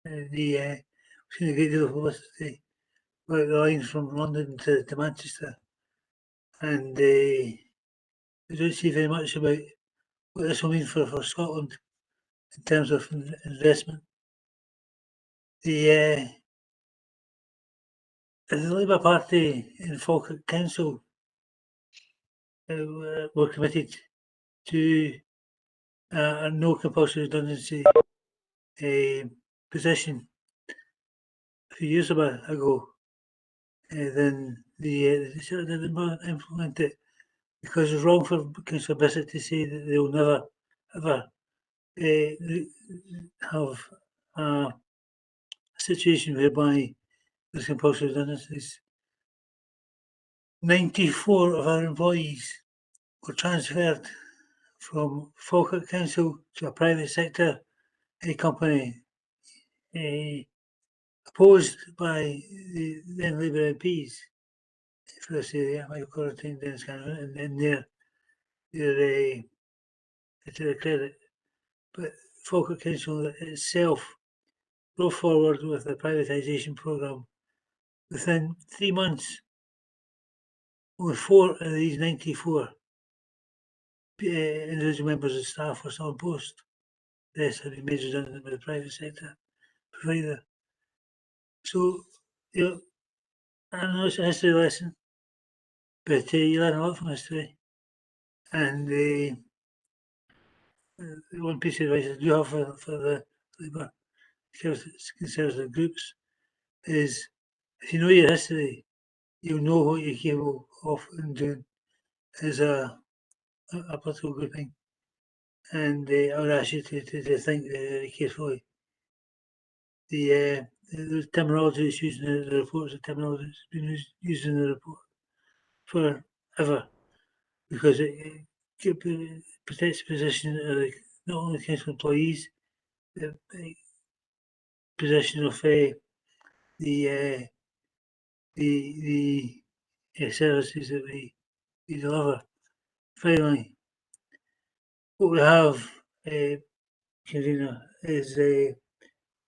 We've seen a great deal of publicity about the lines from London to Manchester, and we don't see very much about what this will mean for Scotland in terms of investment. The Labour Party in Falkirk Council were committed to a no compulsory redundancy position a few years ago. Then they didn't implement it because it's wrong for Councillor Bissett to say that they will never ever have a situation whereby there's compulsory redundancies. 94 of our employees were transferred from Falkirk Council to a private sector company opposed by the then Labour MPs for this area, Michael Corrine, Dennis Cameron, and to their credit. But Falkirk Council itself brought forward with the privatisation programme. Within 3 months, only 4 of these 94 individual members of staff were still on post. The rest had been made redundant by the private sector provider. So, I know it's a history lesson, but you learn a lot from history. And the one piece of advice I do have for the Labour Conservative groups is if you know your history, you'll know what you're capable of and doing as a political grouping. And I would ask you to think very carefully. The terminology that's used in the report is the terminology that's been used in the report forever, because it protects the position of not only council employees, but the position of the services that we deliver. Finally, what we have, Convener, is a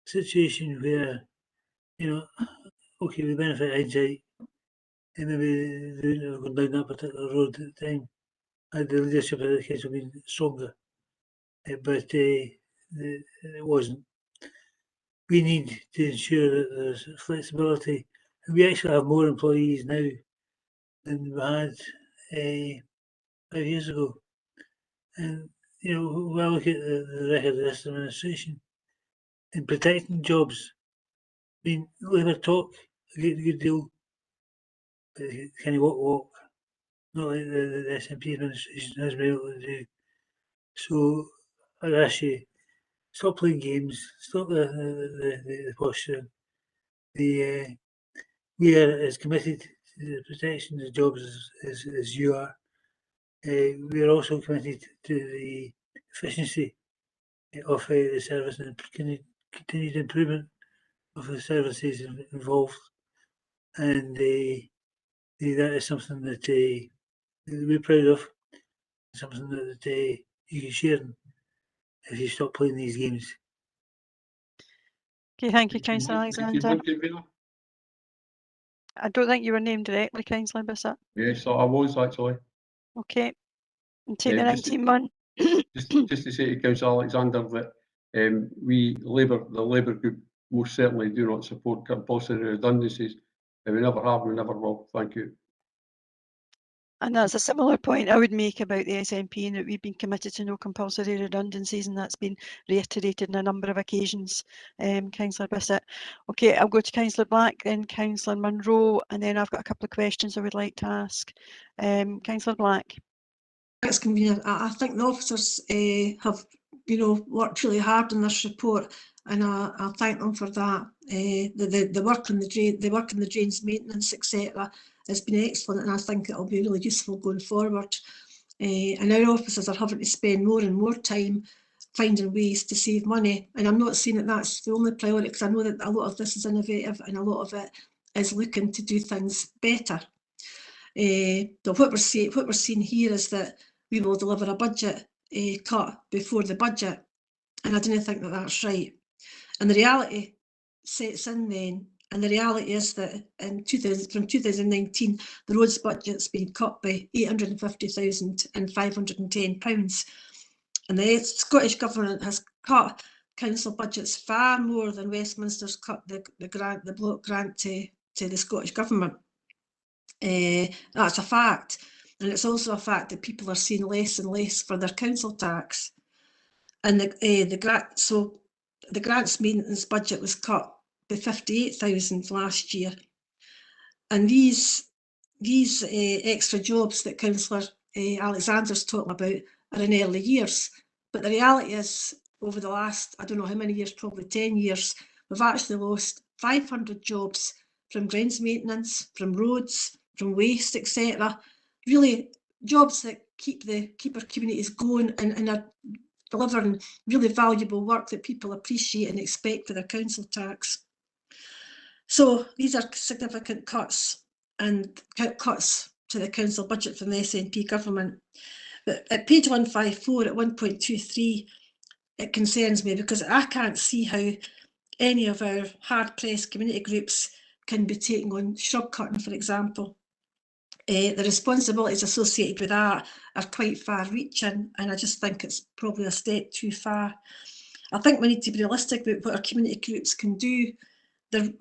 situation where, okay, we benefit hindsight, and maybe they were going down that particular road at the time, had the leadership of the council been stronger, but it wasn't. We need to ensure that there's flexibility. And we actually have more employees now than we had 5 years ago. And, when I look at the record of this administration, in protecting jobs, I mean, Labour talk a good deal, but can you walk? Not like the SNP administration has been able to do. So I'd ask you, stop playing games, stop the posture. We are as committed to the protection of jobs as you are. We are also committed to the efficiency of the service and continued improvement of the services involved. And that is something that we're proud of, something that you can share if you stop playing these games. Okay, thank you, Councillor Alexander. I don't think you were named directly, Councillor Bissett. Yes, I was actually. Okay. And take Yeah, the just to- 19 month. Just to say to Councillor Alexander that the Labour group most certainly do not support compulsory redundancies. And we never have, we never will. Thank you. And that's a similar point I would make about the SNP, in that we've been committed to no compulsory redundancies, and that's been reiterated on a number of occasions. Councillor Bissett. Okay, I'll go to Councillor Black, then Councillor Munro, and then I've got a couple of questions I would like to ask. Councillor Black. Thanks, Convener. I think the officers have, worked really hard on this report, and I thank them for that. The work on the drains maintenance, etc., has been excellent, and I think it'll be really useful going forward. And our officers are having to spend more and more time finding ways to save money, and I'm not saying that that's the only priority, because I know that a lot of this is innovative and a lot of it is looking to do things better. What we're seeing here is that we will deliver a budget cut before the budget, and I don't think that that's right. And the reality sets in then, and the reality is that from 2019, the roads budget's been cut by £850,510, and the Scottish Government has cut council budgets far more than Westminster's cut the block grant to the Scottish Government. That's a fact, and it's also a fact that people are seeing less and less for their council tax. And the grants maintenance budget was cut by 58,000 last year, and these extra jobs that Councillor Alexander's talking about are in early years. But the reality is, over the last, I don't know how many years, probably 10 years, we've actually lost 500 jobs from grounds maintenance, from roads, from waste, etc. Really, jobs that keep our communities going and are delivering really valuable work that people appreciate and expect for their council tax. So these are significant cuts, and cuts to the council budget from the SNP government. But at page 154 at 1.23, it concerns me, because I can't see how any of our hard-pressed community groups can be taking on shrub cutting, for example. The responsibilities associated with that are quite far-reaching, and I just think it's probably a step too far. I think we need to be realistic about what our community groups can do. They're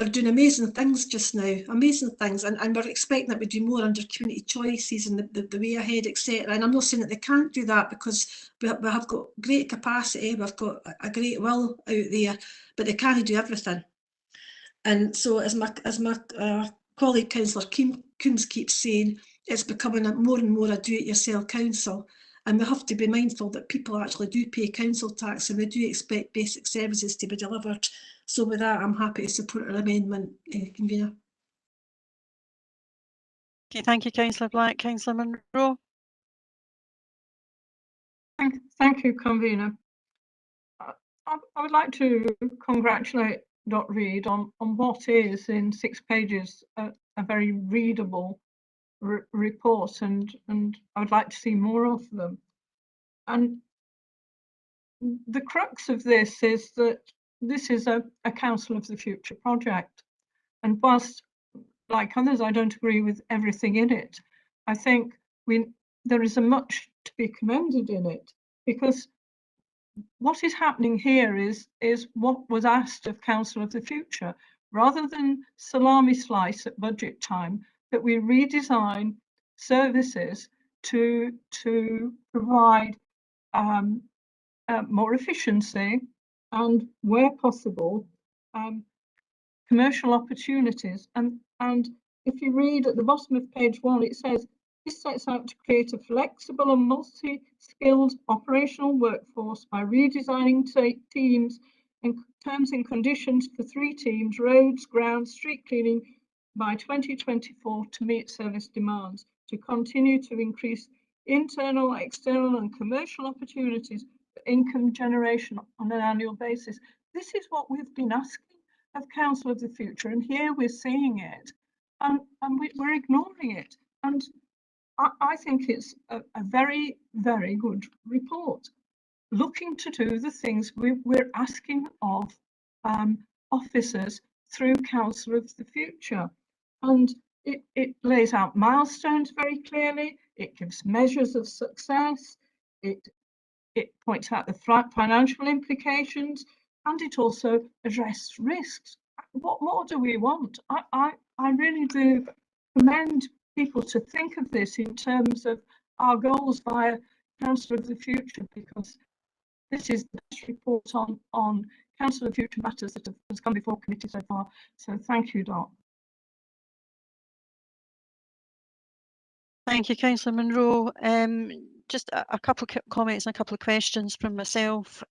doing amazing things just now, amazing things, and we're expecting that we do more under community choices and the way ahead, etc. And I'm not saying that they can't do that, because we have got great capacity, we've got a great will out there, but they can't do everything. And so, as my colleague Councillor Coombs keeps saying, it's becoming more and more a do-it-yourself council, and we have to be mindful that people actually do pay council tax, and we do expect basic services to be delivered. So with that, I'm happy to support our amendment, Convener. Okay, thank you, Councillor Black. Councillor Munro. Thank you, Convener. I would like to congratulate Dr. Reid on what is, in 6 pages, a very readable report, and I would like to see more of them. And the crux of this is that this is a Council of the Future project, and whilst, like others, I don't agree with everything in it, I think there is a much to be commended in it, because what is happening here is what was asked of Council of the Future, rather than salami slice at budget time, that we redesign services to provide more efficiency and, where possible, commercial opportunities. And if you read at the bottom of page 1, it says, this sets out to create a flexible and multi-skilled operational workforce by redesigning teams and terms and conditions for 3 teams, roads, grounds, street cleaning, by 2024 to meet service demands, to continue to increase internal, external and commercial opportunities for income generation on an annual basis. This is what we've been asking of Council of the Future, and here we're seeing it, and we're ignoring it. And I think it's a very, very good report, looking to do the things we're asking of officers through Council of the Future. and it lays out milestones very clearly. It gives measures of success. It points out the financial implications, and it also addresses risks. What more do we want? I really do commend people to think of this in terms of our goals via Council of the Future, because this is the best report on Council of the Future matters that has come before committee so far. So thank you, Dot. Thank you, Councillor Munro. Just a couple of comments and a couple of questions from myself.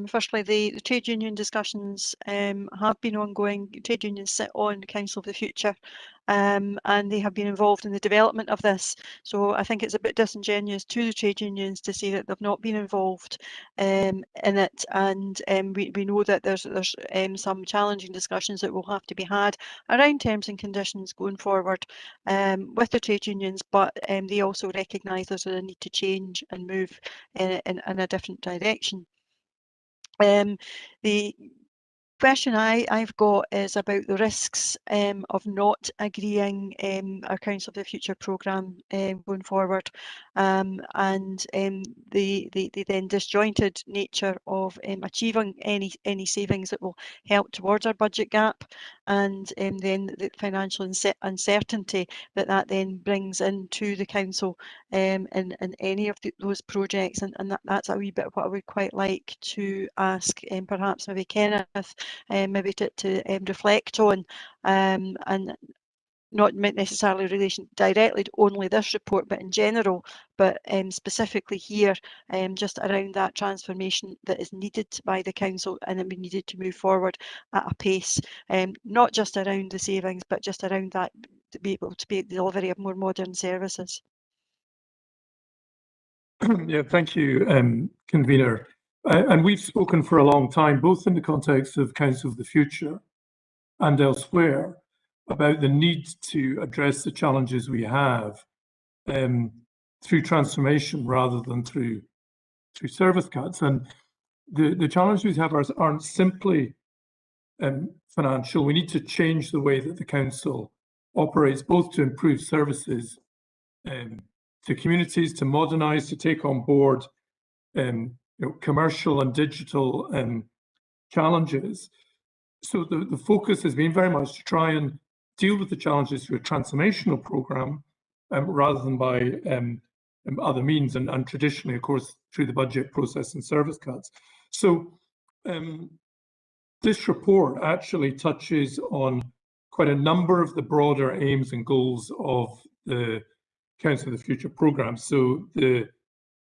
Firstly, the trade union discussions have been ongoing. Trade unions sit on Council of the Future, and they have been involved in the development of this. So I think it's a bit disingenuous to the trade unions to say that they've not been involved in it. And we know that there's some challenging discussions that will have to be had around terms and conditions going forward with the trade unions, but they also recognise there's a need to change and move in a different direction. The question I've got is about the risks of not agreeing our Council of the Future programme going forward, and the then disjointed nature of achieving any savings that will help towards our budget gap, and then the financial uncertainty that then brings into the council in any of those projects, and that's a wee bit what I would quite like to ask perhaps maybe Kenneth maybe to reflect on, and not necessarily in relation directly to only this report, but in general, but specifically here, just around that transformation that is needed by the council and that we needed to move forward at a pace, not just around the savings, but just around that to be able to be the delivery of more modern services. Yeah, thank you, convener. And we've spoken for a long time, both in the context of Council of the Future and elsewhere, about the need to address the challenges we have through transformation rather than through service cuts. And the challenges we have aren't simply financial. We need to change the way that the council operates, both to improve services to communities, to modernise, to take on board commercial and digital challenges. So the focus has been very much to try and deal with the challenges through a transformational programme rather than by other means, and traditionally, of course, through the budget process and service cuts. So this report actually touches on quite a number of the broader aims and goals of the Council of the Future programme. So the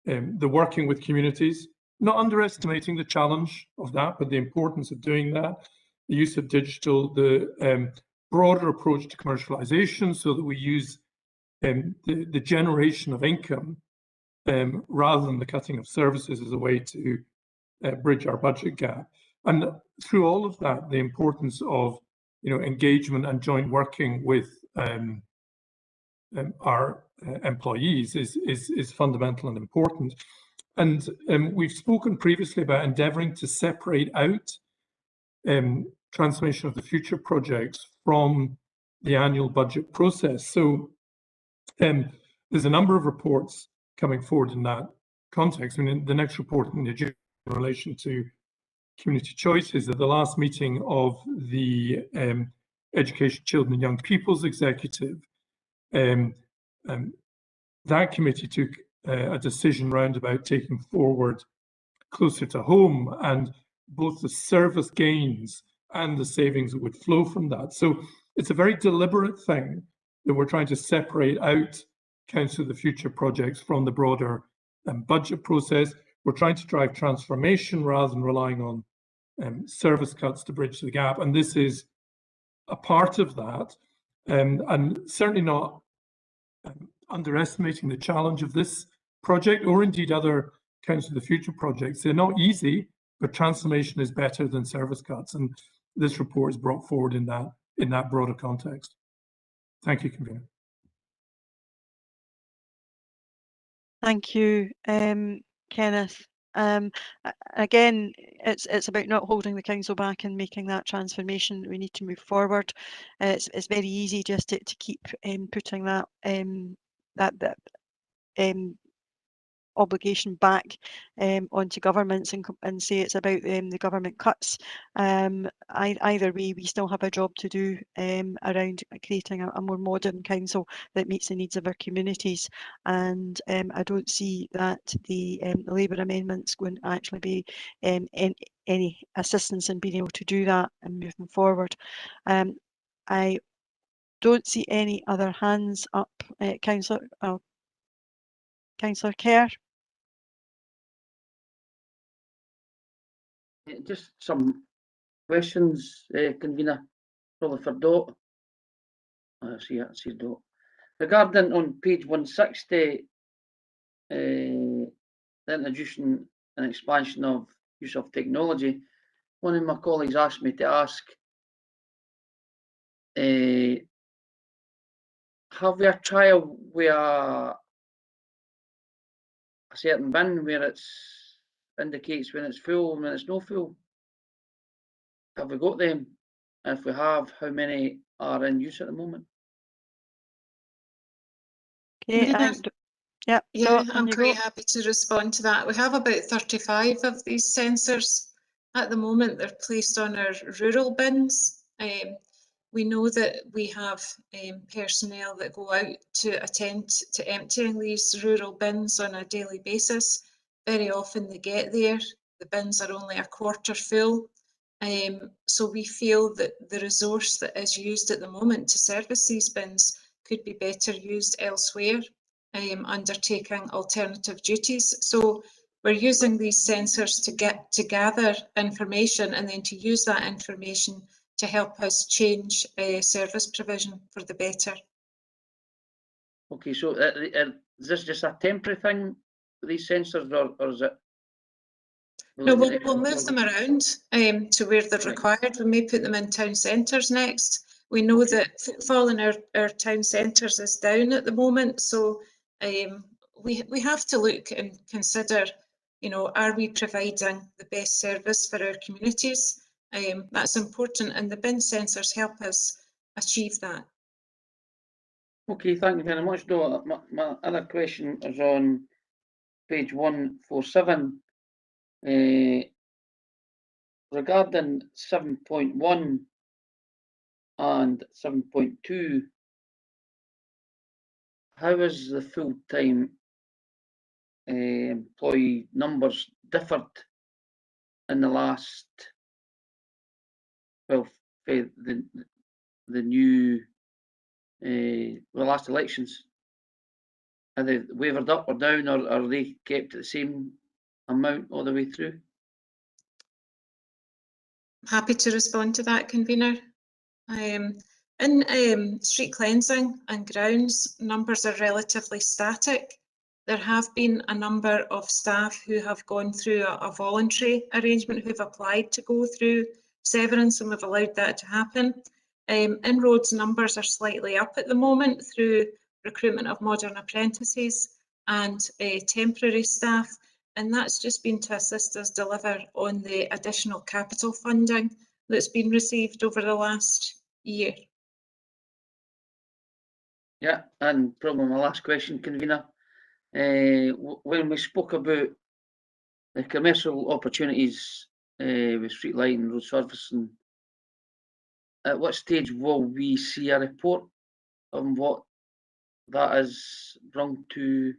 working with communities, not underestimating the challenge of that, but the importance of doing that, the use of digital, the broader approach to commercialisation, so that we use the generation of income rather than the cutting of services as a way to bridge our budget gap. And through all of that, the importance of engagement and joint working with our employees is fundamental and important. And we've spoken previously about endeavouring to separate out transformation of the future projects from the annual budget process. So there's a number of reports coming forward in that context. I mean, the next report in relation to community choices at the last meeting of the Education, Children and Young People's Executive. That committee took a decision round about taking forward closer to home and both the service gains and the savings that would flow from that. So it's a very deliberate thing that we're trying to separate out Council of the Future projects from the broader budget process. We're trying to drive transformation rather than relying on service cuts to bridge the gap. And this is a part of that, and certainly not underestimating the challenge of this project or indeed other Council of the Future projects. They're not easy, but transformation is better than service cuts. And this report is brought forward in that broader context. Thank you, convener. Thank you, Kenneth. Again, it's about not holding the council back and making that transformation. We need to move forward. It's very easy just to keep putting that obligation back onto governments and say it's about the government cuts. Either way, we still have a job to do around creating a more modern council that meets the needs of our communities. And I don't see that the Labour amendments going to actually be any assistance in being able to do that and moving forward. I don't see any other hands up, Councillor Kerr. Just some questions, convener, probably for Dot. I see Dot. Regarding on page 160, the introduction and expansion of use of technology, one of my colleagues asked me to ask, have we a trial with a certain bin where it indicates when it's full and when it's not full? Have we got them? And if we have, how many are in use at the moment? Yeah, I'm quite happy to respond to that. We have about 35 of these sensors at the moment. They're placed on our rural bins. We know that we have personnel that go out to attend to emptying these rural bins on a daily basis. Very often they get there, the bins are only a quarter full. So we feel that the resource that is used at the moment to service these bins could be better used elsewhere, undertaking alternative duties. So we're using these sensors to gather information and then to use that information to help us change service provision for the better. Okay, so is this just a temporary thing, these sensors, or is it? No, we'll move them around to where they're required. We may put them in town centres next. We know that footfall in our town centres is down at the moment, so we have to look and consider, you know, are we providing the best service for our communities? That's important, and the bin sensors help us achieve that. Okay, thank you very much, Dot. My other question is on page 147. Regarding 7.1 and 7.2, how is the full-time employee numbers differed in the last, well, the new, the last elections? Are they wavered up or down, or are they kept at the same amount all the way through? Happy to respond to that, convener. In street cleansing and grounds, numbers are relatively static. There have been a number of staff who have gone through a voluntary arrangement, who've applied to go through severance, and we've allowed that to happen. Inroads numbers are slightly up at the moment through recruitment of modern apprentices and temporary staff, and that's just been to assist us deliver on the additional capital funding that's been received over the last year. Yeah, and probably my last question, convener. When we spoke about the commercial opportunities with street lighting and road surfacing, at what stage will we see a report on what that is brought to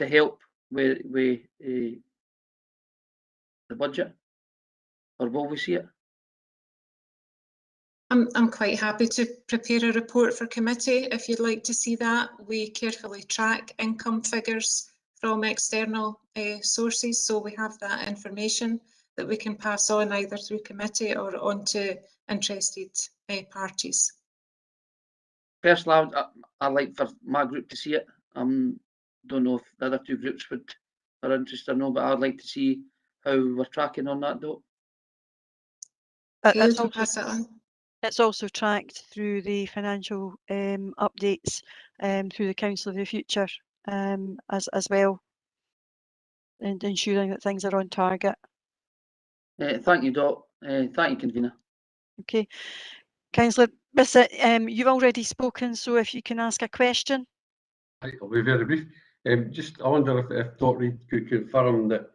help with the budget, or will we see it? I'm quite happy to prepare a report for committee if you'd like to see that. We carefully track income figures from external sources, so we have that information that we can pass on either through committee or on to interested parties. Personally, I'd like for my group to see it. Don't know if the other two groups are interested or no, but I'd like to see how we're tracking on that, though. It's also tracked through the financial updates through the Council of the Future as well. and ensuring that things are on target. Thank you, Dot. Thank you, Convener. Okay. Councillor Bissett, you've already spoken, so if you can ask a question. Right, I'll be very brief. I wonder if Dr. Reid could confirm that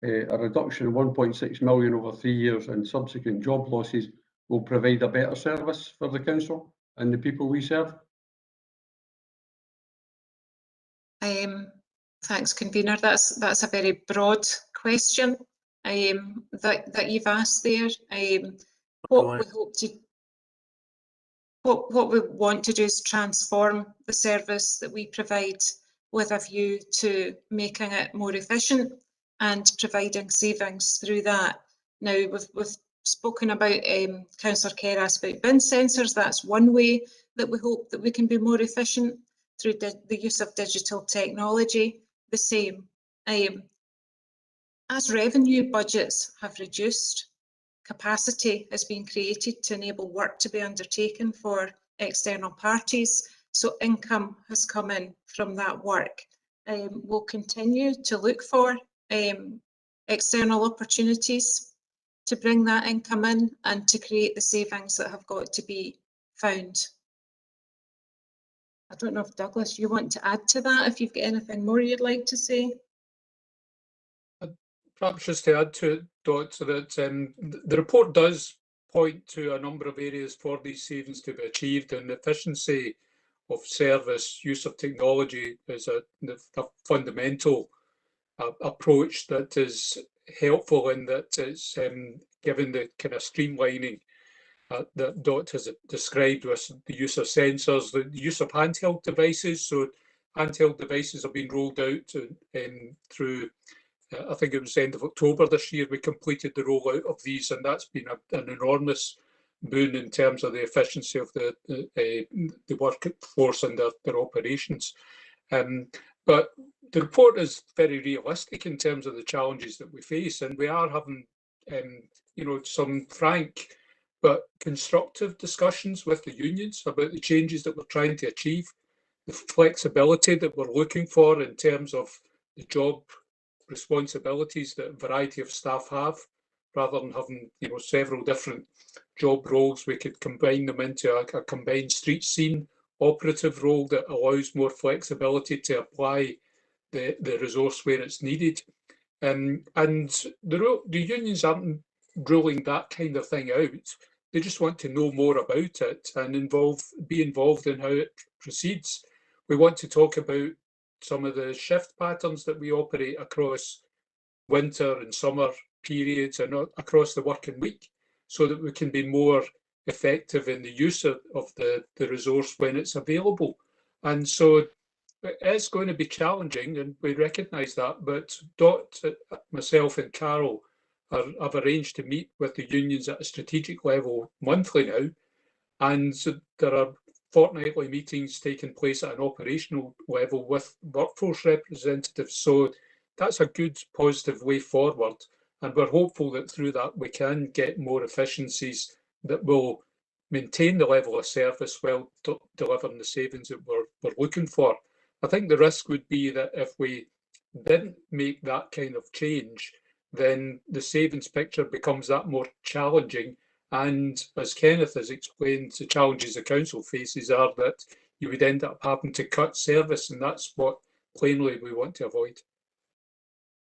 a reduction of 1.6 million over 3 years and subsequent job losses will provide a better service for the council and the people we serve. Thanks, Convener. That's a very broad question that you've asked there. What we want to do is transform the service that we provide with a view to making it more efficient and providing savings through that. Now, we've spoken about, Councillor Kerr asked about bin sensors. That's one way that we hope that we can be more efficient through the use of digital technology. The same, as revenue budgets have reduced, capacity has been created to enable work to be undertaken for external parties, so income has come in from that work. We'll continue to look for external opportunities to bring that income in and to create the savings that have got to be found. I don't know if Douglas, you want to add to that, if you've got anything more you'd like to say. Perhaps just to add to it, Dot, so that the report does point to a number of areas for these savings to be achieved, and efficiency of service, use of technology is a fundamental approach that is helpful in that it's given the kind of streamlining that Dot has described with the use of sensors, the use of handheld devices. So handheld devices have been rolled out through, I think it was the end of October this year, we completed the rollout of these, and that's been an enormous boon in terms of the efficiency of the workforce and their operations. But the report is very realistic in terms of the challenges that we face, and we are having some frank but constructive discussions with the unions about the changes that we're trying to achieve, the flexibility that we're looking for in terms of the job responsibilities that a variety of staff have. Rather than having several different job roles, we could combine them into a combined street scene operative role that allows more flexibility to apply the resource where it's needed. And the unions aren't ruling that kind of thing out. They just want to know more about it and be involved in how it proceeds. We want to talk about some of the shift patterns that we operate across winter and summer periods and across the working week, so that we can be more effective in the use of the resource when it's available. And so it's going to be challenging, and we recognise that, but Dot, myself and Carol have arranged to meet with the unions at a strategic level monthly now, and so there are fortnightly meetings taking place at an operational level with workforce representatives. So that's a good positive way forward, and we're hopeful that through that we can get more efficiencies that will maintain the level of service while delivering the savings that we're looking for. I think the risk would be that if we didn't make that kind of change, then the savings picture becomes that more challenging. And as Kenneth has explained, the challenges the council faces are that you would end up having to cut service, and that's what plainly we want to avoid.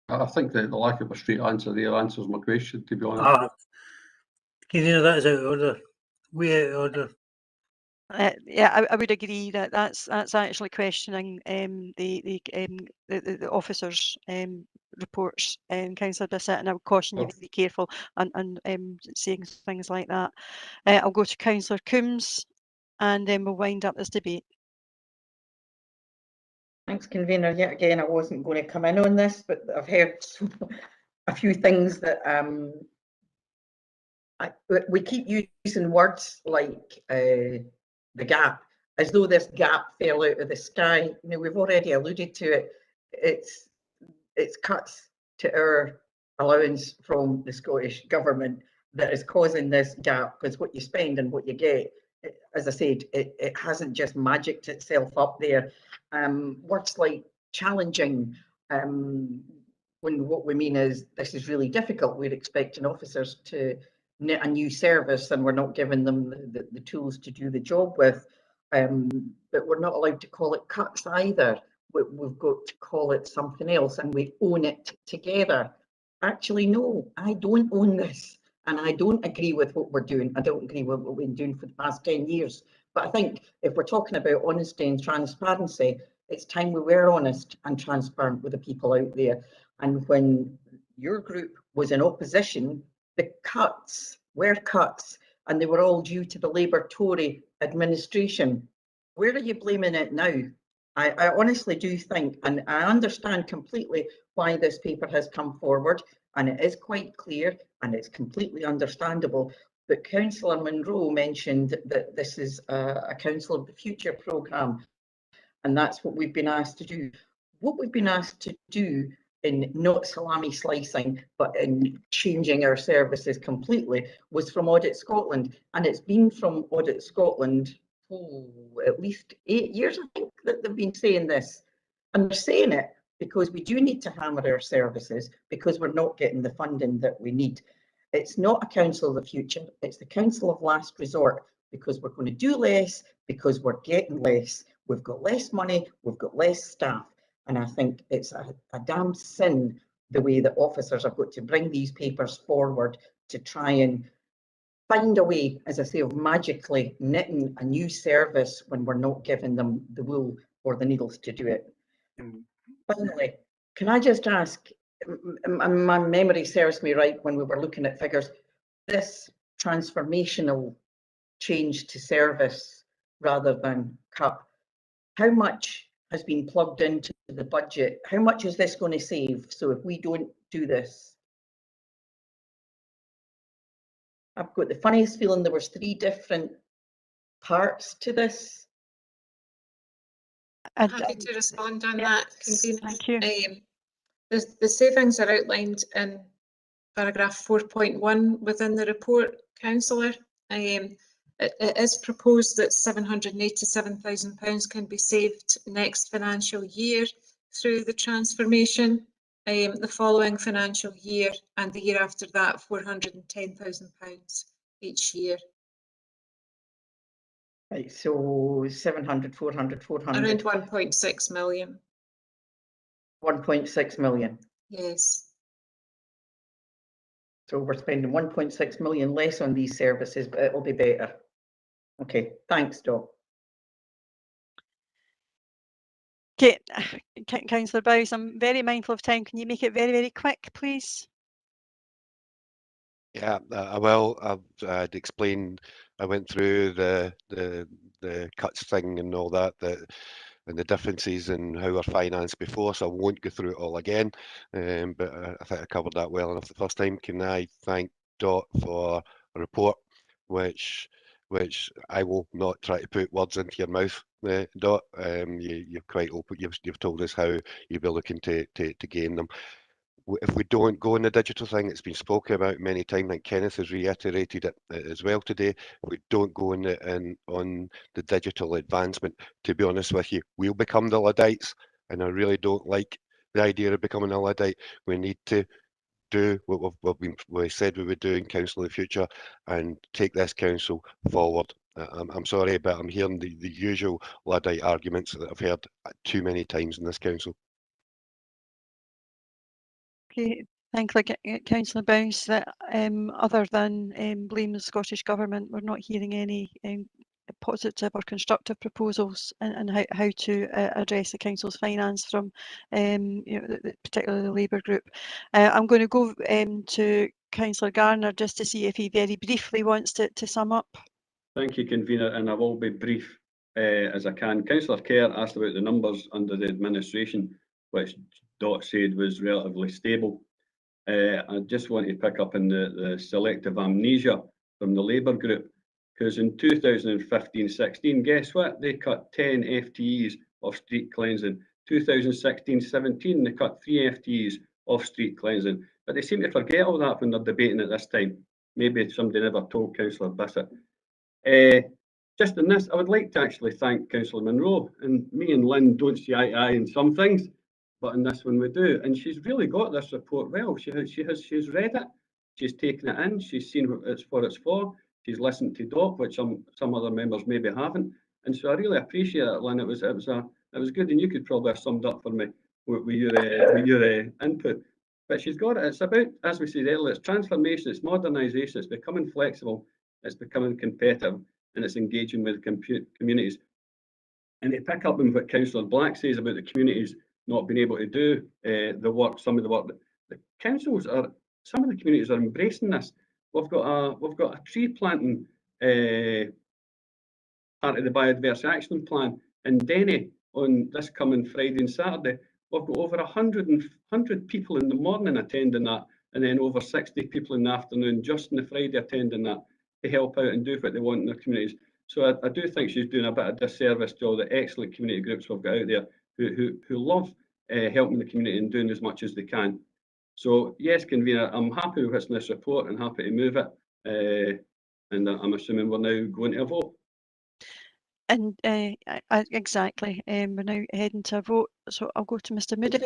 I think that the lack of a straight answer there answers my question, to be honest. That is out of order. Way out of order. Yeah, I would agree that that's actually questioning the officers' reports, Councillor Bissett, and I would caution you to be careful and saying things like that. I'll go to Councillor Coombs, and then we'll wind up this debate. Thanks, Convener. Yet again, I wasn't going to come in on this, but I've heard a few things that we keep using words like the gap, as though this gap fell out of the sky. We've already alluded to it. It's cuts to our allowance from the Scottish Government that is causing this gap, because what you spend and what you get, as I said, it hasn't just magicked itself up there. Words like challenging, when what we mean is this is really difficult. We're expecting officers to knit a new service and we're not giving them the tools to do the job with. But we're not allowed to call it cuts either. We've got to call it something else and we own it together. Actually, no, I don't own this and I don't agree with what we're doing. I don't agree with what we've been doing for the past 10 years. But I think if we're talking about honesty and transparency, it's time we were honest and transparent with the people out there. And when your group was in opposition, the cuts were cuts and they were all due to the Labour Tory administration. Where are you blaming it now? I honestly do think, and I understand completely why this paper has come forward, and it is quite clear and it's completely understandable. But Councillor Munro mentioned that this is a Council of the Future programme, and that's what we've been asked to do. What we've been asked to do in not salami slicing, but in changing our services completely, was from Audit Scotland. And it's been from Audit Scotland at least 8 years, I think, that they've been saying this. And they're saying it because we do need to hammer our services because we're not getting the funding that we need. It's not a Council of the Future, it's the Council of Last Resort, because we're going to do less, because we're getting less. We've got less money, we've got less staff. And I think it's a damn sin the way that officers have got to bring these papers forward to try and find a way, as I say, of magically knitting a new service when we're not giving them the wool or the needles to do it. Finally, can I just ask, my memory serves me right when we were looking at figures, this transformational change to service rather than cut, how much has been plugged into the budget? How much is this going to save? So if we don't do this, I've got the funniest feeling there was 3 different parts to this. I'm happy to respond on that, Convener. Thank you. The savings are outlined in paragraph 4.1 within the report, Councillor. It is proposed that £787,000 can be saved next financial year through the transformation. The following financial year and the year after that, £410,000 each year. Right, so 700, 400, 400. Around 1.6 million. 1.6 million. Yes. So we're spending 1.6 million less on these services, but it'll be better. Okay, thanks, Doc. Okay, Councillor Bowes, I'm very mindful of time. Can you make it very, very quick, please? Yeah, I will. I'd explained. I went through the cuts thing and all that, and the differences in how we're financed before, so I won't go through it all again. But I think I covered that well enough the first time. Can I thank Dot for a report, which I will not try to put words into your mouth, Dot. You're quite open. You've told us how you'll be looking to gain them. If we don't go on the digital thing, it's been spoken about many times, and Kenneth has reiterated it as well today. If we don't go on the digital advancement, to be honest with you, we'll become the Luddites, and I really don't like the idea of becoming a Luddite. We need to do what we said we would do in Council of the Future and take this council forward. I'm sorry, but I'm hearing the usual Luddite arguments that I've heard too many times in this council. Okay, thank you, Councillor Bowes. That other than blame the Scottish Government, we're not hearing any positive or constructive proposals and how to address the council's finance from particularly the Labour group. I'm going to go to Councillor Garner just to see if he very briefly wants to sum up. Thank you, Convener, and I will be brief as I can. Councillor Kerr asked about the numbers under the administration, which Dot said was relatively stable. I just want to pick up on the selective amnesia from the Labour group, because in 2015-16, guess what? They cut 10 FTEs of street cleansing. 2016-17, they cut 3 FTEs of street cleansing. But they seem to forget all that when they're debating at this time. Maybe somebody never told Councillor Bissett. Just in this, I would like to actually thank Councillor Munro. And me and Lynn don't see eye to eye in some things, but in this one we do. And she's really got this report well. She's read it, she's taken it in, she's seen what it's for, she's listened to Doc, which some other members maybe haven't. And so I really appreciate it, Lynn. It was good, and you could probably have summed up for me with your input. But she's got it. It's about, as we said earlier, it's transformation, it's modernisation, it's becoming flexible, it's becoming competitive, and it's engaging with communities. And to pick up on what Councillor Black says about the communities not being able to do the work, some of the work, the councils are, some of the communities are embracing this. We've got a tree planting part of the Biodiverse Action Plan in Denny on this coming Friday and Saturday. We've got over 100 people in the morning attending that, and then over 60 people in the afternoon just on the Friday attending that to help out and do what they want in their communities. So I do think she's doing a bit of disservice to all the excellent community groups we've got out there who love helping the community and doing as much as they can. So yes, Convener, I'm happy with what's in this report and happy to move it. And I'm assuming we're now going to a vote. And exactly, we're now heading to a vote. So I'll go to Mr. Moody.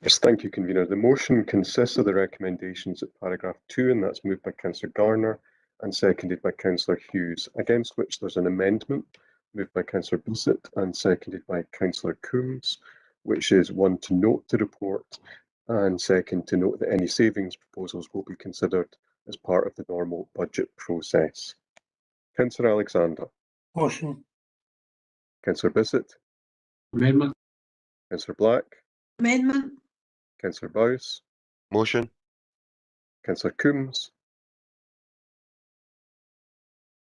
Yes, thank you, Convener. The motion consists of the recommendations at paragraph 2, and that's moved by Councillor Garner and seconded by Councillor Hughes, against which there's an amendment moved by Councillor Bissett and seconded by Councillor Coombs, which is one, to note the report, and second, to note that any savings proposals will be considered as part of the normal budget process. Councillor Alexander. Motion. Councillor Bissett. Amendment. Councillor Black. Amendment. Councillor Bowes. Motion. Councillor Coombs.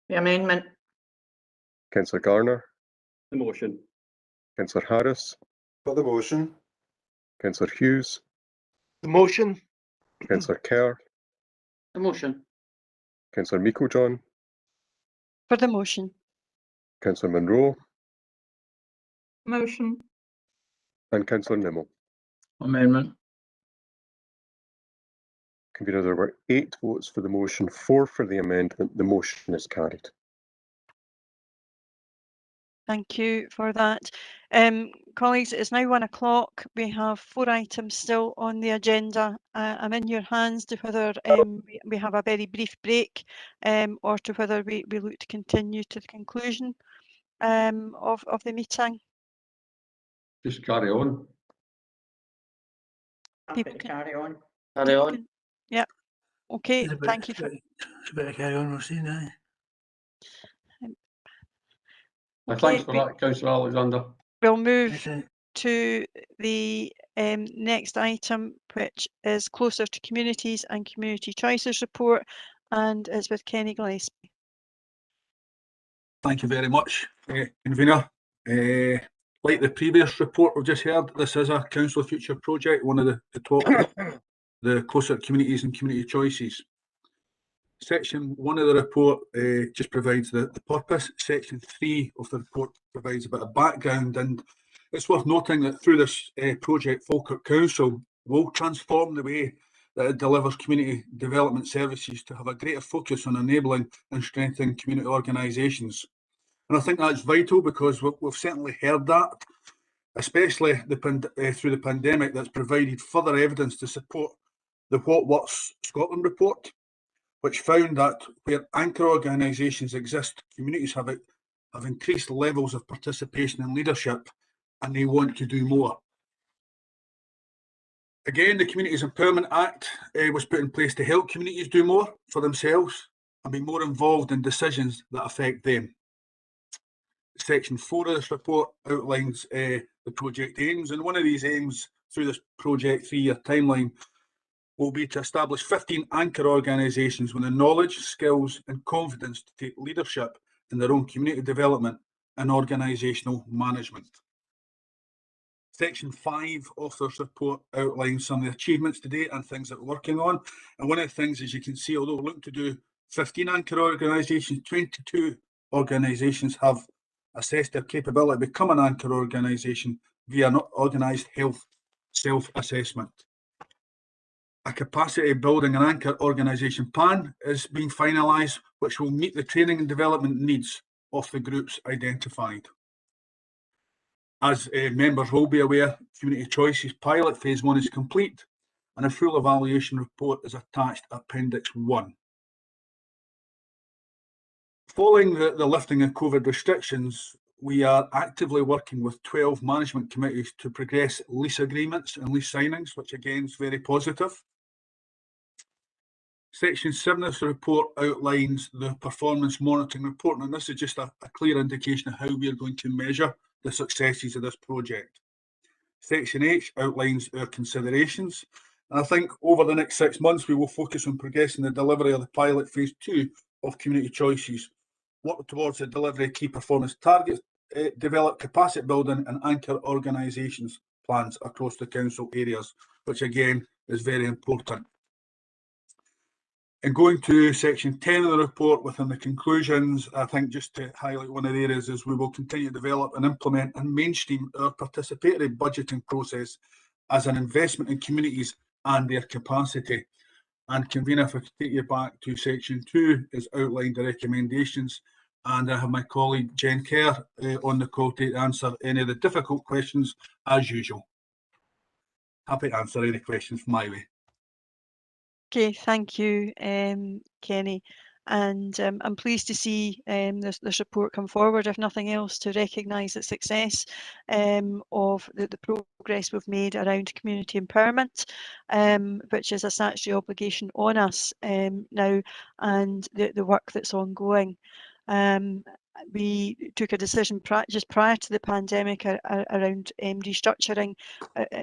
The amendment. Councillor Garner. The motion. Councillor Harris. For the motion. Councillor Hughes. The motion. Councillor Kerr. The motion. Councillor Meiklejohn. For the motion. Councillor Munro. Motion. And Councillor Nimmo. Amendment. Convener, there were 8 votes for the motion, 4 for the amendment. The motion is carried. Thank you for that. Colleagues, it's now 1 o'clock. We have 4 items still on the agenda. I'm in your hands to whether we have a very brief break or to whether we look to continue to the conclusion of the meeting. Just carry on. Happy to carry on. Carry on. Yeah. Okay. Thank you. It's a bit of carry on, we'll see now. Thanks for that, Councillor Alexander. We'll move to the next item, which is Closer to Communities and Community Choices report, and it's with Kenny Gillespie. Thank you very much, Convener. Like the previous report we've just heard, this is a Council Future project, one of the top, the Closer to Communities and Community Choices. Section 1 of the report just provides the purpose. Section 3 of the report provides a bit of background, and it's worth noting that through this project, Falkirk Council will transform the way that it delivers community development services to have a greater focus on enabling and strengthening community organisations. And I think that's vital because we've certainly heard that, especially through the pandemic, that's provided further evidence to support the What Works Scotland report, which found that where anchor organisations exist, communities have increased levels of participation and leadership, and they want to do more. Again, the Communities Empowerment Act was put in place to help communities do more for themselves and be more involved in decisions that affect them. Section 4 of this report outlines the project aims, and one of these aims through this project 3-year timeline will be to establish 15 anchor organisations with the knowledge, skills and confidence to take leadership in their own community development and organisational management. Section 5 of this report outlines some of the achievements to date and things that we're working on. And one of the things, as you can see, although we're looking to do 15 anchor organisations, 22 organisations have assessed their capability to become an anchor organisation via an organised health self-assessment. A capacity building and anchor organisation plan is being finalised, which will meet the training and development needs of the groups identified. As members will be aware, Community Choices Pilot Phase 1 is complete and a full evaluation report is attached Appendix 1. Following the lifting of COVID restrictions, we are actively working with 12 management committees to progress lease agreements and lease signings, which again is very positive. Section 7 of the report outlines the performance monitoring report, and this is just a clear indication of how we are going to measure the successes of this project. Section 8 outlines our considerations, and I think over the next 6 months we will focus on progressing the delivery of the pilot phase 2 of Community Choices, work towards the delivery of key performance targets, develop capacity building and anchor organisations plans across the council areas, which again is very important. And going to section 10 of the report within the conclusions, I think just to highlight one of the areas is we will continue to develop and implement and mainstream our participatory budgeting process as an investment in communities and their capacity. And convener, if I could take you back to section 2, is outlined the recommendations, and I have my colleague Jen Kerr on the call to answer any of the difficult questions as usual. Happy to answer any questions from my way. Okay, thank you, Kenny. And I'm pleased to see this report come forward, if nothing else, to recognise the success of the progress we've made around community empowerment, which is a statutory obligation on us now, and the work that's ongoing. We took a decision just prior to the pandemic around restructuring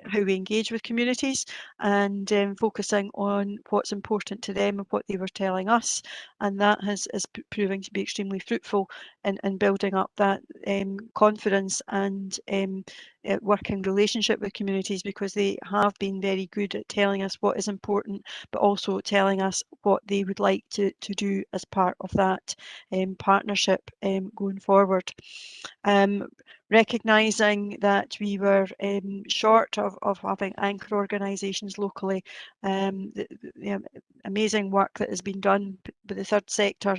how we engage with communities and focusing on what's important to them and what they were telling us, and that is proving to be extremely fruitful in building up that confidence and working relationship with communities, because they have been very good at telling us what is important, but also telling us what they would like to do as part of that partnership going forward. Recognising that we were short of having anchor organisations locally, the amazing work that has been done by the third sector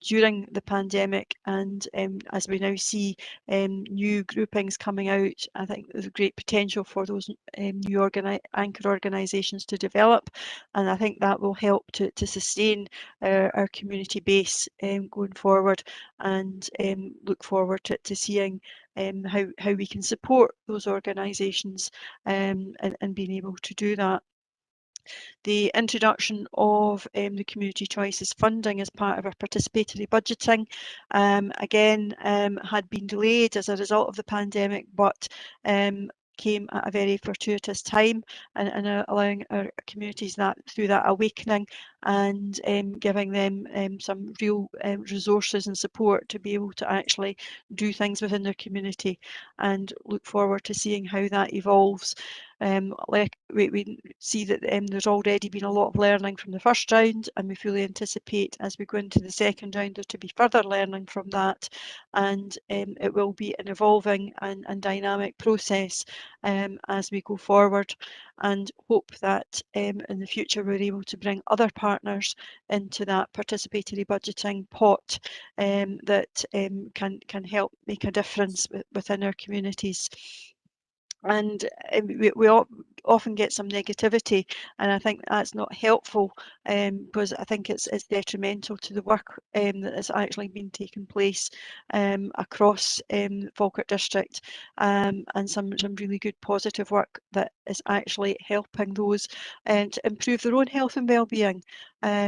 during the pandemic, and as we now see new groupings coming out, I think there's a great potential for those new anchor organisations to develop, and I think that will help to sustain our community base going forward, and look forward to seeing how we can support those organisations and being able to do that. The introduction of the Community Choices funding as part of our participatory budgeting again had been delayed as a result of the pandemic, but came at a very fortuitous time, and allowing our communities through that awakening and giving them some real resources and support to be able to actually do things within their community, and look forward to seeing how that evolves. Like we see that there's already been a lot of learning from the first round, and we fully anticipate as we go into the second round there to be further learning from that, and it will be an evolving and dynamic process as we go forward, and hope that in the future we're able to bring other partners into that participatory budgeting pot that can help make a difference within our communities. And we often get some negativity, and I think that's not helpful, because I think it's detrimental to the work that has actually been taking place across Falkirk District, and some really good positive work that is actually helping those to improve their own health and well-being,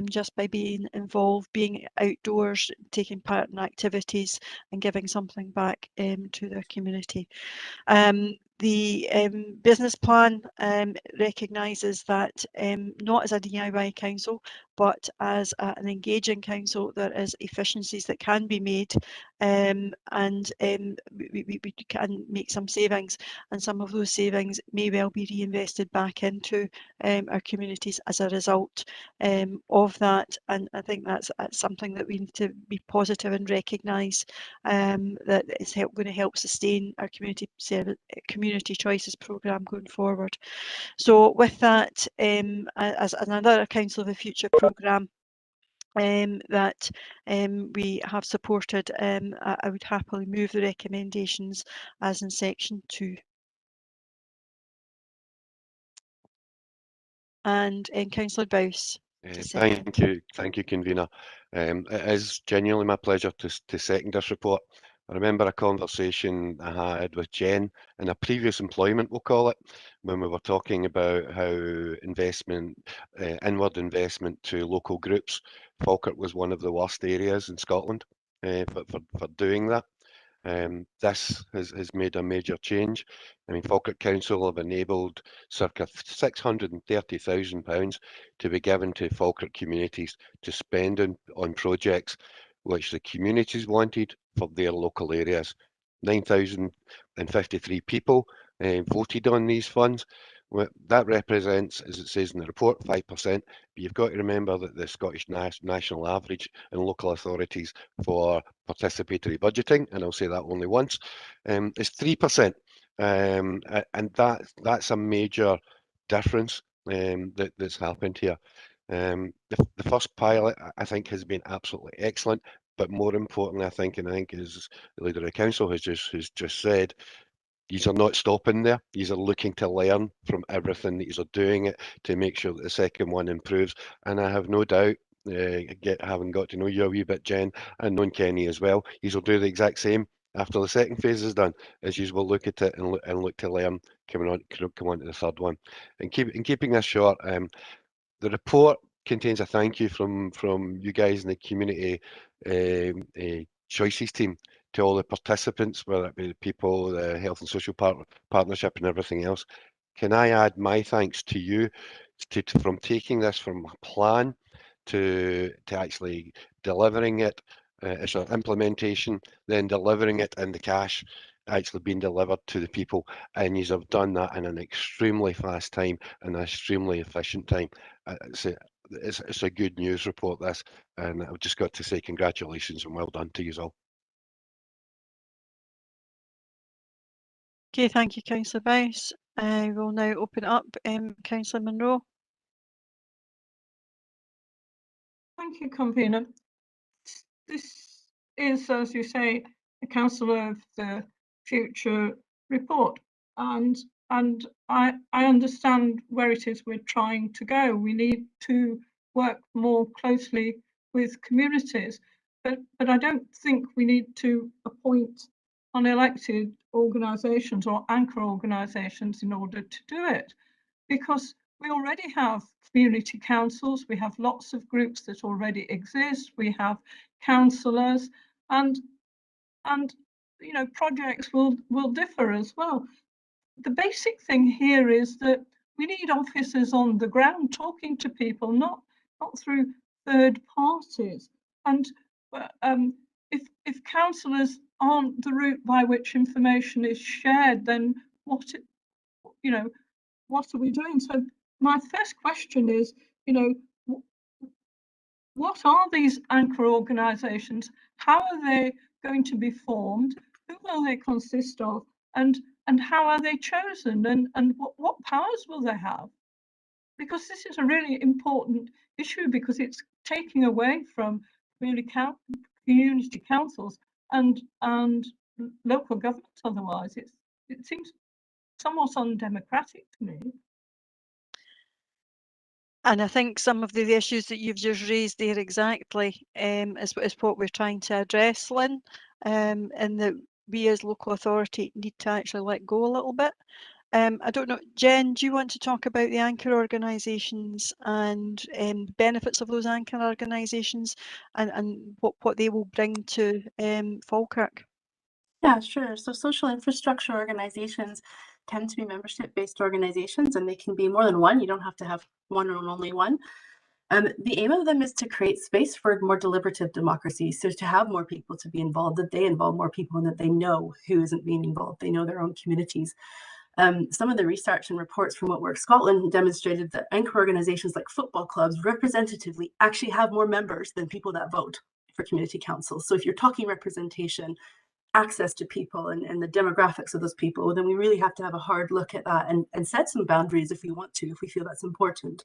just by being involved, being outdoors, taking part in activities and giving something back to their community. The business plan recognises that not as a DIY council, but as an engaging council, there is efficiencies that can be made, and we can make some savings, and some of those savings may well be reinvested back into our communities as a result of that. And I think that's something that we need to be positive and recognise, that is going to help sustain our community choices programme going forward. So with that, as another Council of the Future programme, that we have supported, I would happily move the recommendations as in section 2. And Councillor Bowes. Thank you, convener. It is genuinely my pleasure to second this report. I remember a conversation I had with Jen in a previous employment, we'll call it, when we were talking about how investment, inward investment to local groups, Falkirk was one of the worst areas in Scotland for doing that. This has made a major change. I mean, Falkirk Council have enabled circa £630,000 to be given to Falkirk communities to spend on projects which the communities wanted for their local areas. 9,053 people voted on these funds. Well, that represents, as it says in the report, 5%, but you've got to remember that the Scottish national average in local authorities for participatory budgeting, and I'll say that only once, is 3%. And that's a major difference that's happened here. The first pilot, I think, has been absolutely excellent, but more importantly, I think as the Leader of the Council has just said, these are not stopping there. These are looking to learn from everything that these are doing it to make sure that the second one improves. And I have no doubt, having got to know you a wee bit, Jen, and known Kenny as well, these will do the exact same after the second phase is done, as you will look at it and look to learn come on to the third one. And keeping this short, the report contains a thank you from you guys in the community choices team to all the participants, whether it be the people, the health and social partnership and everything else. Can I add my thanks to you from taking this from a plan to actually delivering it as an implementation, then delivering it in the cash actually being delivered to the people, and you have done that in an extremely fast time and an extremely efficient time. It's a good news report, this, and I've just got to say congratulations and well done to you all. Okay, thank you, Councillor Bowes. I will now open it up. Councillor Munro. Thank you, convener. This is, as you say, a Council of the Future report, and I understand where it is we're trying to go. We need to work more closely with communities, but I don't think we need to appoint unelected organisations or anchor organisations in order to do it, because we already have community councils, we have lots of groups that already exist, we have councillors, and you know, projects will differ as well. The basic thing here is that we need officers on the ground talking to people, not through third parties. And if councillors aren't the route by which information is shared, then what are we doing? So my first question is, you know, what are these anchor organisations? How are they going to be formed? Who will they consist of? And how are they chosen? And what powers will they have? Because this is a really important issue, because it's taking away from community councils and local governments. Otherwise, it seems somewhat undemocratic to me. And I think some of the issues that you've just raised there exactly is what we're trying to address, Lynn, and that we as local authority need to actually let go a little bit. I don't know, Jen, do you want to talk about the anchor organisations and benefits of those anchor organisations and what they will bring to Falkirk? Yeah, sure. So social infrastructure organizations tend to be membership-based organizations, and they can be more than one. You don't have to have one or only one. The aim of them is to create space for more deliberative democracy. So to have more people to be involved, that they involve more people and that they know who isn't being involved. They know their own communities. Some of the research and reports from What Works Scotland demonstrated that anchor organizations like football clubs representatively actually have more members than people that vote for community councils. So if you're talking representation, access to people and the demographics of those people, then we really have to have a hard look at that and set some boundaries if we want to, if we feel that's important.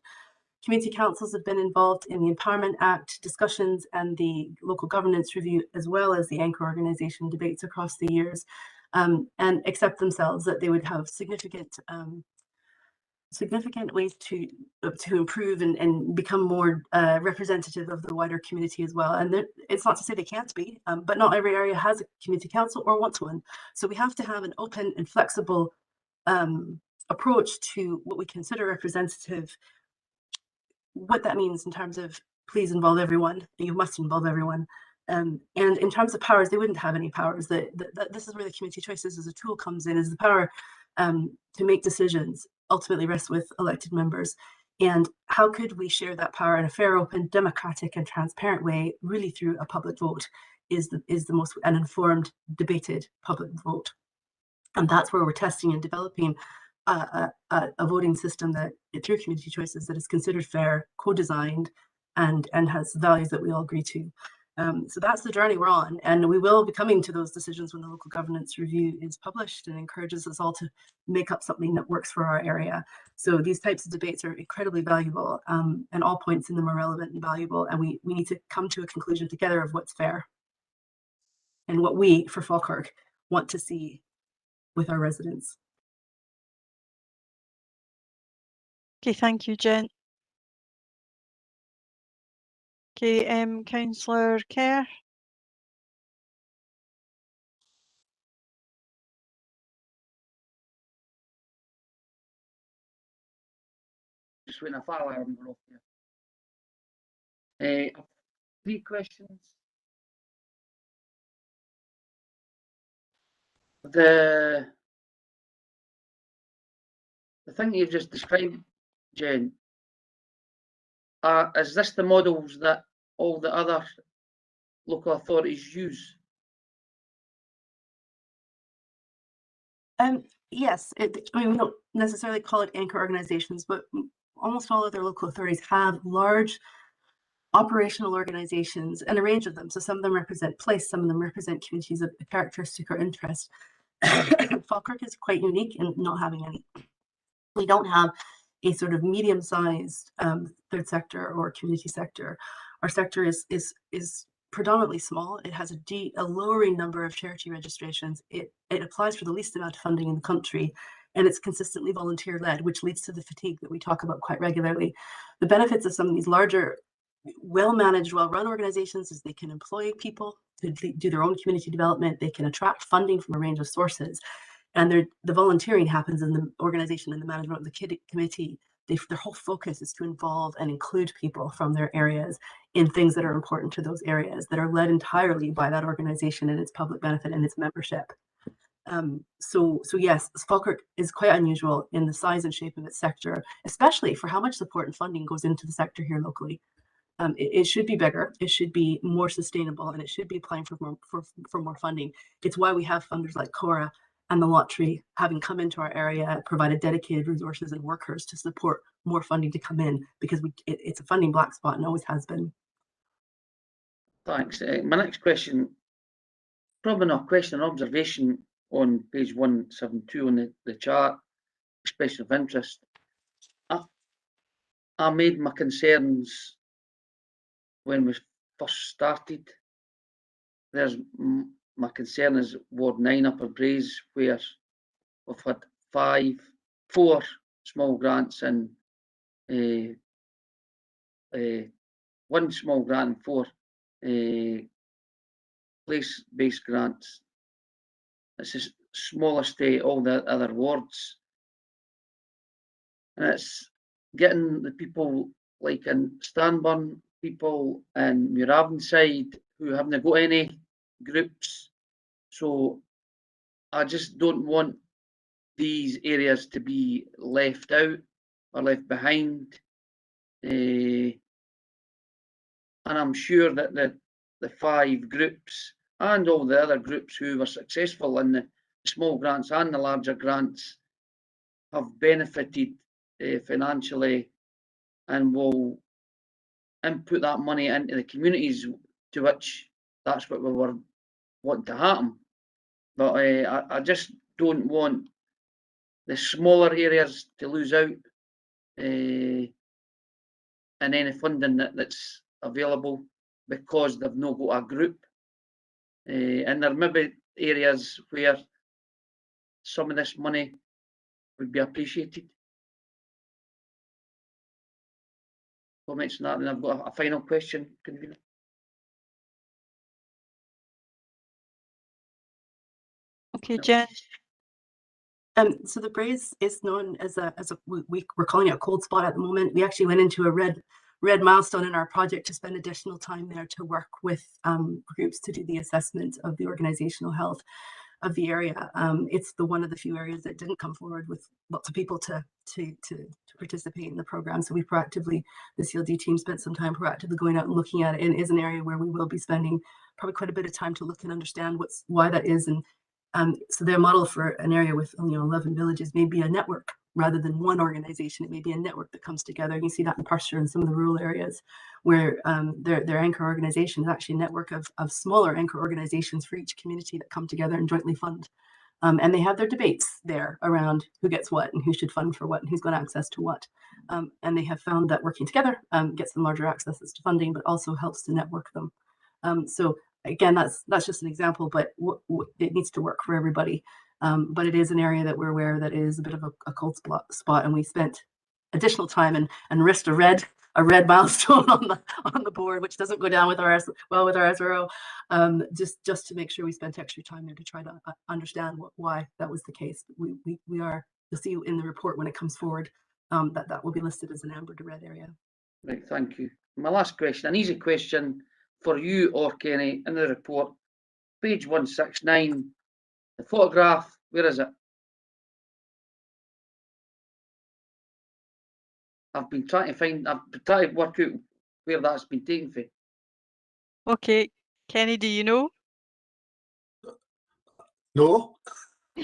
Community councils have been involved in the Empowerment Act discussions and the local governance review, as well as the anchor organisation debates across the years, and accept themselves that they would have significant ways to improve and become more representative of the wider community as well. And it's not to say they can't be, but not every area has a community council or wants one. So we have to have an open and flexible approach to what we consider representative, what that means in terms of please involve everyone, you must involve everyone. And in terms of powers, they wouldn't have any powers. This is where the community choices as a tool comes in, is the power to make decisions ultimately rests with elected members. And how could we share that power in a fair, open, democratic and transparent way, really through a public vote, is the most an informed, debated public vote. And that's where we're testing and developing a voting system that, through community choices, that is considered fair, co-designed, and has values that we all agree to. So that's the journey we're on, and we will be coming to those decisions when the local governance review is published and encourages us all to make up something that works for our area. So these types of debates are incredibly valuable, and all points in them are relevant and valuable, and we need to come to a conclusion together of what's fair and what we, for Falkirk, want to see with our residents. Okay, thank you, Jen. Okay, Councillor Kerr. Just when a fire alarm went off here. 3 questions. The thing you've just described, Jen, is this the models that all the other local authorities use? Yes, I mean, we don't necessarily call it anchor organizations, but almost all other local authorities have large operational organizations, and a range of them. So some of them represent place, some of them represent communities of characteristic or interest. Falkirk is quite unique in not having any. We don't have a sort of medium-sized third sector or community sector. Our sector is predominantly small. It has a lowering number of charity registrations. It applies for the least amount of funding in the country, and it's consistently volunteer-led, which leads to the fatigue that we talk about quite regularly. The benefits of some of these larger, well-managed, well-run organizations is they can employ people to do their own community development. They can attract funding from a range of sources, and the volunteering happens in the organization and the management of the committee. Their whole focus is to involve and include people from their areas in things that are important to those areas, that are led entirely by that organization and its public benefit and its membership. So yes, Falkirk is quite unusual in the size and shape of its sector, especially for how much support and funding goes into the sector here locally. It should be bigger, it should be more sustainable, and it should be applying for more funding. It's why we have funders like Cora and the lottery having come into our area, provided dedicated resources and workers to support more funding to come in, because it's a funding black spot and always has been. Thanks. My next question, probably not a question, an observation on page 172 on the chart, expression of interest. I made my concerns when we first started. My concern is Ward 9 Upper Braes, where we've had 4 small grants and 1 small grant and 4 place-based grants. It's the smallest of all the other wards, and it's getting the people like in Stanburn, people in Muiravanside who haven't got any groups. So I just don't want these areas to be left out or left behind. And I'm sure that the 5 groups and all the other groups who were successful in the small grants and the larger grants have benefited financially and will input that money into the communities to which that's what we were wanting to happen. But I just don't want the smaller areas to lose out. in any funding that's available because they've not got a group. And there may be areas where some of this money would be appreciated. Comments on that, and I've got a final question, convener. Okay, Jen. So the Braes is known as we're calling it a cold spot at the moment. We actually went into a red milestone in our project to spend additional time there to work with groups to do the assessment of the organizational health of the area. It's one of the few areas that didn't come forward with lots of people to participate in the program. So we proactively, the CLD team spent some time proactively going out and looking at it, and it is an area where we will be spending probably quite a bit of time to look and understand why that is. And so their model for an area with 11 villages may be a network rather than one organization. It may be a network that comes together. You see that in Perthshire and some of the rural areas where their anchor organization is actually a network of smaller anchor organizations for each community that come together and jointly fund. And they have their debates there around who gets what and who should fund for what and who's got access to what. And they have found that working together gets them larger accesses to funding, but also helps to network them. So again, that's just an example, but it needs to work for everybody. But it is an area that we're aware that is a bit of a cold spot, and we spent additional time and risked a red milestone on the board, which doesn't go down with our SRO, just to make sure we spent extra time there to try to understand why that was the case. We are, you'll see in the report when it comes forward, that will be listed as an amber to red area. Right, thank you. My last question, an easy question for you or Kenny in the report, page 169, the photograph, where is it? I've been trying to work out where that's been taken from. Okay, Kenny, do you know? No.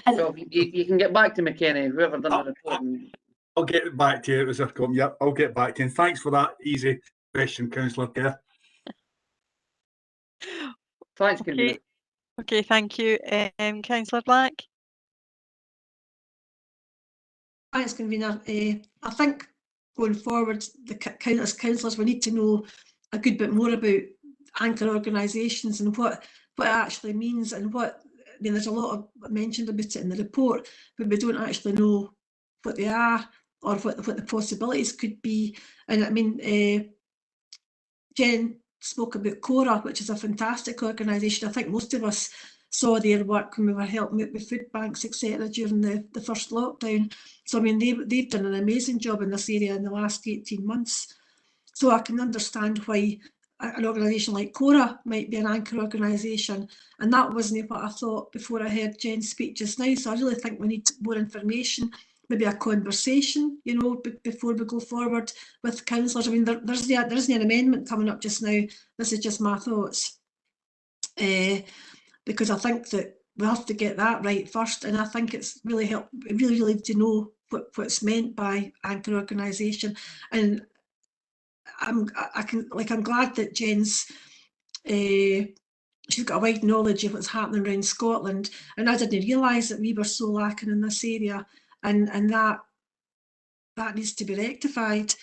Well, you can get back to me, Kenny, whoever done the report. I'll get back to you. It was a comment. Yep, I'll get back to you. And thanks for that easy question, Councillor Kerr. Thanks, Convener. Okay, thank you. Councillor Black. Thanks, Convener. I think going forward, as councillors, we need to know a good bit more about anchor organisations and what it actually means and there's a lot mentioned about it in the report, but we don't actually know what they are or what the possibilities could be. And I mean, Jen spoke about CORA, which is a fantastic organisation. I think most of us saw their work when we were helping out with food banks, etc., during the first lockdown. So I mean, they've done an amazing job in this area in the last 18 months. So I can understand why an organisation like CORA might be an anchor organisation, and that wasn't what I thought before I heard Jen speak just now. So I really think we need more information, maybe a conversation, before we go forward with councillors. I mean, there isn't an amendment coming up just now. This is just my thoughts, because I think that we have to get that right first, and I think it's really really to know what's meant by anchor organisation. And I'm glad that Jen's she's got a wide knowledge of what's happening around Scotland, and I didn't realise that we were so lacking in this area, and that needs to be rectified.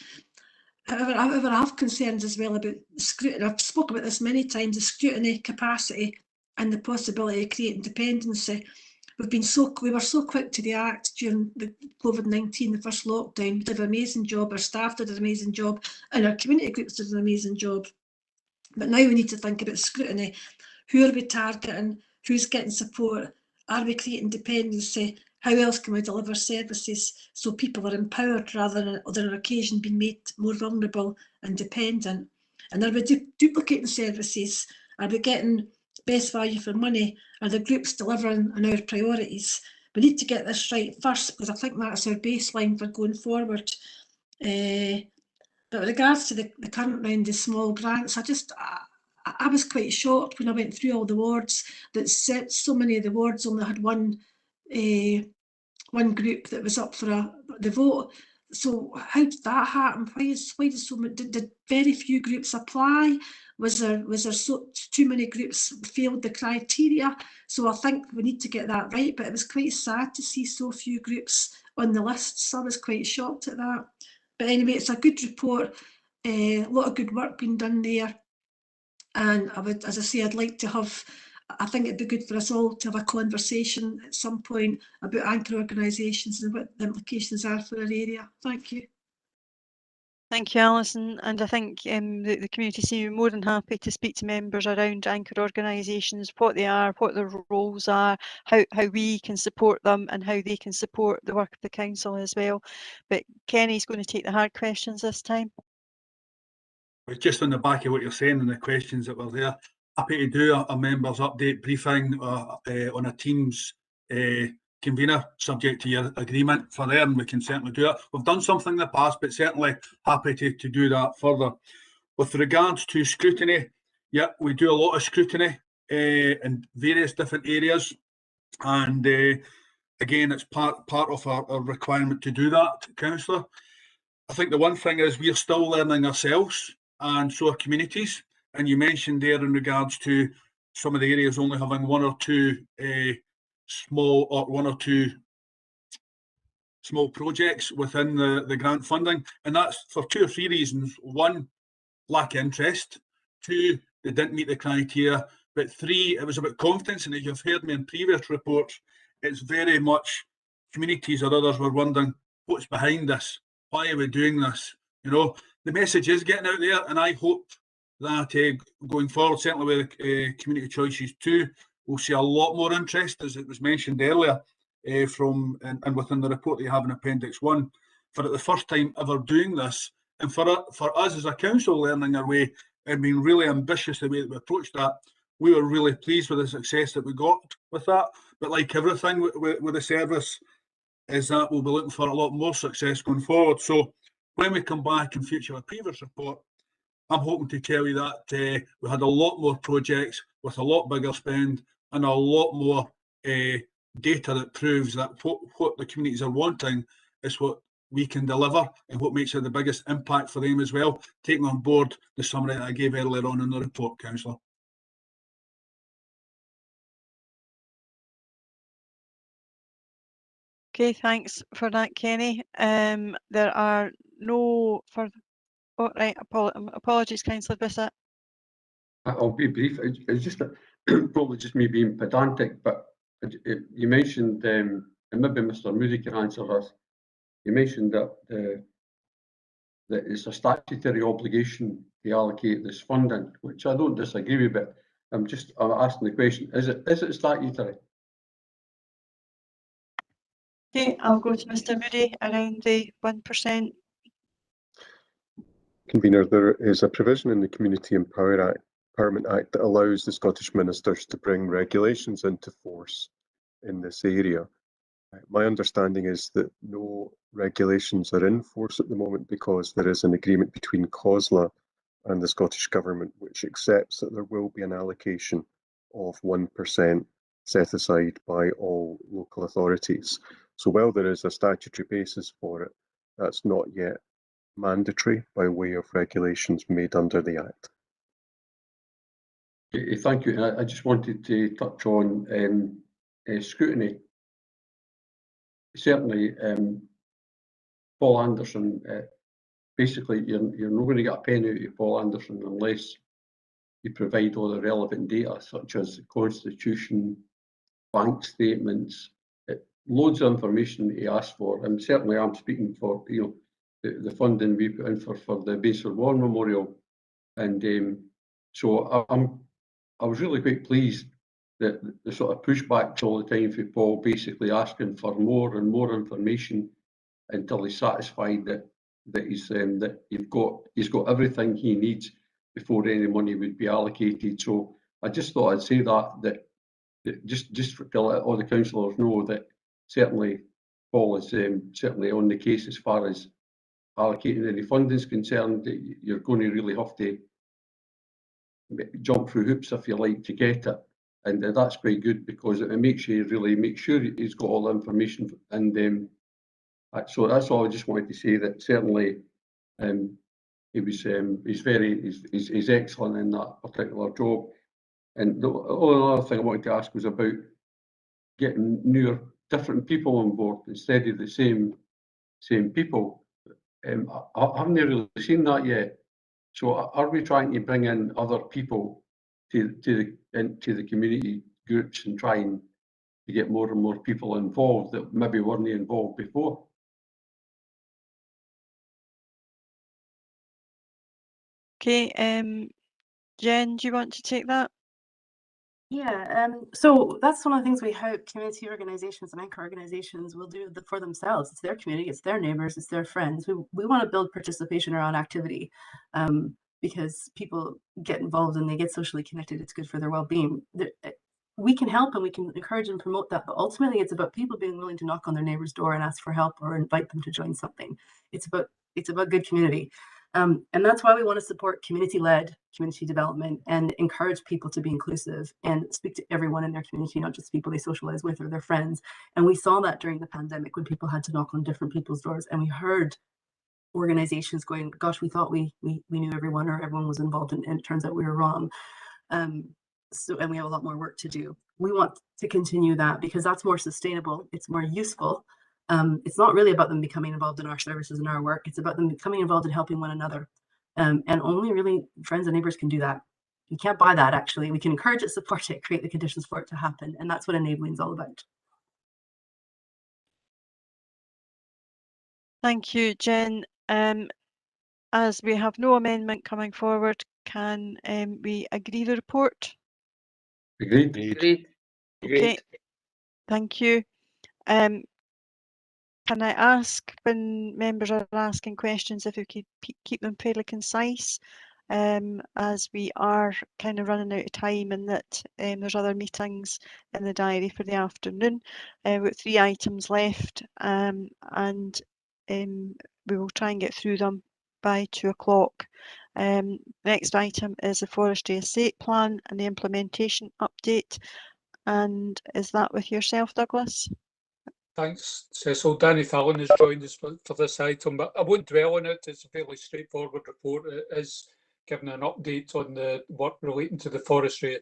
However, I have concerns as well about scrutiny. I've spoken about this many times, the scrutiny capacity and the possibility of creating dependency. We were so quick to react during the COVID-19, the first lockdown. We did an amazing job, our staff did an amazing job, and our community groups did an amazing job. But now we need to think about scrutiny. Who are we targeting? Who's getting support? Are we creating dependency? How else can we deliver services so people are empowered rather than on occasion being made more vulnerable and dependent? And are we duplicating services? Are we getting best value for money? Are the groups delivering on our priorities? We need to get this right first, because I think that's our baseline for going forward. But with regards to the current round of small grants, I was quite shocked when I went through all the wards that so many of the wards only had one group that was up for the vote. So how did that happen? Did very few groups apply? Was there too many groups failed the criteria? So I think we need to get that right. But it was quite sad to see so few groups on the list. So I was quite shocked at that. But anyway, it's a good report. A lot of good work being done there. And I would, as I say, I'd like to have, I think it'd be good for us all to have a conversation at some point about anchor organisations and what the implications are for our area. Thank you. Thank you, Alison. And I think the community seem more than happy to speak to members around anchor organisations, what they are, what their roles are, how we can support them and how they can support the work of the council as well. But Kenny's going to take the hard questions this time. Just on the back of what you're saying and the questions that were there, happy to do a members update briefing on a Teams convener, subject to your agreement for there, and we can certainly do it. We've done something in the past, but certainly happy to do that further. With regards to scrutiny, yeah, we do a lot of scrutiny in various different areas, and again, it's part of our requirement to do that, Councillor. I think the one thing is we're still learning ourselves, and so are communities. And you mentioned there in regards to some of the areas only having one or two small projects within the grant funding, and that's for 2 or 3 reasons. 1, lack of interest. 2, they didn't meet the criteria. But 3, it was about confidence, and as you've heard me in previous reports, it's very much communities or others were wondering what's behind this, why are we doing this? You know, the message is getting out there, and I hope that going forward, certainly with Community Choices 2, we'll see a lot more interest, as it was mentioned earlier, from and within the report that you have in Appendix 1, for the first time ever doing this. And for us as a council learning our way and being really ambitious the way that we approached that, we were really pleased with the success that we got with that. But like everything with the service, is that we'll be looking for a lot more success going forward. So when we come back in future with a previous report, I'm hoping to tell you that we had a lot more projects with a lot bigger spend and a lot more data that proves that what the communities are wanting is what we can deliver and what makes it the biggest impact for them as well, taking on board the summary that I gave earlier on in the report, Councillor. Okay, thanks for that, Kenny. There are no further. Oh, right, apologies, Councillor Bissett. I'll be brief. It's just probably just me being pedantic, but you mentioned, and maybe Mr. Moody can answer this. You mentioned that that it's a statutory obligation to allocate this funding, which I don't disagree with, but I'm asking the question: is it statutory? Okay, I'll go to Mr. Moody around the 1%. Convener, there is a provision in the Community Empowerment Act that allows the Scottish ministers to bring regulations into force in this area. My understanding is that no regulations are in force at the moment because there is an agreement between COSLA and the Scottish Government which accepts that there will be an allocation of 1% set aside by all local authorities. So while there is a statutory basis for it, that's not yet mandatory by way of regulations made under the Act. Thank you. I just wanted to touch on scrutiny. Certainly, Paul Anderson, basically you're not going to get a penny out of Paul Anderson unless you provide all the relevant data, such as the Constitution, bank statements, loads of information he asked for. And certainly I'm speaking for the funding we put in for the Basel War Memorial. And so I was really quite pleased that the sort of pushbacks all the time for Paul, basically asking for more and more information until he's satisfied that he's got everything he needs before any money would be allocated. So I just thought I'd say that just to let all the councillors know that certainly Paul is certainly on the case as far as allocating any funding is concerned. You're going to really have to jump through hoops, if you like, to get it, and that's quite good because it makes you really make sure he's got all the information. And so that's all I just wanted to say, that certainly he's excellent in that particular job. And the only other thing I wanted to ask was about getting newer, different people on board instead of the same people. I haven't really seen that yet. So are we trying to bring in other people into the community groups and trying to get more and more people involved that maybe weren't involved before? Okay, Jen, do you want to take that? Yeah, so that's one of the things we hope community organizations and anchor organizations will do for themselves. It's their community, it's their neighbors, it's their friends. We want to build participation around activity because people get involved and they get socially connected. It's good for their well-being. We can help and we can encourage and promote that, but ultimately it's about people being willing to knock on their neighbor's door and ask for help or invite them to join something. It's about good community. And that's why we want to support community-led community development and encourage people to be inclusive and speak to everyone in their community, not just people they socialize with or their friends. And we saw that during the pandemic when people had to knock on different people's doors, and we heard organizations going, gosh, we thought we knew everyone or everyone was involved, and it turns out we were wrong. And we have a lot more work to do. We want to continue that because that's more sustainable, it's more useful. It's not really about them becoming involved in our services and our work. It's about them becoming involved in helping one another. And only really friends and neighbors can do that. You can't buy that, actually. We can encourage it, support it, create the conditions for it to happen. And that's what enabling is all about. Thank you, Jen. As we have no amendment coming forward, can we agree the report? Agreed. Agreed. Okay, thank you. Can I ask when members are asking questions if we could keep them fairly concise, as we are kind of running out of time and that there's other meetings in the diary for the afternoon. We've got 3 items left and we will try and get through them by 2 o'clock. Next item is the Forestry Estate Plan and the implementation update. And is that with yourself, Douglas? Thanks, Cecil. Danny Fallon has joined us for this item, but I won't dwell on it. It's a fairly straightforward report. It is giving an update on the work relating to the forestry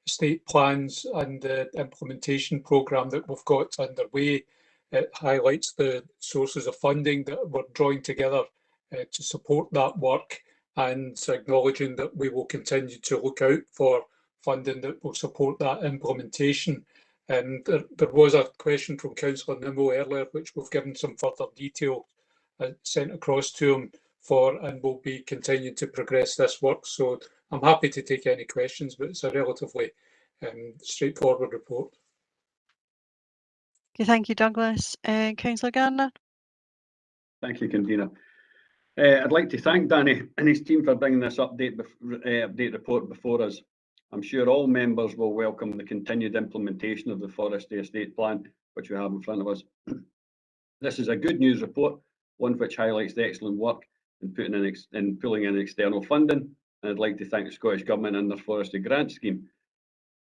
estate plans and the implementation programme that we've got underway. It highlights the sources of funding that we're drawing together to support that work, and acknowledging that we will continue to look out for funding that will support that implementation. There was a question from Councillor Nimmo earlier, which we've given some further detail sent across to him for, and we'll be continuing to progress this work. So I'm happy to take any questions, but it's a relatively straightforward report. Okay, thank you, Douglas. Councillor Gardner. Thank you, Convener. I'd like to thank Danny and his team for bringing this update report before us. I'm sure all members will welcome the continued implementation of the Forestry Estate Plan, which we have in front of us. This is a good news report, one which highlights the excellent work in pulling in external funding, and I'd like to thank the Scottish Government and their Forestry Grant Scheme.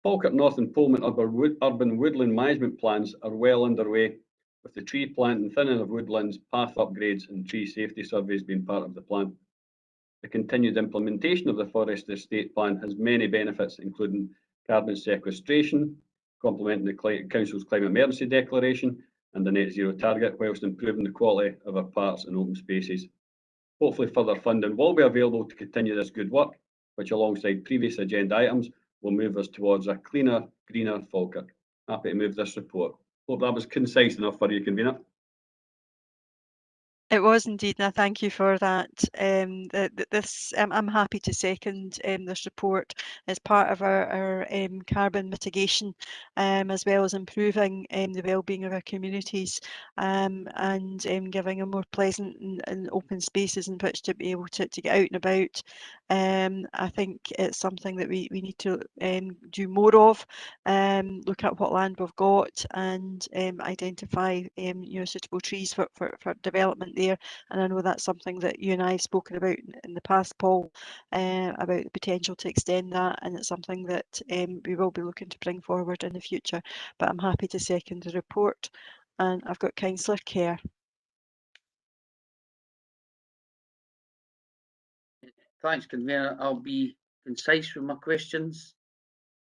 Falkirk North and Pullman urban woodland management plans are well underway, with the tree plant and thinning of woodlands, path upgrades and tree safety surveys being part of the plan. The continued implementation of the Forestry Estate Plan has many benefits, including carbon sequestration, complementing the Council's Climate Emergency Declaration and the Net Zero target, whilst improving the quality of our parks and open spaces. Hopefully further funding will be available to continue this good work, which alongside previous agenda items will move us towards a cleaner, greener Falkirk. Happy to move this report. Hope that was concise enough for you, Convener. It was indeed, and I thank you for that. I'm happy to second this report as part of our carbon mitigation, as well as improving the well-being of our communities and giving a more pleasant and open spaces in which to be able to get out and about. I think it's something that we need to do more of, look at what land we've got and identify suitable trees for development there. And I know that's something that you and I have spoken about in the past, Paul, about the potential to extend that, and it's something that we will be looking to bring forward in the future. But I'm happy to second the report, and I've got Councillor Kerr. Thanks, Convener. I'll be concise with my questions.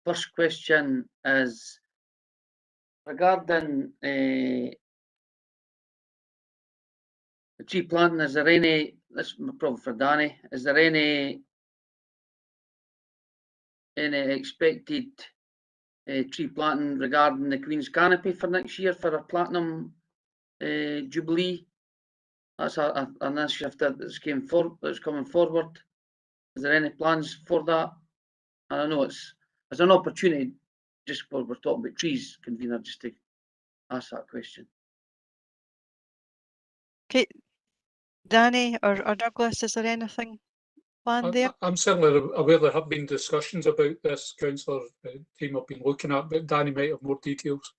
First question is regarding the the tree planting, is there any, this is probably for Danny, is there any expected tree planting regarding the Queen's Canopy for next year for a platinum jubilee? That's an initiative that's coming forward. Is there any plans for that? And I know it's an opportunity, just while we're talking about trees, convener, just to ask that question. Okay, Danny or Douglas, is there anything planned there? I'm certainly aware there have been discussions about this, councillor. Team have been looking at, but Danny might have more details.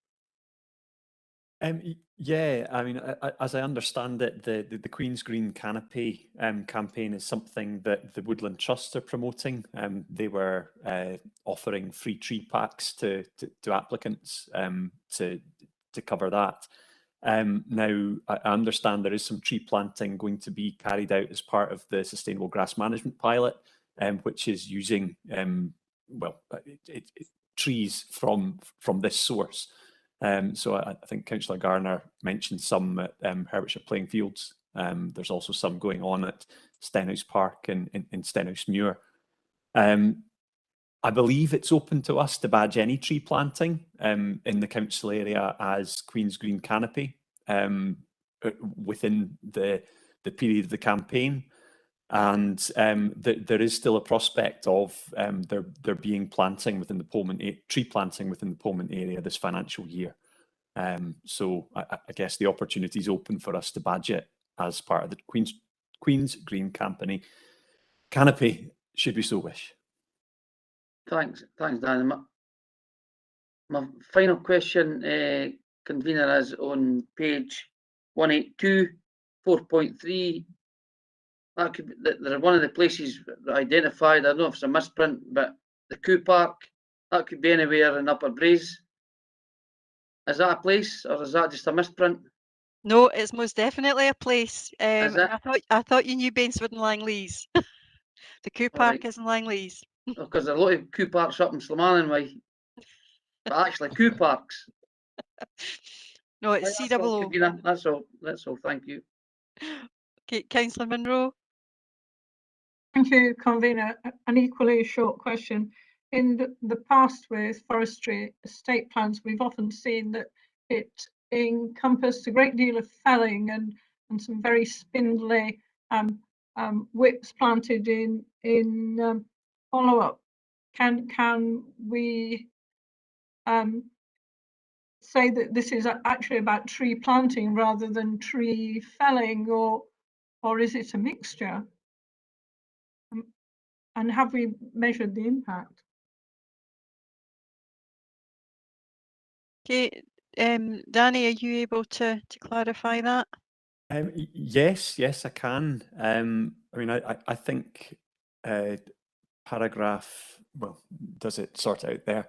Yeah, I mean, as I understand it, the Queen's Green Canopy campaign is something that the Woodland Trust are promoting. They were offering free tree packs to applicants to cover that. Now, I understand there is some tree planting going to be carried out as part of the Sustainable Grass Management pilot, which is using trees from this source. So I think Councillor Garner mentioned some at Hertfordshire Playing Fields. There's also some going on at Stenhouse Park in Stenhouse Muir. I believe it's open to us to badge any tree planting in the council area as Queen's Green Canopy within the period of the campaign. And there is still a prospect of there being planting within the Polmont, tree planting within the Polmont area this financial year. So I guess the opportunity is open for us to badge it as part of the Queen's Green Canopy, should we so wish. Thanks, Danny. My final question, convener, is on page 182, 4.3. That could be, they're one of the places identified. I don't know if it's a misprint, but the Coo Park, that could be anywhere in Upper Braes. Is that a place, or is that just a misprint? No, it's most definitely a place. Is it? I thought you knew Bainswood and Langleys. The Coo Park is in Langleys. Because there are a lot of Coo Parks up in Slamanan, but actually Coo Parks. No, it's COO. That's all. That's all. Thank you. Okay, Councillor Munro. Thank you, convener. An equally short question. In the past with forestry estate plans, we've often seen that it encompassed a great deal of felling and some very spindly whips planted in follow-up. Can we say that this is actually about tree planting rather than tree felling, or is it a mixture? And have we measured the impact? Okay, Danny, are you able to clarify that? Yes, I can. I mean, I think paragraph, well, does it sort out there?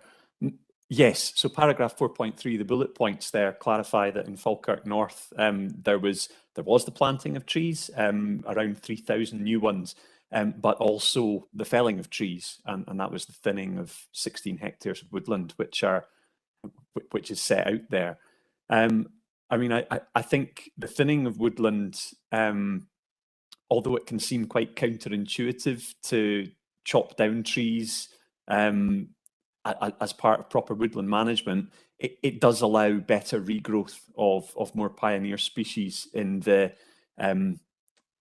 Yes, so paragraph 4.3, the bullet points there clarify that in Falkirk North there was the planting of trees, around 3,000 new ones, but also the felling of trees, and that was the thinning of 16 hectares of woodland, which is set out there. I mean, I think the thinning of woodland, although it can seem quite counterintuitive to chop down trees as part of proper woodland management, it does allow better regrowth of more pioneer species in the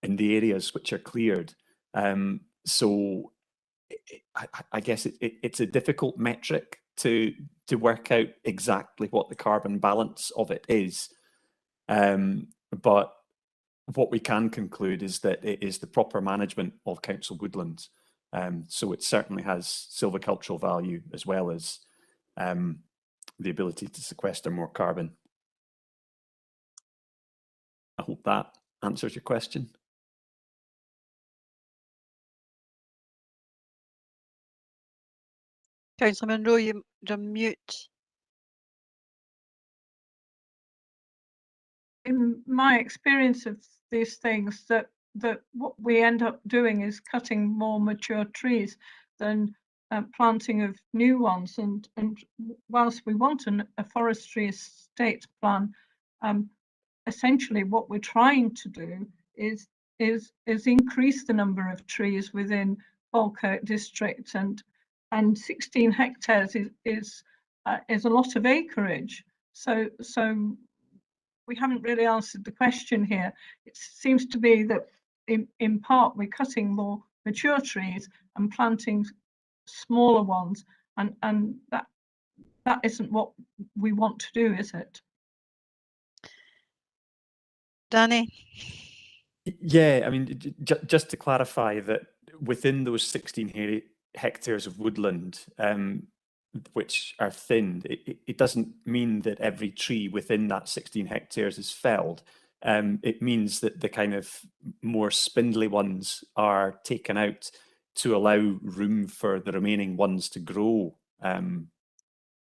areas which are cleared. So I guess it's a difficult metric to work out exactly what the carbon balance of it is. But what we can conclude is that it is the proper management of council woodlands. So it certainly has silvicultural value as well as the ability to sequester more carbon. I hope that answers your question. Councillor Munro, you're on mute. In my experience of these things, that what we end up doing is cutting more mature trees than planting of new ones. And whilst we want a forestry estate plan, essentially what we're trying to do is increase the number of trees within Falkirk district, and 16 hectares is a lot of acreage. So we haven't really answered the question here. It seems to be that in part we're cutting more mature trees and planting smaller ones, and that isn't what we want to do, is it? Danny? Yeah, I mean, just to clarify that within those 16 hectares of woodland, which are thinned, it doesn't mean that every tree within that 16 hectares is felled. It means that the kind of more spindly ones are taken out to allow room for the remaining ones to grow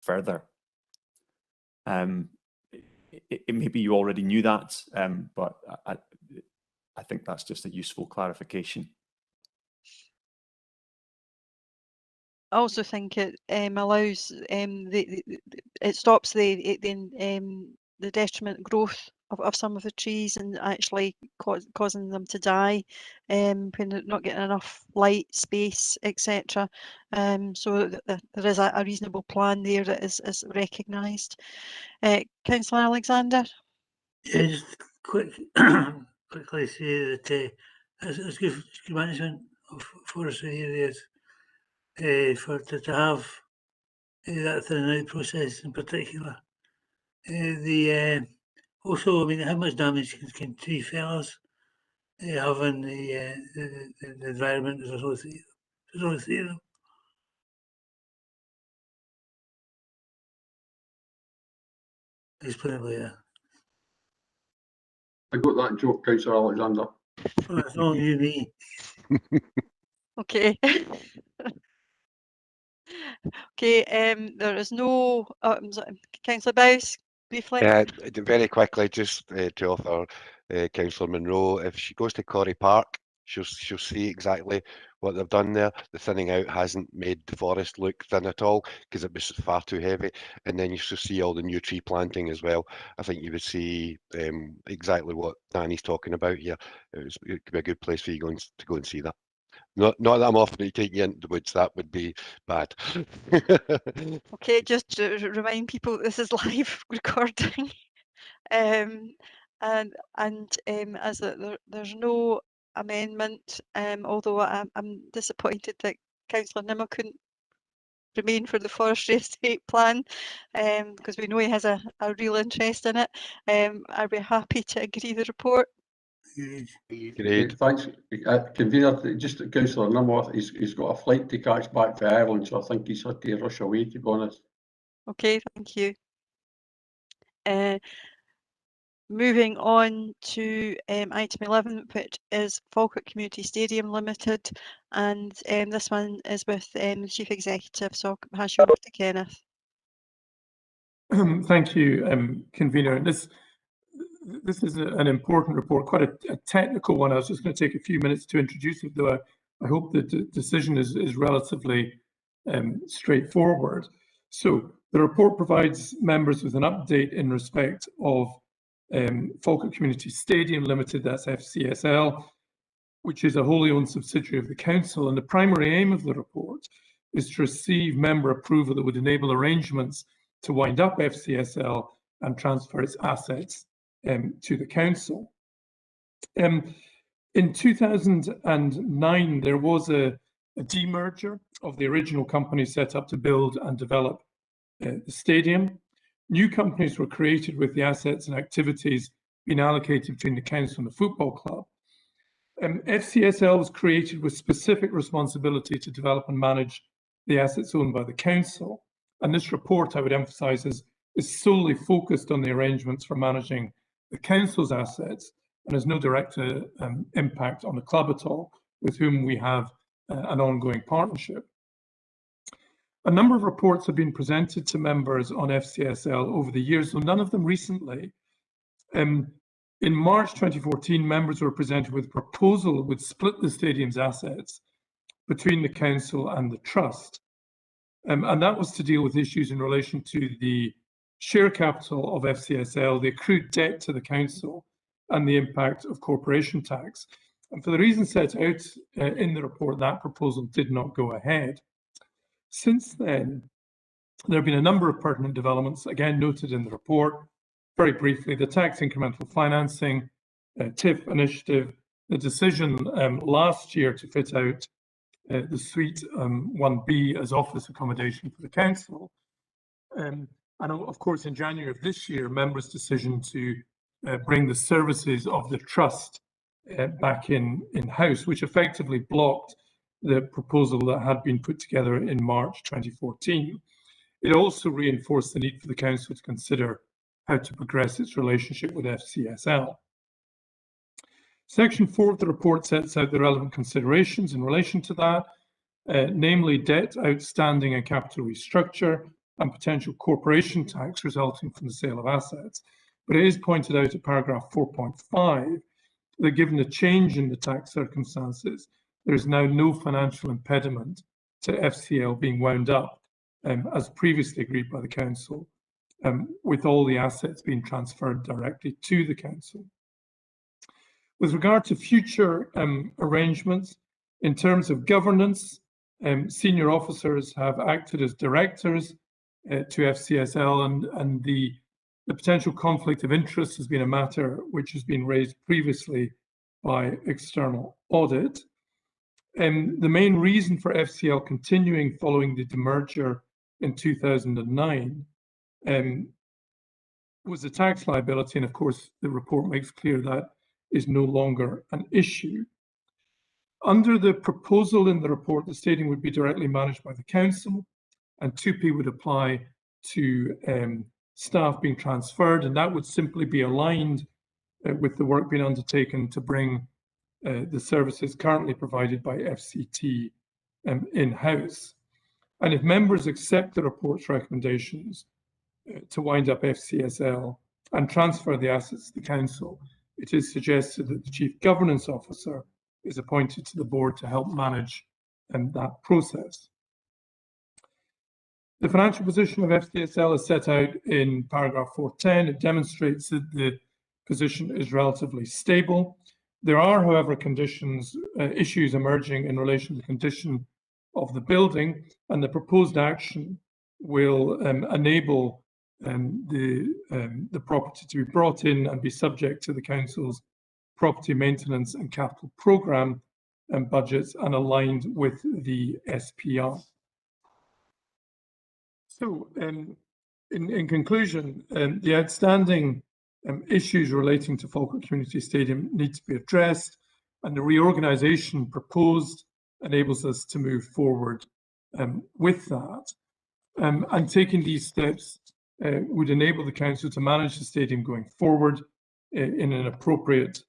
further. Maybe you already knew that, but I think that's just a useful clarification. I also think it allows it stops the detriment growth of some of the trees and actually causing them to die when they're not getting enough light, space, etc. So there is a reasonable plan there that is recognised. Councillor Alexander? Yeah, just quickly say that it's good management of forestry areas to have that thinning out process in particular. Also, I mean, how much damage can tree fells have on the environment as well as the Just put it like that. I got that joke, Councillor Alexander. Well, that's all you need. Okay. Okay, there is no, Councillor Bowes, briefly. Very quickly, just to offer Councillor Monroe, if she goes to Corrie Park, she'll see exactly what they've done there. The thinning out hasn't made the forest look thin at all because it was far too heavy. And then you should see all the new tree planting as well. I think you would see exactly what Danny's talking about here. It could be a good place for you to go and see that. Not that I'm offering to take you into the woods, that would be bad. Okay, just to remind people, this is live recording. And as there's no amendment, although I'm disappointed that Councillor Nimmo couldn't remain for the forestry estate plan, because we know he has a real interest in it. Are we happy to agree the report? Great. Thanks, Convener. Just Councillor Nimmo, he's got a flight to catch back to Ireland, so I think he's had to rush away, to be honest. Okay, thank you. Moving on to item 11, which is Falkirk Community Stadium Limited, and this one is with the Chief Executive, so I'll pass you over to Kenneth. Thank you, Convener. This is an important report, quite a technical one. I was just going to take a few minutes to introduce it, though I hope the decision is relatively straightforward. So the report provides members with an update in respect of Falkirk Community Stadium Limited, that's FCSL, which is a wholly owned subsidiary of the council. And the primary aim of the report is to receive member approval that would enable arrangements to wind up FCSL and transfer its assets to the council. In 2009, there was a demerger of the original company set up to build and develop the stadium. New companies were created with the assets and activities being allocated between the council and the football club. FCSL was created with specific responsibility to develop and manage the assets owned by the council. And this report, I would emphasise, is solely focused on the arrangements for managing the council's assets and has no direct impact on the club at all, with whom we have an ongoing partnership. A number of reports have been presented to members on FCSL over the years, though none of them recently. In March 2014, members were presented with a proposal that would split the stadium's assets between the council and the trust. And that was to deal with issues in relation to the share capital of FCSL, the accrued debt to the council, and the impact of corporation tax. And for the reasons set out in the report, that proposal did not go ahead. Since then, there have been a number of pertinent developments, again noted in the report. Very briefly, the tax incremental financing, TIF initiative, the decision last year to fit out the Suite 1B as office accommodation for the council. And of course, in January of this year, members' decision to bring the services of the trust back in-house, which effectively blocked the proposal that had been put together in March 2014. It also reinforced the need for the council to consider how to progress its relationship with FCSL. Section 4 of the report sets out the relevant considerations in relation to that, namely debt outstanding and capital restructure and potential corporation tax resulting from the sale of assets. But it is pointed out at paragraph 4.5 that given the change in the tax circumstances, there is now no financial impediment to FCL being wound up as previously agreed by the council, with all the assets being transferred directly to the council. With regard to future arrangements, in terms of governance, senior officers have acted as directors to FCSL, and the potential conflict of interest has been a matter which has been raised previously by external audit. The main reason for FCL continuing following the demerger in 2009 was the tax liability, and of course the report makes clear that is no longer an issue. Under the proposal in the report, the stadium would be directly managed by the council, and 2P would apply to staff being transferred, and that would simply be aligned with the work being undertaken to bring the services currently provided by FCT in-house. And if members accept the report's recommendations to wind up FCSL and transfer the assets to the council, it is suggested that the Chief Governance Officer is appointed to the board to help manage that process. The financial position of FCSL is set out in paragraph 410. It demonstrates that the position is relatively stable. There are, however, issues emerging in relation to the condition of the building, and the proposed action will enable the property to be brought in and be subject to the council's property maintenance and capital programme and budgets and aligned with the SPR. So, in conclusion, the outstanding issues relating to Falkirk Community Stadium need to be addressed, and the reorganisation proposed enables us to move forward with that. And taking these steps would enable the council to manage the stadium going forward in an appropriate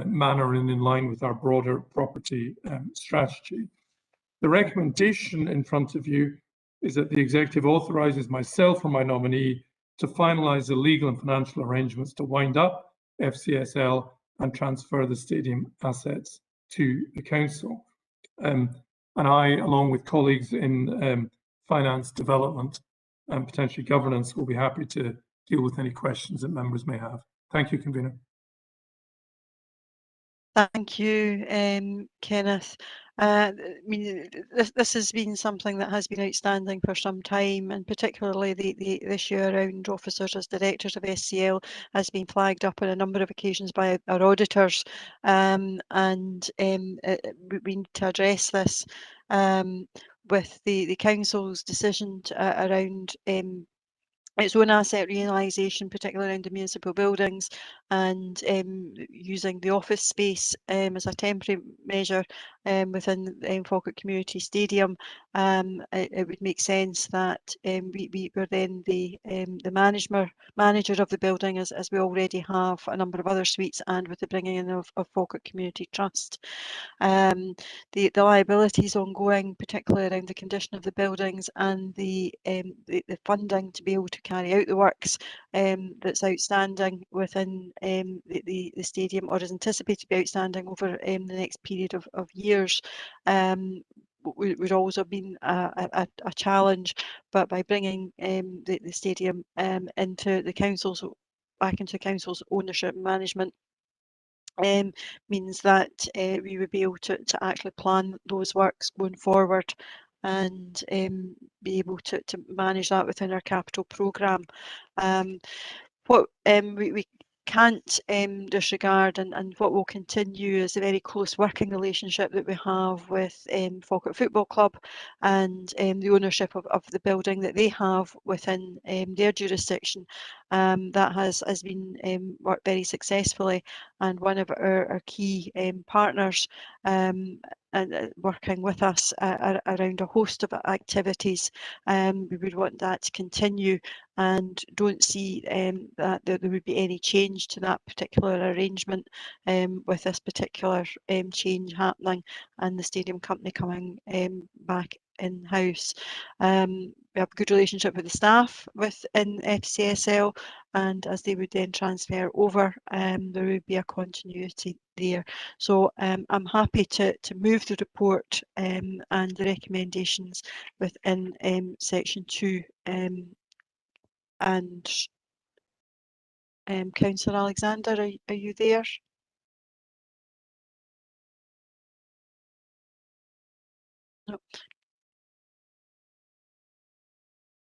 manner and in line with our broader property strategy. The recommendation in front of you is that the executive authorises myself or my nominee to finalise the legal and financial arrangements to wind up FCSL and transfer the stadium assets to the council. And I, along with colleagues in finance, development and potentially governance, will be happy to deal with any questions that members may have. Thank you, Convener. Thank you, Kenneth. I mean, this has been something that has been outstanding for some time, and particularly the issue around officers as directors of SCL has been flagged up on a number of occasions by our auditors, and we need to address this with the council's decision around its own asset realisation, particularly around the municipal buildings, and using the office space as a temporary measure within Falkirk Community Stadium. It would make sense that we were then the manager of the building, as we already have a number of other suites, and with the bringing in of Falkirk Community Trust. The liabilities ongoing, particularly around the condition of the buildings and the funding to be able to carry out the works that's outstanding within the stadium, or is anticipated to be outstanding over the next period of years, would also have been a challenge. But by bringing the stadium into the council's back into council's ownership and management, means that we would be able to actually plan those works going forward and be able to manage that within our capital programme. What we can't disregard and what will continue is a very close working relationship that we have with Falkirk Football Club and the ownership of the building that they have within their jurisdiction. That has been worked very successfully, and one of our key partners and working with us around a host of activities. We would want that to continue and don't see that there would be any change to that particular arrangement with this particular change happening and the stadium company coming back in-house. We have a good relationship with the staff within FCSL, and as they would then transfer over, there would be a continuity there. So I'm happy to move the report and the recommendations within section 2. And Councillor Alexander, are you there? No.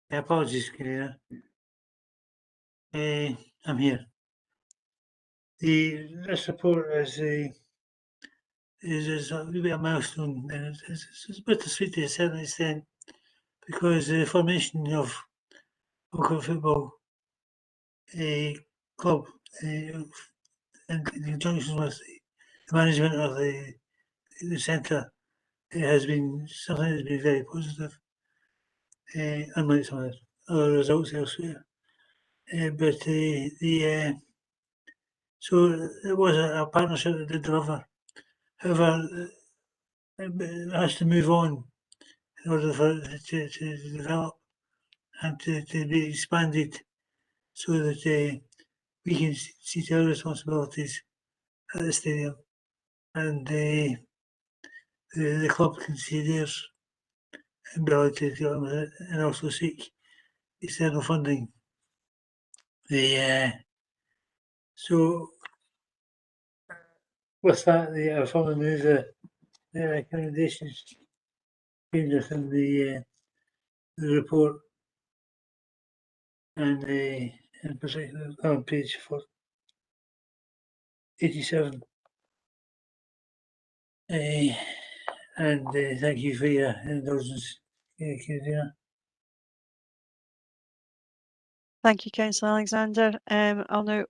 Apologies, Karina. I'm here. This report is a wee bit of a milestone, and it's bittersweet to a certain extent because the formation of Falkirk Football Club in conjunction with the management of the centre has been something that's been very positive, unlike some of the other results elsewhere. So it was a partnership that did deliver. However, it has to move on in order for it to develop and to be expanded so that we can see to our responsibilities at the stadium and the club can see theirs and be able to get on with it and also seek external funding. So with that, I formally move the recommendations within the report and in particular on page 87. And thank you for your indulgence, Karina. Thank you, Councillor Alexander. I'll now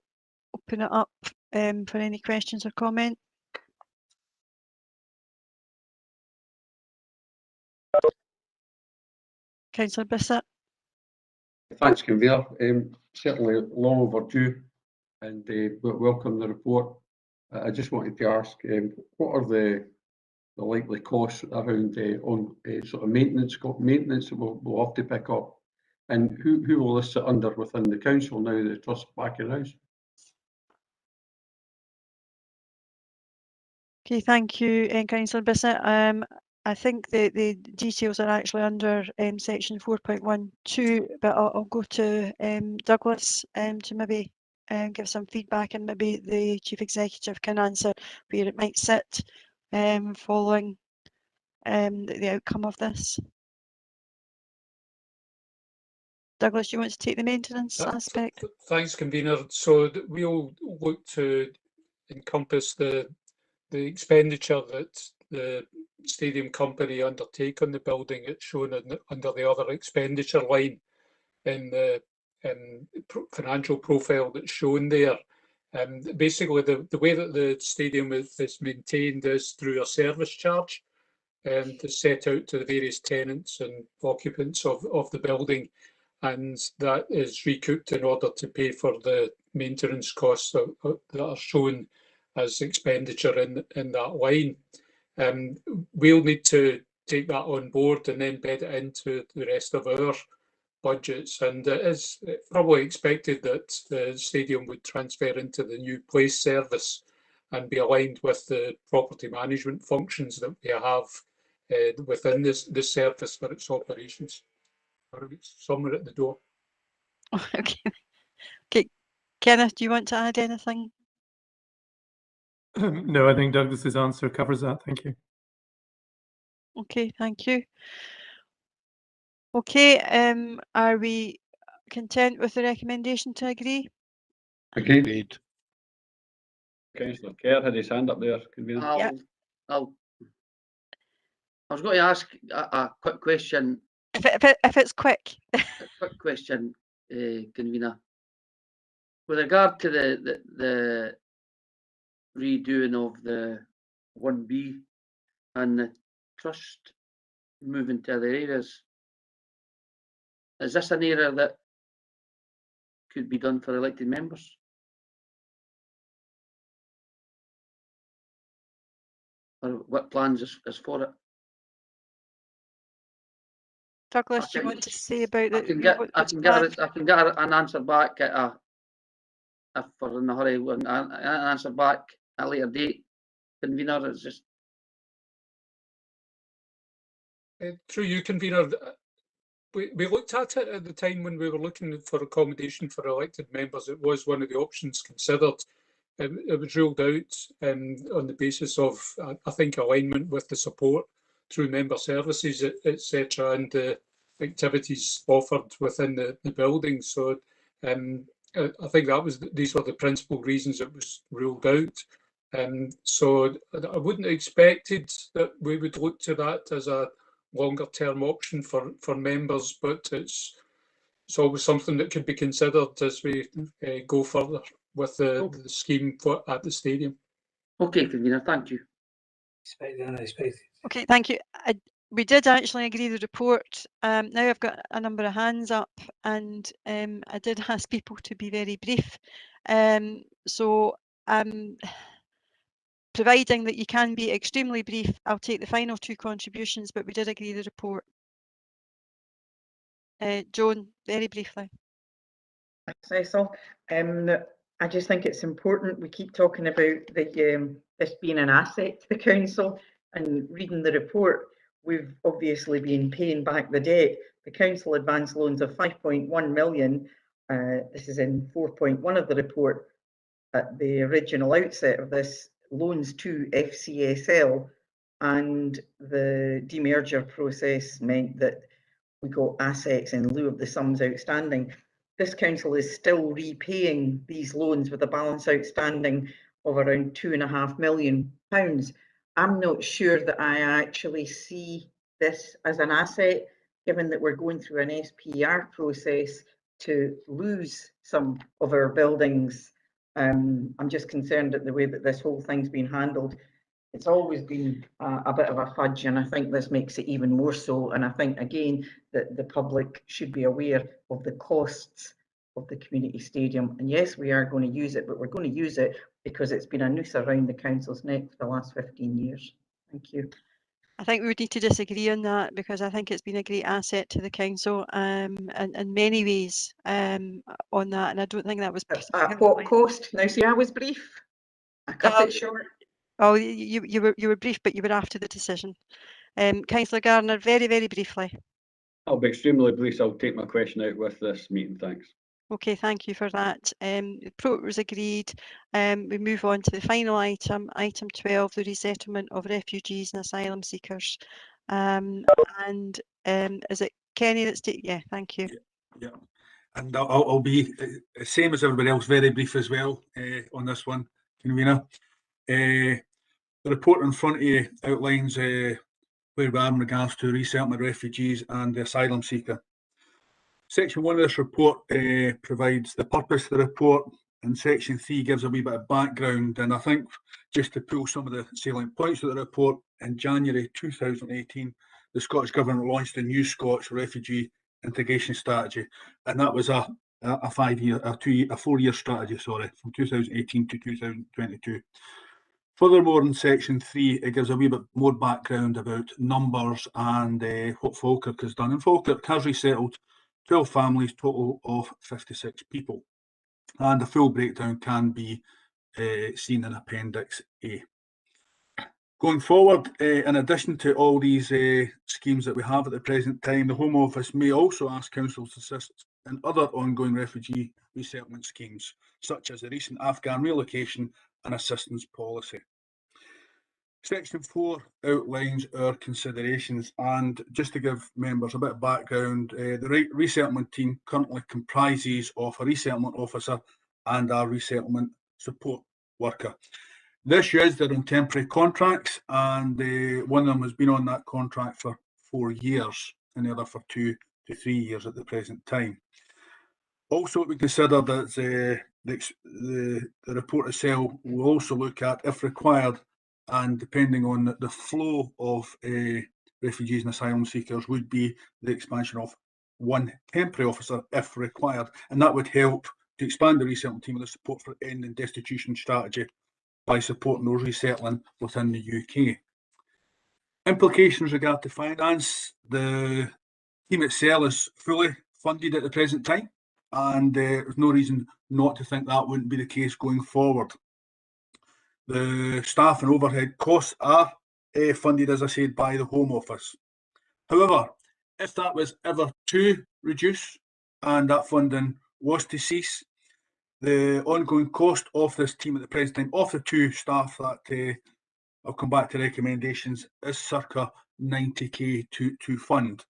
open it up for any questions or comment. Councillor Bissett. Thanks, Convener. Certainly long overdue, and welcome the report. I just wanted to ask, what are the likely costs around sort of maintenance that we'll have to pick up, and who will this sit under within the council now that the trust's back in house? Okay, thank you, Councillor Bissett. I think the details are actually under section 4.12, but I'll go to Douglas to maybe give some feedback, and maybe the Chief Executive can answer where it might sit following the outcome of this. Douglas, do you want to take the maintenance aspect? Thanks, Convener. So we'll look to encompass the expenditure that the stadium company undertake on the building. It's shown under the other expenditure line in the financial profile that's shown there. Basically, the way that the stadium is maintained is through a service charge to set out to the various tenants and occupants of the building, and that is recouped in order to pay for the maintenance costs that are shown as expenditure in that line. We'll need to take that on board and then bed it into the rest of our budgets, and it is probably expected that the stadium would transfer into the new place service and be aligned with the property management functions that we have within this service for its operations. Somewhere at the door. Okay. Okay, Kenneth, do you want to add anything? No, I think Douglas's answer covers that. Thank you. Okay, thank you. Okay, are we content with the recommendation to agree? Agreed. Councillor Kerr had his hand up there, convener. I was going to ask a quick question. If it's quick. A quick question, convener. With regard to the redoing of the 1B and the trust moving to other areas, is this an area that could be done for elected members? Or what plans is for it? Douglas, do you want to say about I can get an answer back at if we're in a hurry, an answer back at a later date. Convener, it's just through you, convener. We looked at it at the time when we were looking for accommodation for elected members. It was one of the options considered. It was ruled out on the basis of, I think, alignment with the support through member services, etc., and the activities offered within the building. So I think these were the principal reasons it was ruled out. So I wouldn't have expected that we would look to that as a longer term option for members, but it's always something that could be considered as we go further with the scheme at the stadium. Okay, convener, thank you. Okay, thank you. We did actually agree the report. Now I've got a number of hands up, and I did ask people to be very brief. So providing that you can be extremely brief, I'll take the final two contributions, but we did agree the report. Joan, very briefly. Thanks, Cecil. I just think it's important we keep talking about this being an asset to the council, and reading the report, we've obviously been paying back the debt. The council advanced loans of 5.1 million. This is in 4.1 of the report. At the original outset of this, loans to FCSL, and the demerger process meant that we got assets in lieu of the sums outstanding. This council is still repaying these loans with a balance outstanding of around £2.5 million. I'm not sure that I actually see this as an asset, given that we're going through an SPR process to lose some of our buildings. I'm just concerned at the way that this whole thing's been handled. It's always been a bit of a fudge, and I think this makes it even more so. And I think, again, that the public should be aware of the costs of the community stadium. And yes, we are going to use it, but we're going to use it because it's been a noose around the council's neck for the last 15 years. Thank you. I think we would need to disagree on that, because I think it's been a great asset to the council in many ways on that, and I don't think that was at what cost? Now, see, I was brief. I cut it short. Oh, you were brief, but you were after the decision. Councillor Gardner, very, very briefly. I'll be extremely brief. I'll take my question out with this meeting. Thanks. Okay, thank you for that. The report was agreed. We move on to the final item, item 12, the resettlement of refugees and asylum seekers. Is it Kenny that's yeah, thank you. Yeah, and I'll be same as everybody else, very brief as well on this one, convener. The report in front of you outlines where we are in regards to resettlement of refugees and the asylum seeker. Section 1 of this report provides the purpose of the report, and Section 3 gives a wee bit of background. And I think just to pull some of the salient points of the report, in January 2018, the Scottish Government launched a new Scottish refugee integration strategy, and that was a 4-year strategy, sorry, from 2018 to 2022. Furthermore, in Section 3, it gives a wee bit more background about numbers and what Falkirk has done. And Falkirk has resettled 12 families, total of 56 people. And a full breakdown can be seen in Appendix A. Going forward, in addition to all these schemes that we have at the present time, the Home Office may also ask councils to assist in other ongoing refugee resettlement schemes, such as the recent Afghan relocation and assistance policy. Section 4 outlines our considerations, and just to give members a bit of background, the resettlement team currently comprises of a resettlement officer and a resettlement support worker. The issue is they're on temporary contracts, and one of them has been on that contract for 4 years and the other for 2 to 3 years at the present time. Also, we consider that the report itself will also look at, if required, and depending on the flow of refugees and asylum seekers, would be the expansion of one temporary officer if required, and that would help to expand the resettlement team with the support for ending destitution strategy by supporting those resettling within the UK. Implications regard to finance: the team itself is fully funded at the present time, and there's no reason not to think that wouldn't be the case going forward. The staff and overhead costs are funded, as I said, by the Home Office. However, if that was ever to reduce and that funding was to cease, the ongoing cost of this team at the present time, of the 2 staff that I'll come back to recommendations, is circa 90k to fund.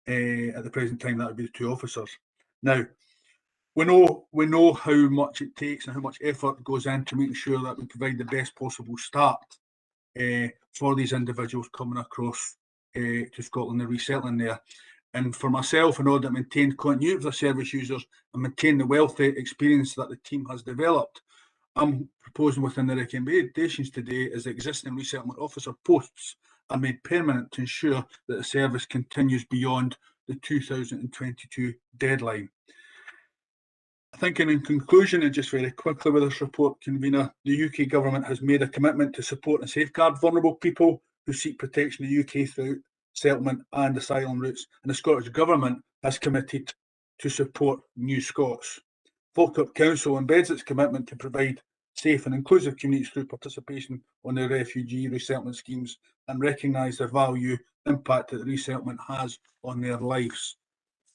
At the present time, that would be the 2 officers. Now, we know how much it takes and how much effort goes into making sure that we provide the best possible start for these individuals coming across to Scotland and resettling there. And for myself, in order to maintain continuity of the service users and maintain the wealthy experience that the team has developed, I'm proposing within the recommendations today is the existing resettlement officer posts are made permanent to ensure that the service continues beyond the 2022 deadline. I think in conclusion, and just very quickly with this report, Convener, the UK Government has made a commitment to support and safeguard vulnerable people who seek protection in the UK through settlement and asylum routes, and the Scottish Government has committed to support New Scots. Falkirk Council embeds its commitment to provide safe and inclusive communities through participation on the refugee resettlement schemes and recognise the value impact that the resettlement has on their lives.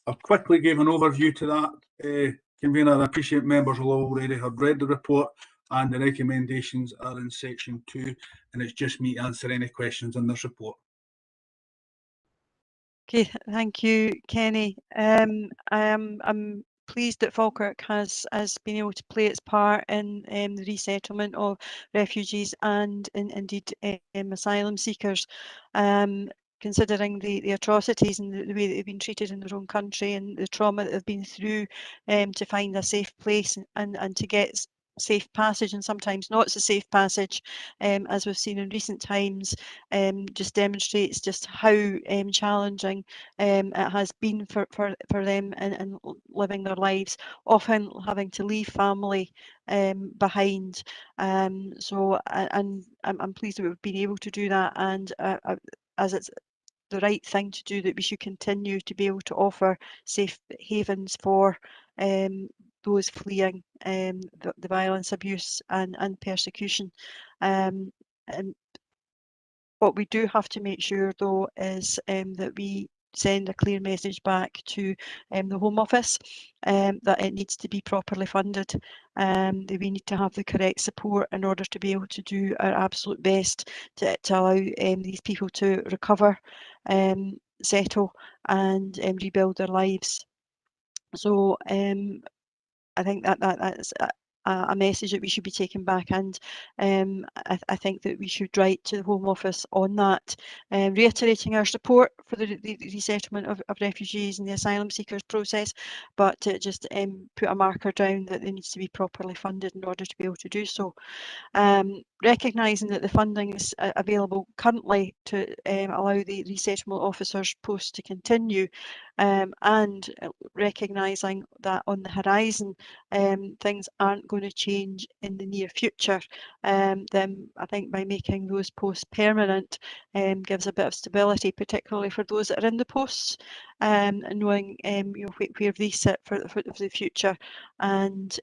I quickly gave an overview to that, Convener. I appreciate members will already have read the report, and the recommendations are in section 2, and it's just me to answer any questions in this report. Okay, thank you, Kenny. I'm pleased that Falkirk has been able to play its part in the resettlement of refugees and indeed asylum seekers. Considering the atrocities and the way that they've been treated in their own country and the trauma that they've been through, to find a safe place and to get safe passage, and sometimes not so safe passage, as we've seen in recent times, just demonstrates just how challenging it has been for them and living their lives, often having to leave family behind. So I'm pleased that we've been able to do that, and as it's the right thing to do, that we should continue to be able to offer safe havens for those fleeing the violence, abuse and persecution. And what we do have to make sure though is that we send a clear message back to the Home Office that it needs to be properly funded, that we need to have the correct support in order to be able to do our absolute best to allow these people to recover, settle and rebuild their lives. So I think that's a message that we should be taking back, and I think that we should write to the Home Office on that, reiterating our support for the resettlement of refugees and the asylum seekers process, but to just put a marker down that it needs to be properly funded in order to be able to do so. Recognising that the funding is available currently to allow the resettlement officers post to continue, and recognising that on the horizon things aren't going to change in the near future, then I think by making those posts permanent gives a bit of stability, particularly for those that are in the posts, and knowing where they sit for the future, and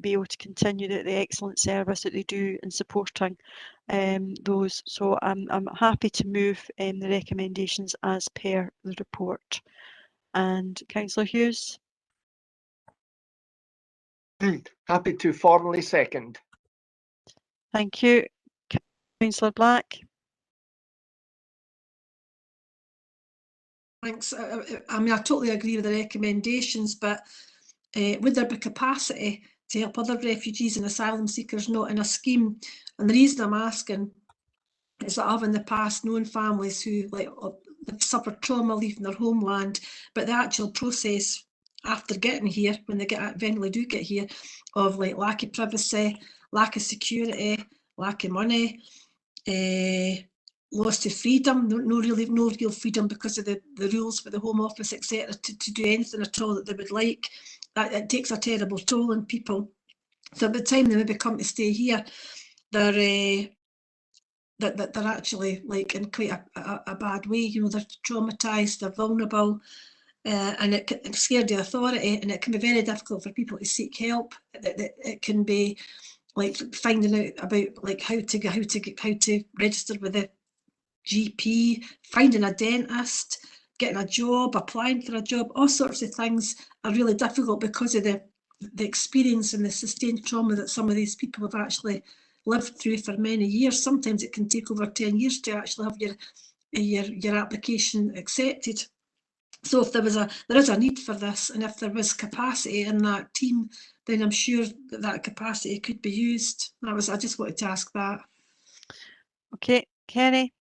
be able to continue the excellent service that they do in supporting those. So I'm happy to move the recommendations as per the report. And Councillor Hughes. Happy to formally second. Thank you. Councillor Black. Thanks. I mean, I totally agree with the recommendations, but would there be capacity to help other refugees and asylum seekers not in a scheme? And the reason I'm asking is that I've in the past known families who they've suffered trauma leaving their homeland, but the actual process after getting here, when they eventually do get here, of lack of privacy, lack of security, lack of money, loss of freedom, no real freedom because of the rules for the Home Office, etc., to do anything at all that they would like. It takes a terrible toll on people. So by the time they maybe come to stay here, they're actually in quite a bad way. They're traumatized, they're vulnerable, and it can scare the authority, and it can be very difficult for people to seek help. It can be finding out about how to register with the GP, finding a dentist, getting a job, applying for a job. All sorts of things are really difficult because of the experience and the sustained trauma that some of these people have actually lived through for many years. Sometimes it can take over 10 years to actually have your application accepted. So if there is a need for this, and if there was capacity in that team, then I'm sure that capacity could be used. I just wanted to ask that. Okay, Kenny.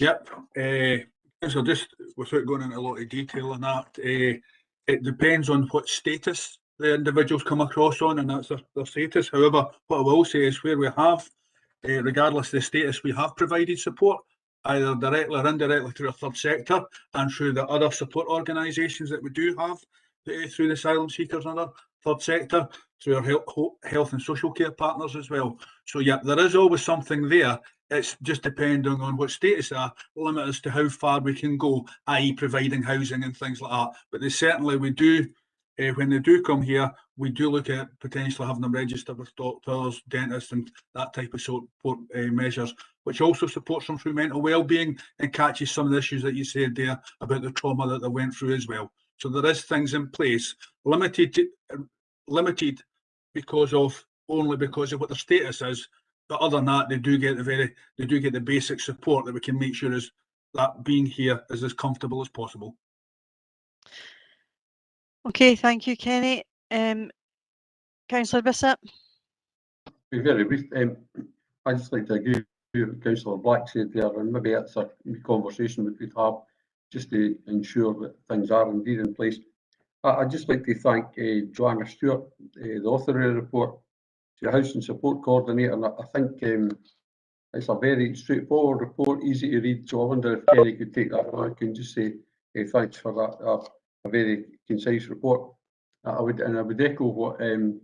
Yep. So just without going into a lot of detail on that, it depends on what status the individuals come across on, and that's their status. However, what I will say is where we have, regardless of the status, we have provided support, either directly or indirectly through a third sector and through the other support organisations that we do have through the asylum seekers and other third sector, through our health and social care partners as well. So yeah, there is always something there. It's just depending on what status are, limit as to how far we can go, i.e. providing housing and things like that. But certainly we do, when they do come here, we do look at potentially having them registered with doctors, dentists and that type of support measures, which also supports them through mental well-being and catches some of the issues that you said there about the trauma that they went through as well. So there is things in place, limited because of what their status is. But other than that, they do get the basic support that we can make sure is that being here is as comfortable as possible. Okay, thank you, Kenny. Councillor Bishop. Be very brief. I just like to agree with what Councillor Black said there, and maybe that's a conversation we could have just to ensure that things are indeed in place. I'd just like to thank Joanna Stewart, the author of the report. She's a Housing Support Coordinator, and I think it's a very straightforward report, easy to read. So I wonder if Kenny could take that back and just say thanks for that, a very concise report. I would echo what the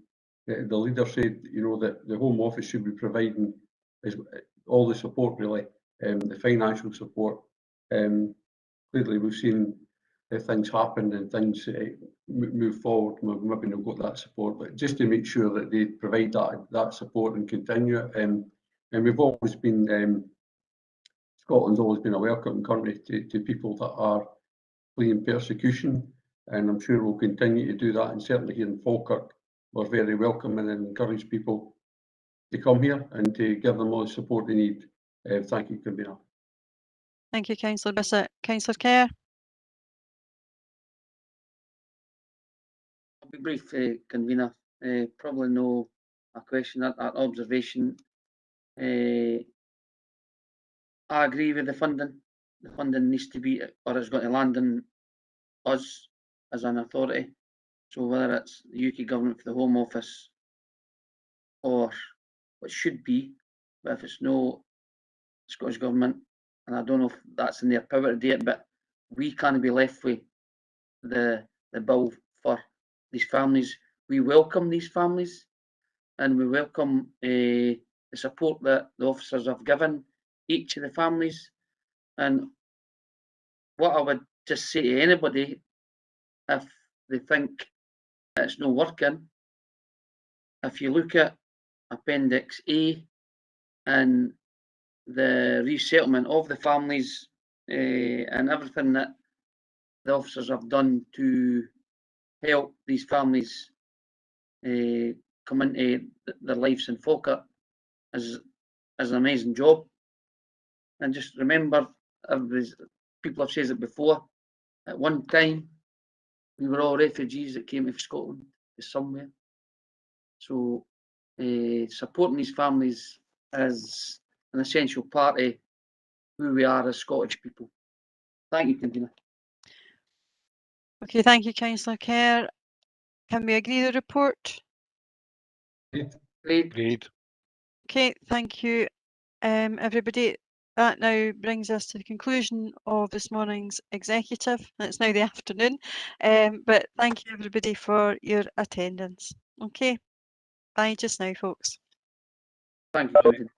leader said. That the Home Office should be providing all the support, really, the financial support. Clearly, we've seen things happen and things move forward. We've maybe not got that support, but just to make sure that they provide that support and continue it. And we've always been, Scotland's always been a welcoming country to people that are fleeing persecution, and I'm sure we'll continue to do that. And certainly here in Falkirk, we're very welcoming and encourage people to come here and to give them all the support they need. Thank you, Convener. Thank you, Councillor Bishop. Councillor Kerr. I'll be brief, Convener. Probably no a question, that observation. I agree with the funding. The funding needs to be, or it's going to land in us as an authority. So whether it's the UK government for the Home Office or what should be, but if it's no Scottish Government, and I don't know if that's in their power to do it, but we can't be left with the bill for these families. We welcome these families, and we welcome the support that the officers have given each of the families. And what I would just say to anybody, if they think that it's not working, if you look at Appendix A and the resettlement of the families and everything that the officers have done to help these families come into their lives in Falkirk, is an amazing job. And just remember, people have said it before, at one time, we were all refugees that came to Scotland to somewhere. So supporting these families is an essential part of who we are as Scottish people. Thank you, Convener. Okay, thank you, Councillor Kerr. Can we agree the report? Agreed. Okay, thank you, everybody. That now brings us to the conclusion of this morning's executive. It's now the afternoon, but thank you everybody for your attendance. Okay, bye just now, folks. Thank you, Convener.